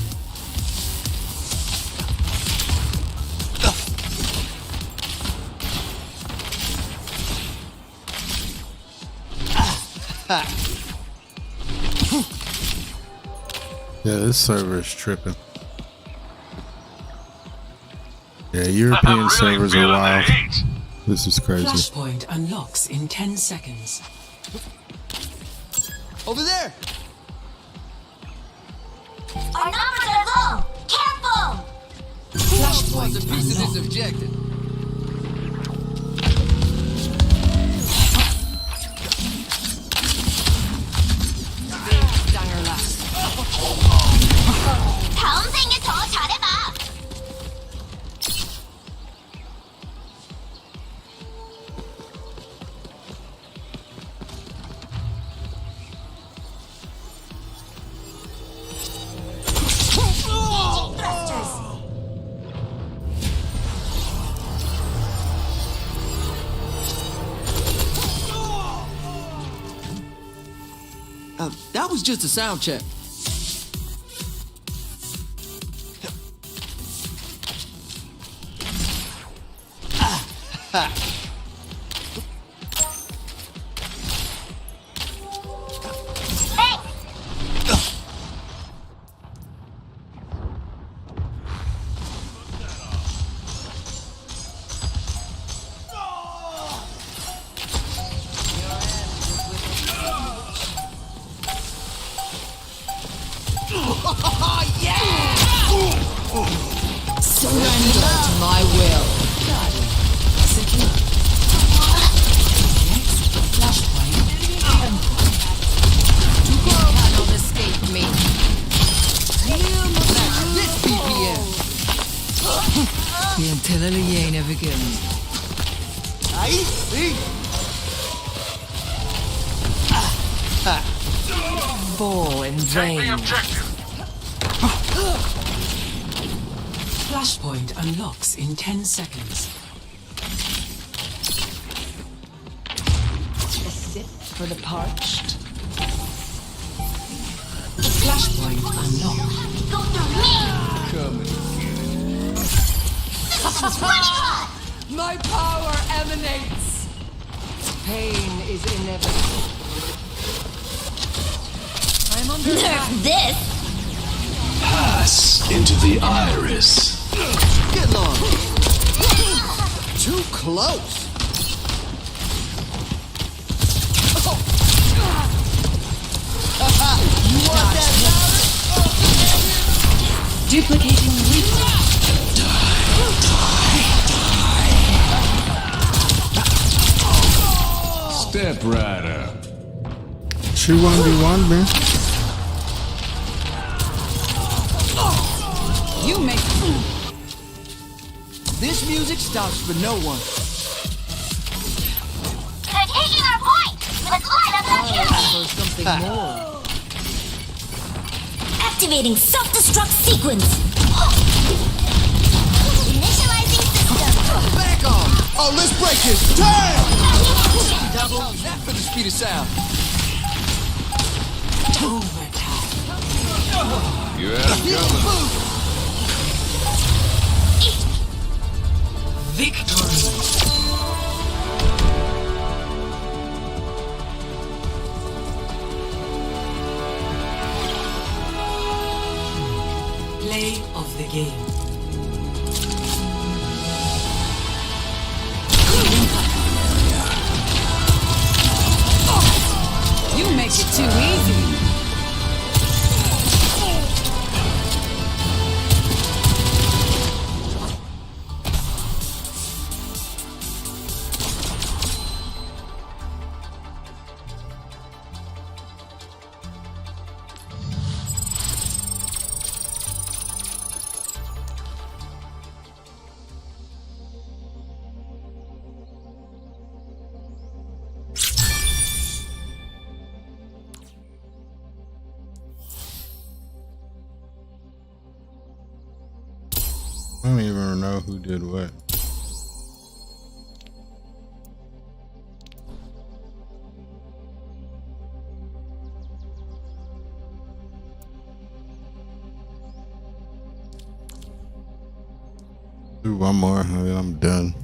Yeah, this server is tripping. Yeah, European servers are wild. This is crazy. Flashpoint unlocks in 10 seconds. Over there! Our numbers are low! Careful! Flashpoint What's a piece of this unlocked. objective? 다음 생에 더 잘해봐! That was just a sound check. Surrender to my will. Secured. Next, flashpoint. You cannot escape me. This BPM. The Antilla begins. Ahí, sí. Fall in vain. Flashpoint unlocks in 10 seconds. A sip for the parched. Flashpoint unlocked. Go through me! My power emanates. Pain is inevitable. I'm under attack. This! Pass into the iris. Get long. Too close. Duplicating replay. Step right up. She 1v1, man. You make this music stops for no one. They're taking our point. Let's light up that For something more. Activating self-destruct sequence. Initializing system. Back on. Oh, let's break this. Damn! Double that for the speed of sound. You had it coming. Victory. Play of the game. You make it too easy. I don't even know who did what. Do one more and then I'm done.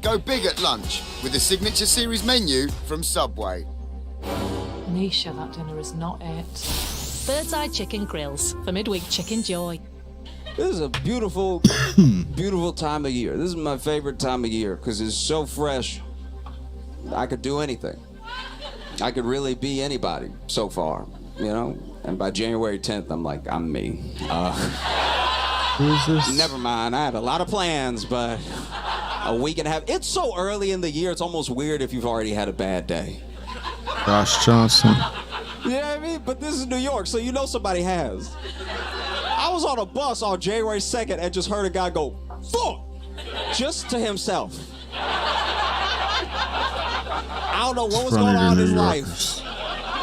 Go big at lunch with the Signature Series menu from Subway. Nisha, that dinner is not it. Bird's Eye Chicken Grills for midweek chicken joy. This is a beautiful, beautiful time of year. This is my favorite time of year because it's so fresh. I could do anything. I could really be anybody so far, you know? And by January 10th, I'm like, I'm me. Who's this? Never mind. I had a lot of plans, but a week and a half. It's so early in the year, it's almost weird if you've already had a bad day. Josh Johnson. You know what I mean? But this is New York, so you know somebody has. I was on a bus on January 2nd and just heard a guy go, fuck! Just to himself. I don't know what was going on in his life.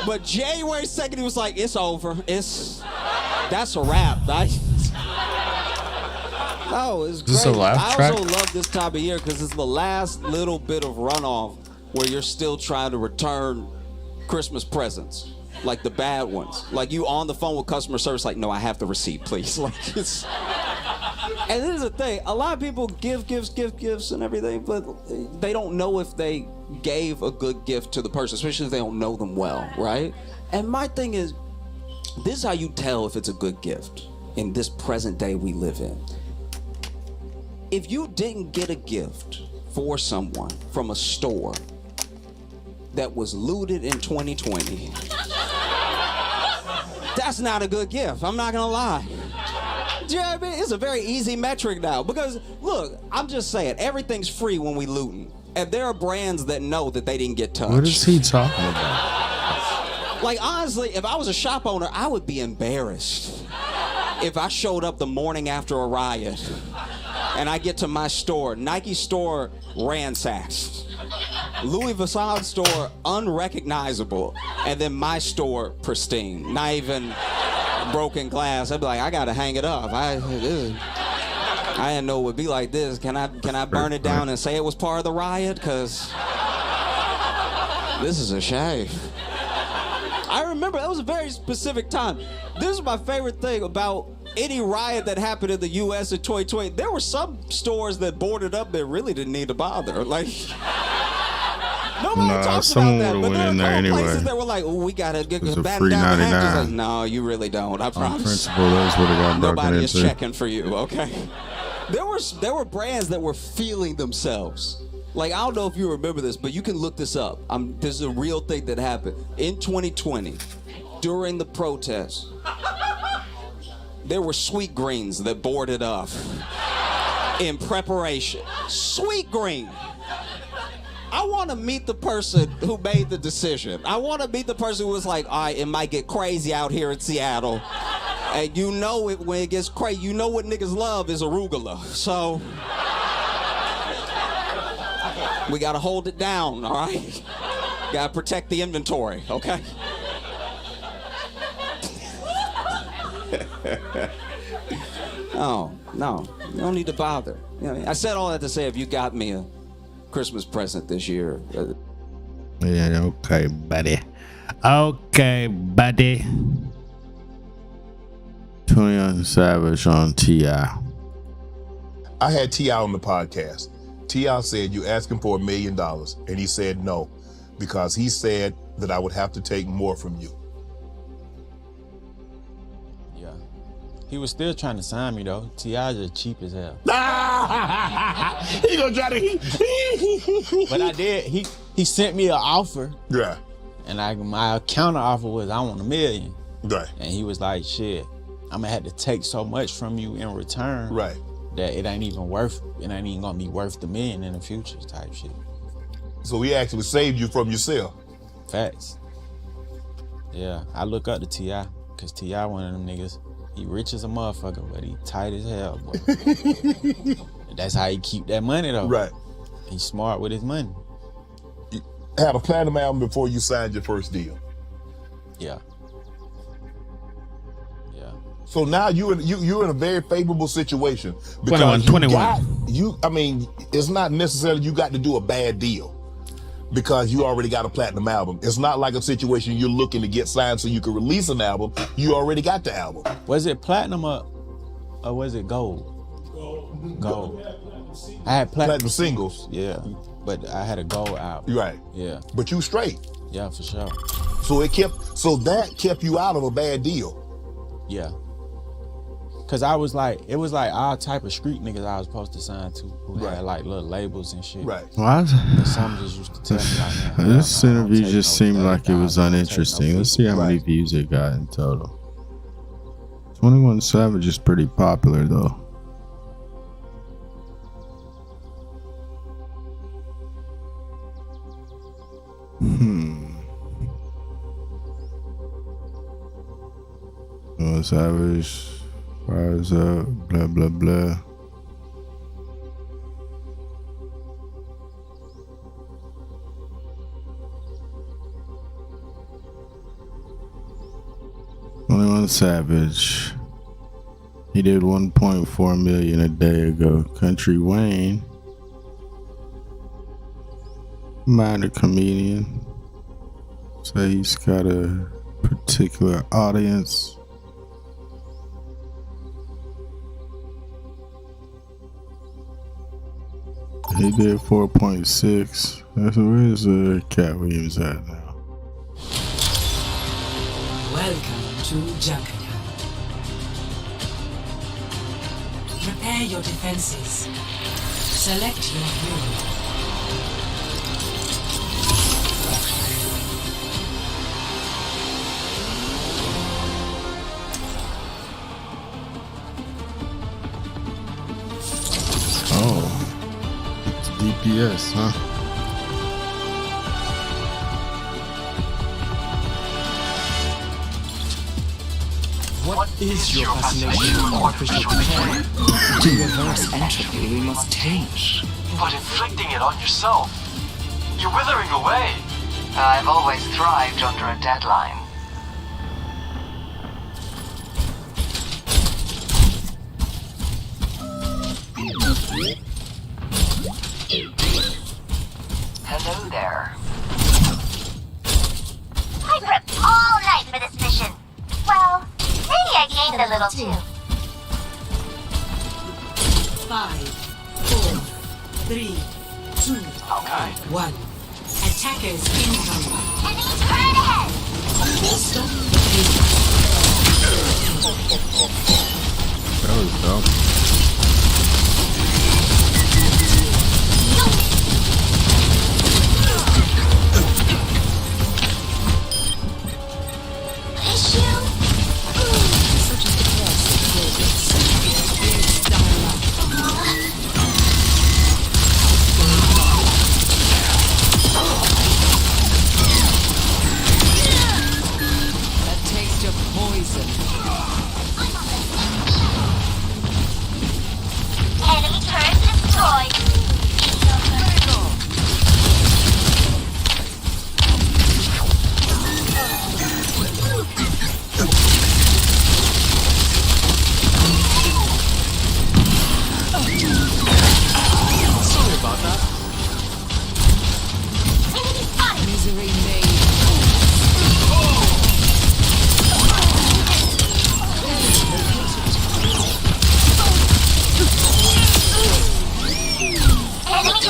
But January 2nd, he was like, it's over. That's a wrap. Oh, it's great. Is this a laugh track? I also love this time of year because it's the last little bit of runoff where you're still trying to return Christmas presents, like the bad ones. Like you on the phone with customer service, like, no, I have the receipt, please. Like it's. And this is the thing: a lot of people give gifts and everything, but they don't know if they gave a good gift to the person, especially if they don't know them well, right? And my thing is, this is how you tell if it's a good gift in this present day we live in. If you didn't get a gift for someone from a store that was looted in 2020, that's not a good gift. I'm not gonna lie. Do you know what I mean? It's a very easy metric now because look, I'm just saying everything's free when we looting, and there are brands that know that they didn't get touched. What is he talking about? Like honestly, if I was a shop owner, I would be embarrassed if I showed up the morning after a riot and I get to my store, Nike store ransacked. Louis Vuitton store unrecognizable, and then my store pristine, not even broken glass. I'd be like, I gotta hang it up. I didn't know it would be like this. Can I burn it down and say it was part of the riot? Cause this is a shame. I remember that was a very specific time. This is my favorite thing about any riot that happened in the U.S. in 2020. There were some stores that boarded up that really didn't need to bother. Like, nobody talks about that. But there were a couple places that were like, "Oh, we gotta get batten down the hatches." Like, no, you really don't. I promise. On principle, those would have got broken Nobody is into. checking for you. Okay. There were brands that were feeling themselves. Like, I don't know if you remember this, but you can look this up. This is a real thing that happened. In 2020, during the protests, there were Sweet Greens that boarded up in preparation. Sweet Green. I want to meet the person who made the decision. I want to meet the person who was like, all right, it might get crazy out here in Seattle. And you know it when it gets crazy. You know what niggas love is arugula. So we gotta hold it down, all right? Gotta protect the inventory, okay? Oh, no, you don't need to bother. You know, I said all that to say if you got me a Christmas present this year. Yeah, okay, buddy. Okay, buddy. 21 Savage on T.I. I had T.I. on the podcast. T.I. said, you asked him for $1 million. And he said no, because he said that I would have to take more from you. Yeah. He was still trying to sign me, though. T.I. just cheap as hell. He gonna try to... But I did. He sent me an offer. Yeah. And my counter offer was, I want $1 million. Right. And he was like, shit, I'm gonna have to take so much from you in return. Right. That it ain't even gonna be worth the $1 million in the future type shit. So he actually saved you from yourself. Facts. Yeah, I look up to T.I. because T.I. one of them niggas. He rich as a motherfucker, but he tight as hell, boy. That's how he keep that money though. Right. He's smart with his money. You had a platinum album before you signed your first deal. Yeah. So now you're in a very favorable situation because 21. I mean, it's not necessarily you got to do a bad deal because you already got a platinum album. It's not like a situation you're looking to get signed so you can release an album. You already got the album. Was it platinum or was it gold? Gold. I had platinum singles. Yeah, but I had a gold album. Right. Yeah. But you straight. Yeah, for sure. So that kept you out of a bad deal. Yeah. Cause it was like all type of street niggas I was supposed to sign to who had like little labels and shit. Right. What? And some just used to tell me like, man, This interview just seemed like it was uninteresting. Let's see how many views it got in total. 21 Savage is pretty popular though. Savage, rise up, blah blah blah. Savage. He did 1.4 million a day ago. Country Wayne, minor comedian. So he's got a particular audience. He did 4.6. Where's Cat Williams at now? Welcome to Junkanminutz. Prepare your defenses. Select your hero. DPS, huh? What is your fascination with artificial control? To reverse entropy, we must change. But inflicting it on yourself. You're withering away. I've always thrived under a deadline. Hello there. I prepped all night for this mission. Well, maybe I gained a little too. 5, 4, 3, 2, 1. Attackers incoming. Enemy turret ahead! Stop. That was dumb.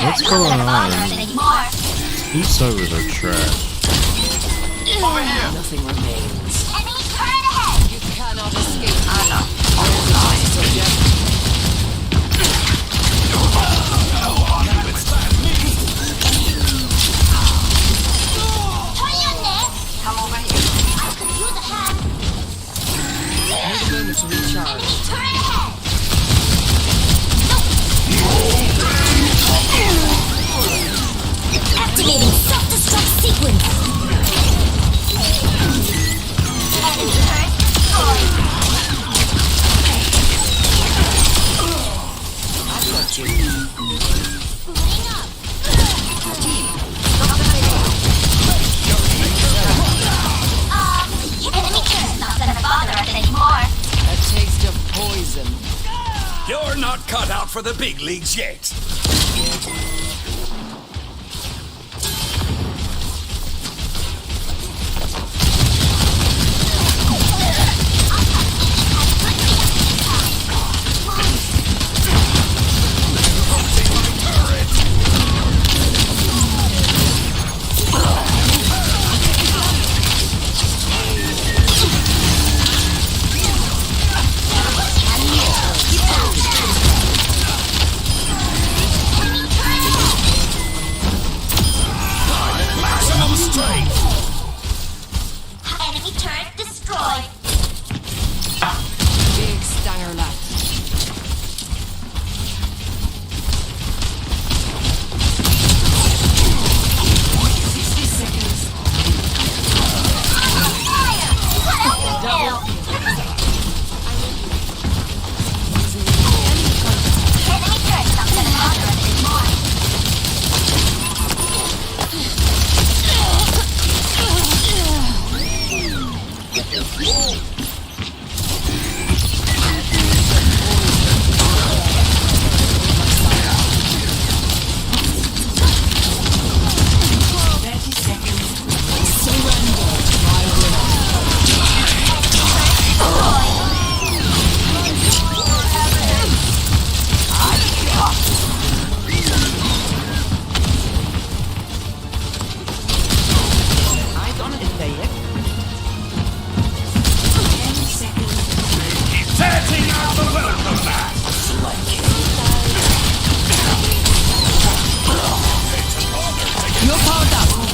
What's going on? These servers are trash. Over here. Nothing remains. Enemy turret ahead! You cannot escape Anna. Subject. Come over here. I could use a hand. Need a moment to recharge. Enemy turret ahead! Activating self-destruct sequence. Enemy turret destroyed. I've got you. Booting up. Enemy turret's not gonna bother us anymore. A taste of poison. You're not cut out for the big leagues yet. Enemy turret destroyed. Big stanger left.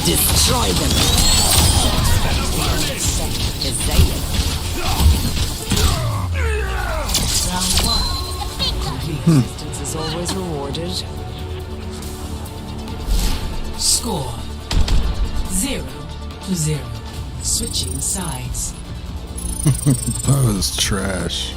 Destroy them. Resistance is always rewarded. Score 0-0. Switching sides. That was trash.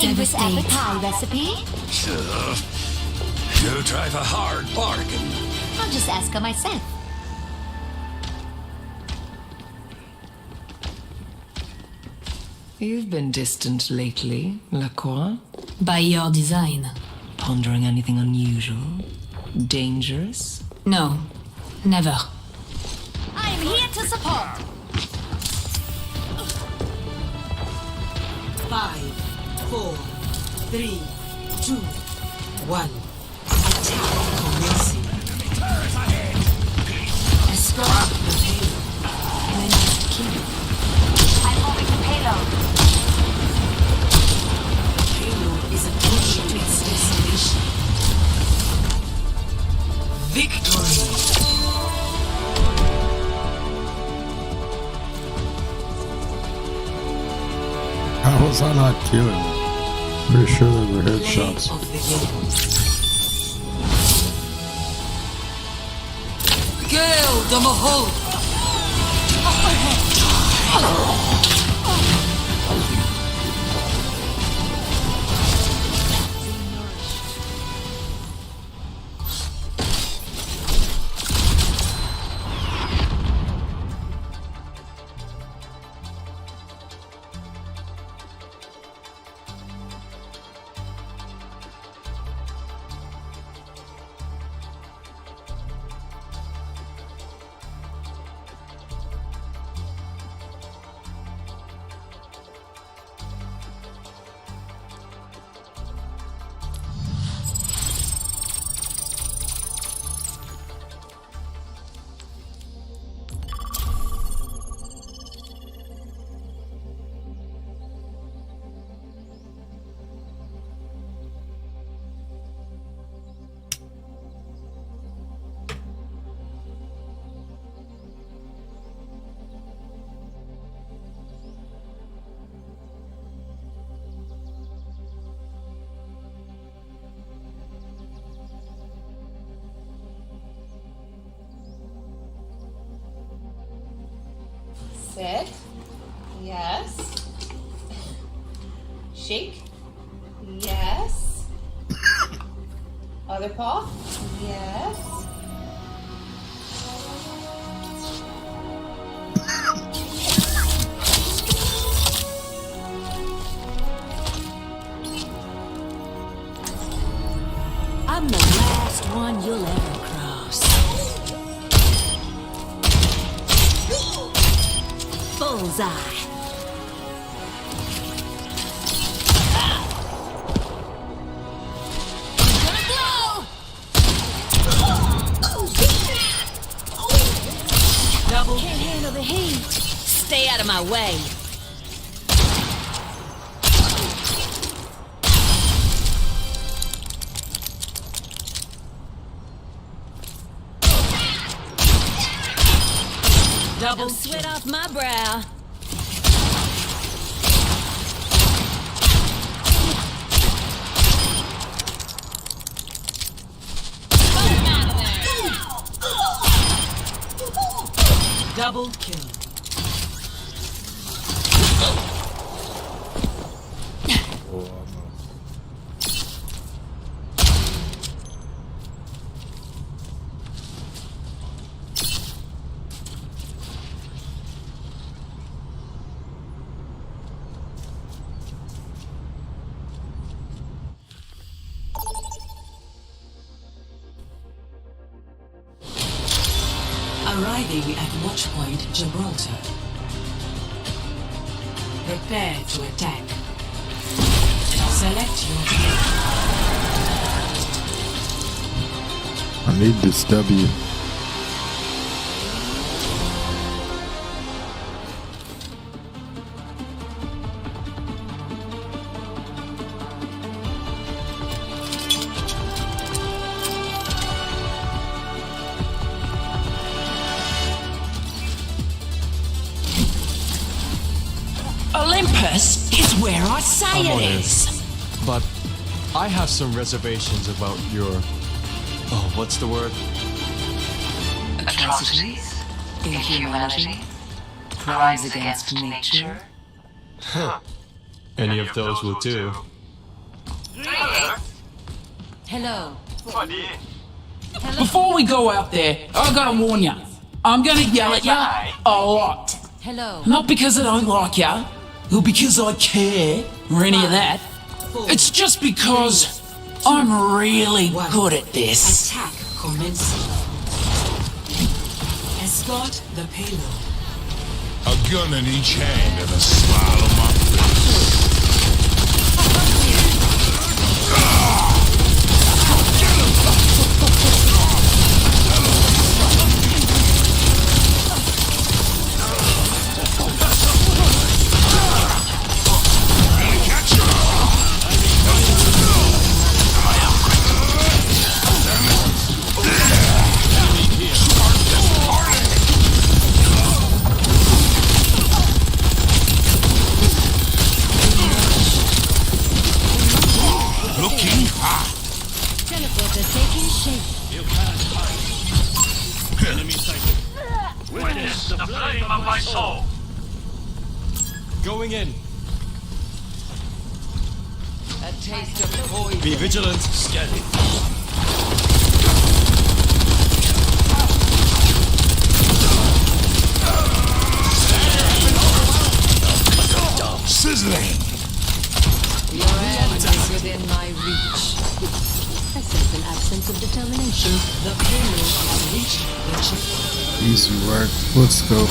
in this apple pie recipe? You drive a hard bargain. I'll just ask her myself. You've been distant lately, Lacroix. By your design. Pondering anything unusual? Dangerous? No, never. I am here to support. 5, 4, 3, 2, 1. Attack commencing. Escort the payload. Then just kill. I'm moving the payload. Payload is approaching to its destination. Victory! How was I not killing them? Pretty sure they were headshots. Gale the Mahal! Sit. Yes. Shake. Yes. Other paw. Yes. I'm the last one you'll ever cross. Bullseye. Double. Can't handle the heat. Stay out of my way. Double sweat off my brow. Double kill. Arriving at Watchpoint Gibraltar. Prepare to attack. Select your I need this W. Olympus is where I say I'm it on is. it. But I have some reservations about your... Oh, what's the word? Atrocities, inhumanity, crimes against nature. Huh. Any of those will do. Hello. Before we go out there, I gotta warn ya. I'm gonna yell at ya a lot. Hello. Not because I don't like ya, or because I care, or any of that. It's just because I'm really good at this. Attack commencing. Escort the payload. A gun in each hand and a smile on my face. Teleporter taking shape. Enemy sighted. Witness the flame of my soul. Going in. A taste of poison. Be vigilant. Steady. Sizzling. Your end is within my reach. I sense an absence of determination. The payload has reached the chip. Easy work. Let's go. The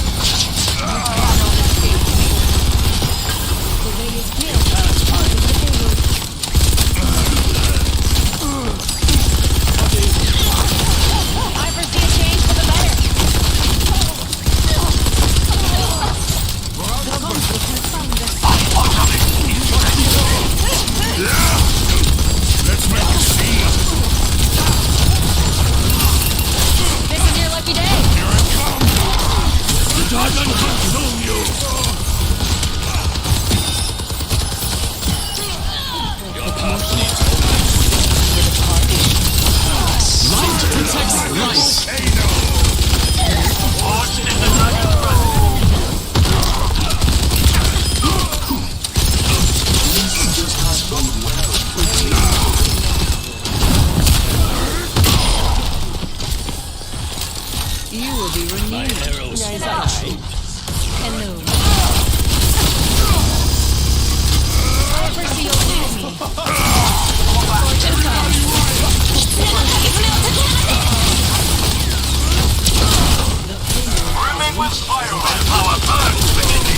way is clear. The payload. I foresee a change for the better. The conflict has found us. Let's make a scene. This is your lucky day. Here it comes. The dragon consume you. Light protects life. Watch in the dragon's breath. You will be renewed. Hello. I foresee your enemy. Fortune Brimming with spiral power burns within me.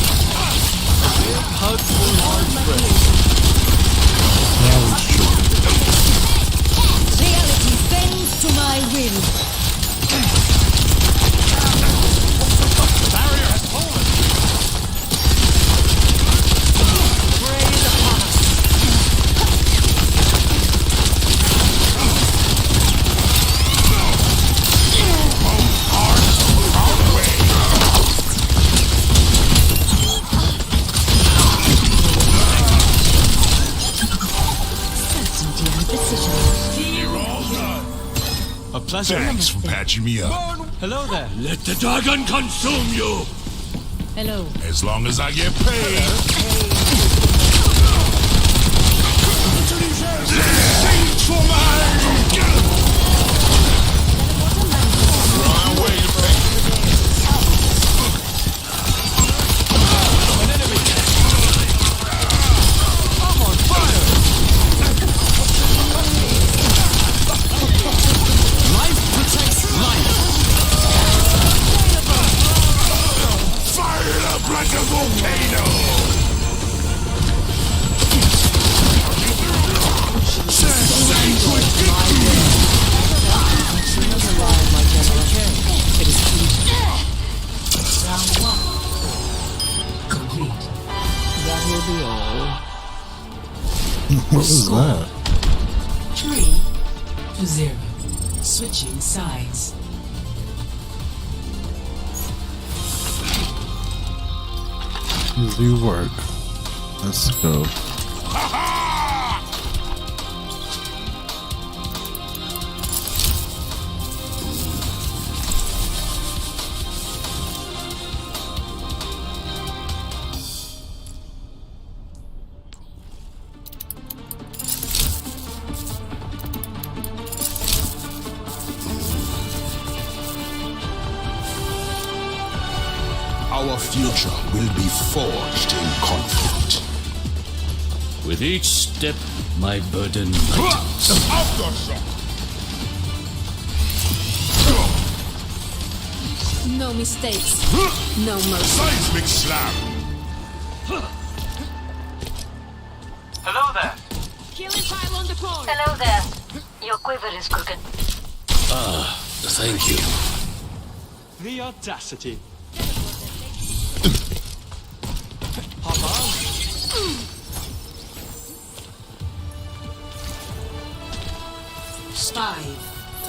Reality bends to my will. Barrier has fallen. Praise upon us. Certainty and precision. You're all done. A pleasure. Thanks for patching me up. Hello there. Let the dragon consume you. Hello. As long as I get paid. Sing for mine. Run away, An enemy. I'm on fire. Life protects life. Fire it up like a volcano. It is complete. Round 1. Complete. That will be all. What was that? 3-0. Switching sides. Easy work. Let's go. Our future will be forged in conflict. With each step, my burden lightens. Aftershock! No mistakes. No mercy. Seismic slam! Hello there. Killing pile on the phone. Hello there. Your quiver is cooking. Ah, thank you. The audacity. Five,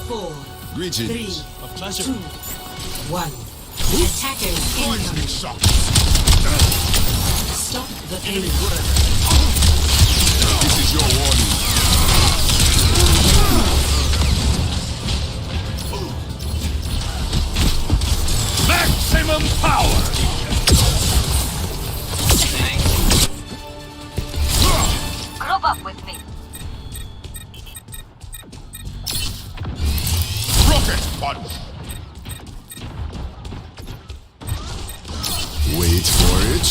four, Greetings. A pleasure. 2, 1. Attackers incoming. Stop the enemy. This is your warning. Maximum power! Group up with me. Rocket punch! Wait for it.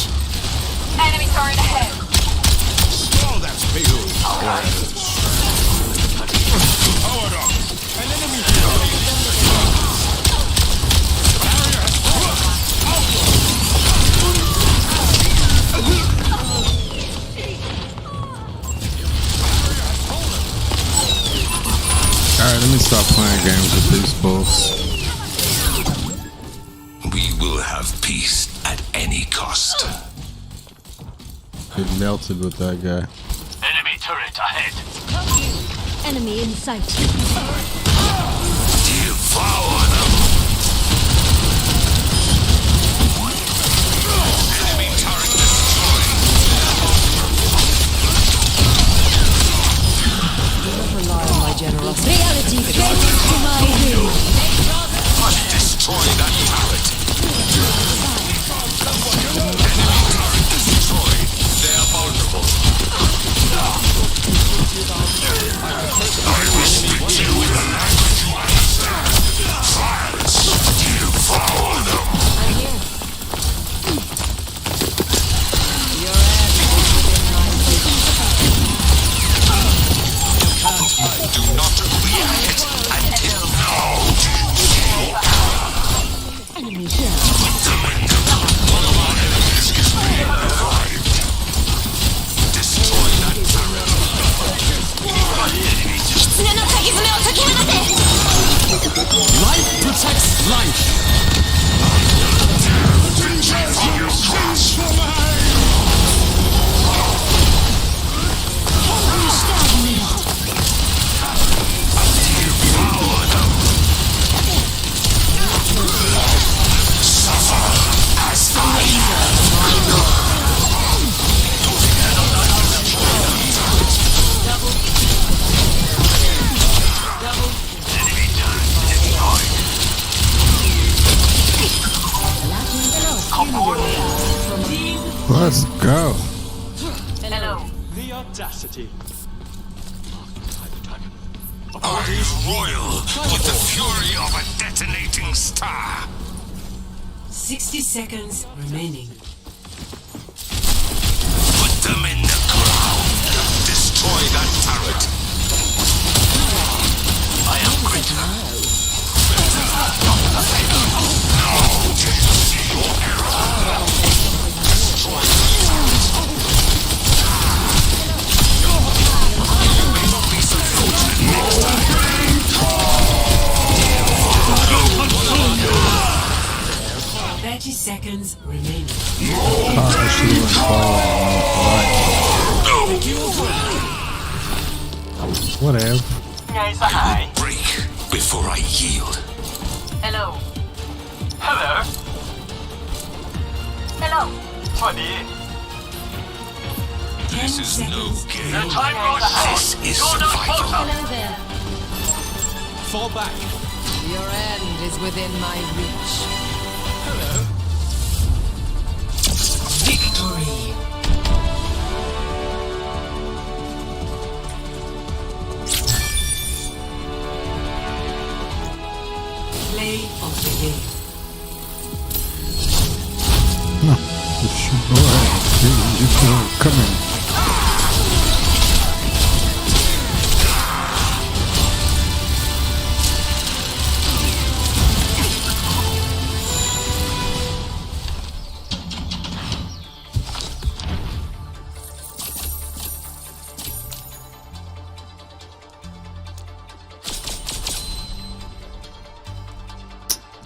Enemy turret ahead. Oh, that's payload. Powered up. An enemy here. Alright, let me stop playing games with these bulls. We will have peace at any cost. Get melted with that guy. Enemy turret ahead. Enemy in sight. Devour them. Enemy turret destroyed. Do not rely on my generosity. Reality bends to my will. Must destroy that turret. Enemy turret destroyed. They are vulnerable. I will speak to you in the language you understand. Silence. Devour them. I'm here. Your ass is within my reach. Do not react until now. Enemy here. One of our enemies is being revived. Destroy that turret. Life protects life. Let's go. Hello. The audacity. Are you royal with the fury of a detonating star? 60 seconds remaining. Put them in the ground. Destroy that turret. I am greater. Now do you see your error? Destroy the turret. You may not be so fortunate next time. 30 seconds remaining. Whatever. I will break before I yield. Hello. Hello. Hello. สวัสดี This is no game. The time runs out. This is You're not survival. close Hello there. Fall back. Your end is within my reach. Victory. Play of the game. No, just shoot. Go ahead. You come in.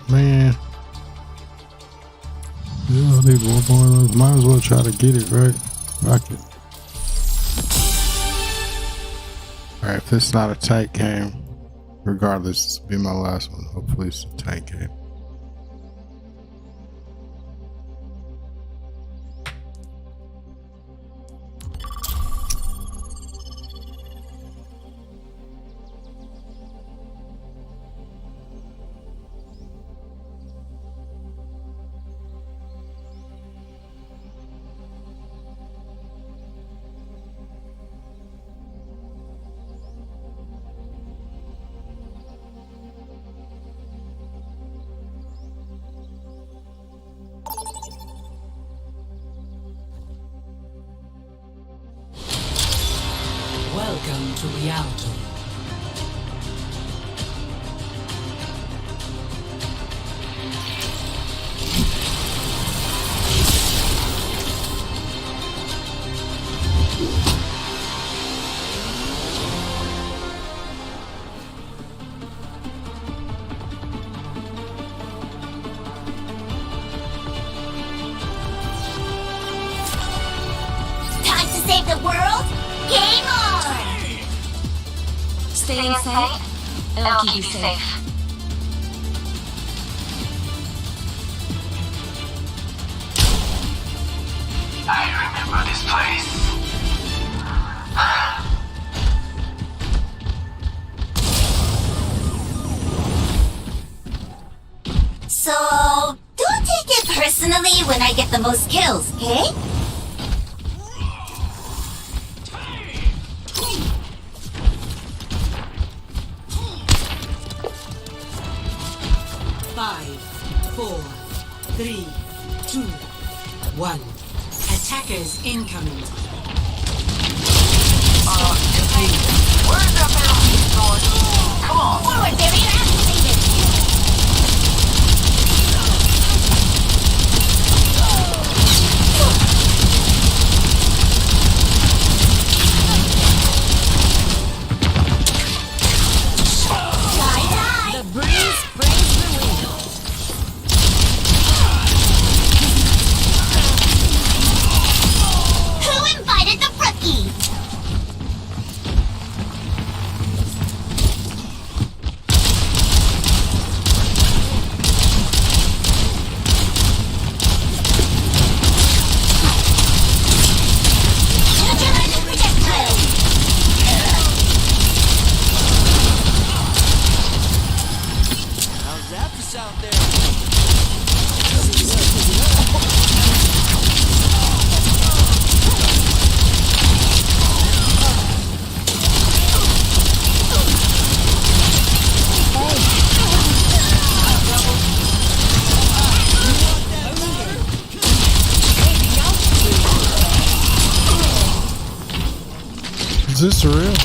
Man, yeah, I need one more of those. Might as well try to get it, right? Fuck it. Alright, if this is not a tank game, regardless, this will be my last one. Hopefully it's a tank game. Welcome to reality. Time to save the world? Game on! Stay safe, and I'll keep you safe. I remember this place. So, don't take it personally when I get the most kills, okay? Five, 4, 3, 2, 1. Attackers incoming. Where's that penalty sword? Come on. Forward barrier activated! The breeze brings the wind. Who invited the rookie? How's that for sound there? Is this real?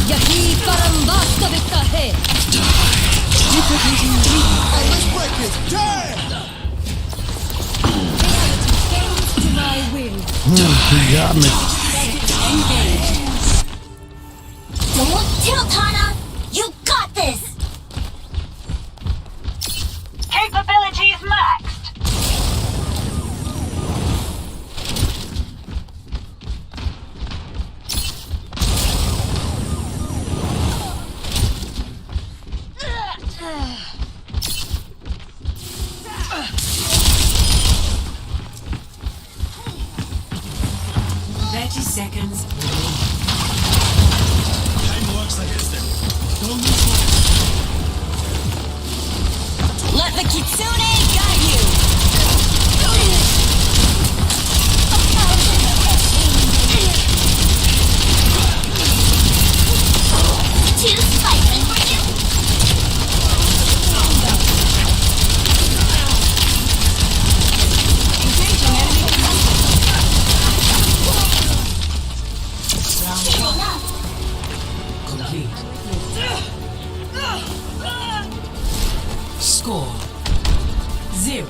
Yahi parambasta vikahe. Let's break this. Damn! To my will. He got me. Don't tilt, Hana! You got this! Capabilities maxed! Seconds. Time works against them. Don't lose focus. Let the Kitsune guide you. Too spicy for you? Engaging enemy complete. Score 0-0.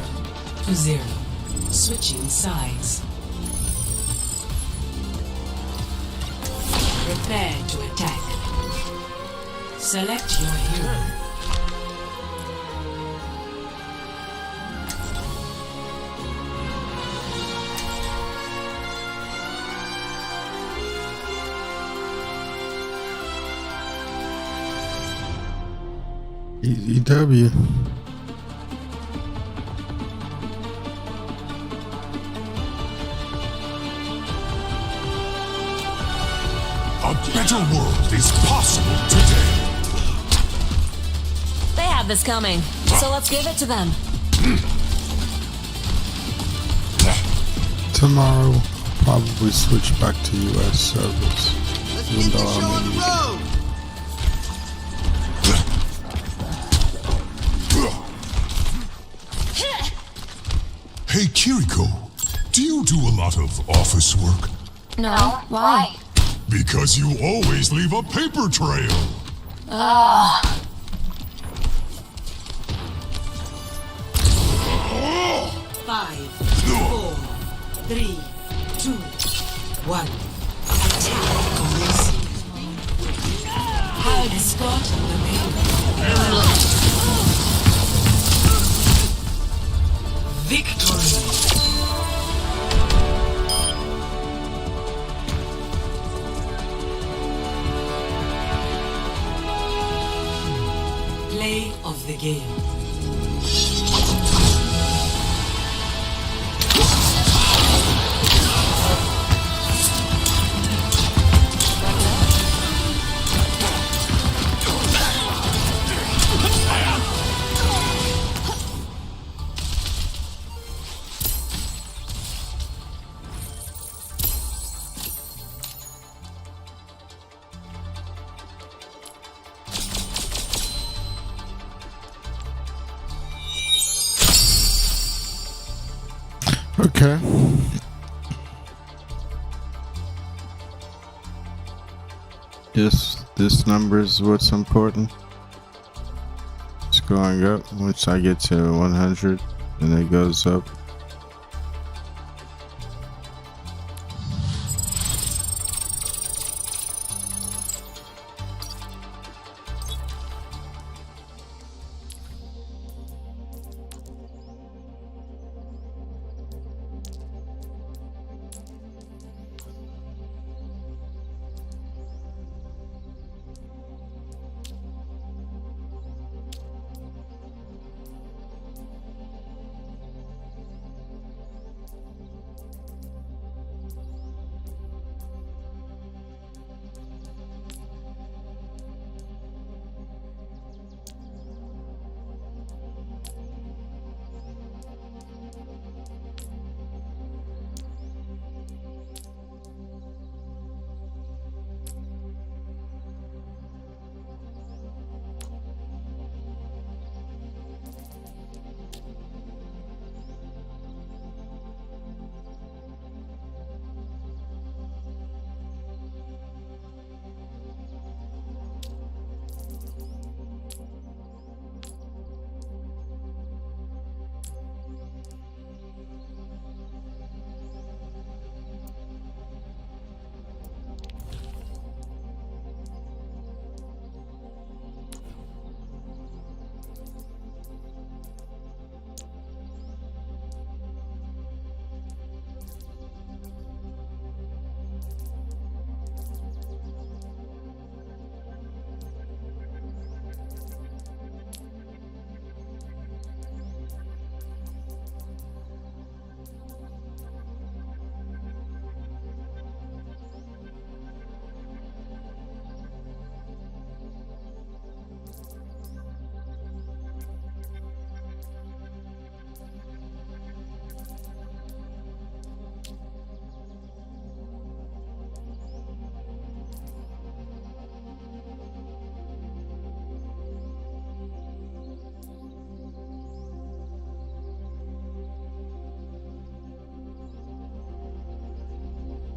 Switching sides. Prepare to attack. Select your hero. EW. A better world is possible today. They have this coming, so let's give it to them. Tomorrow, I'll probably switch back to US service. Even though I'm in Hey, Kiriko, do you do a lot of office work? No, why? Because you always leave a paper trail. Ah. Five, 4, 3, 2, 1. Attack commencing. Hard escort the victory. Play of the game. Okay. This number is what's important. It's going up. Once I get to 100, and it goes up.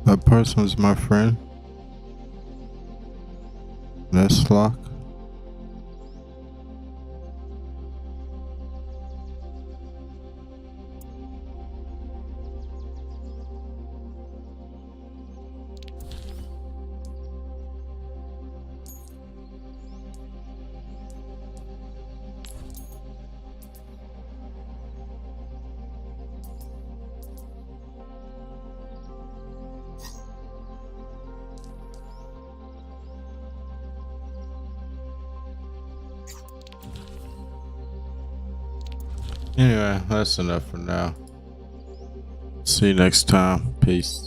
That person was my friend. Nestlock. Anyway, that's enough for now. See you next time. Peace.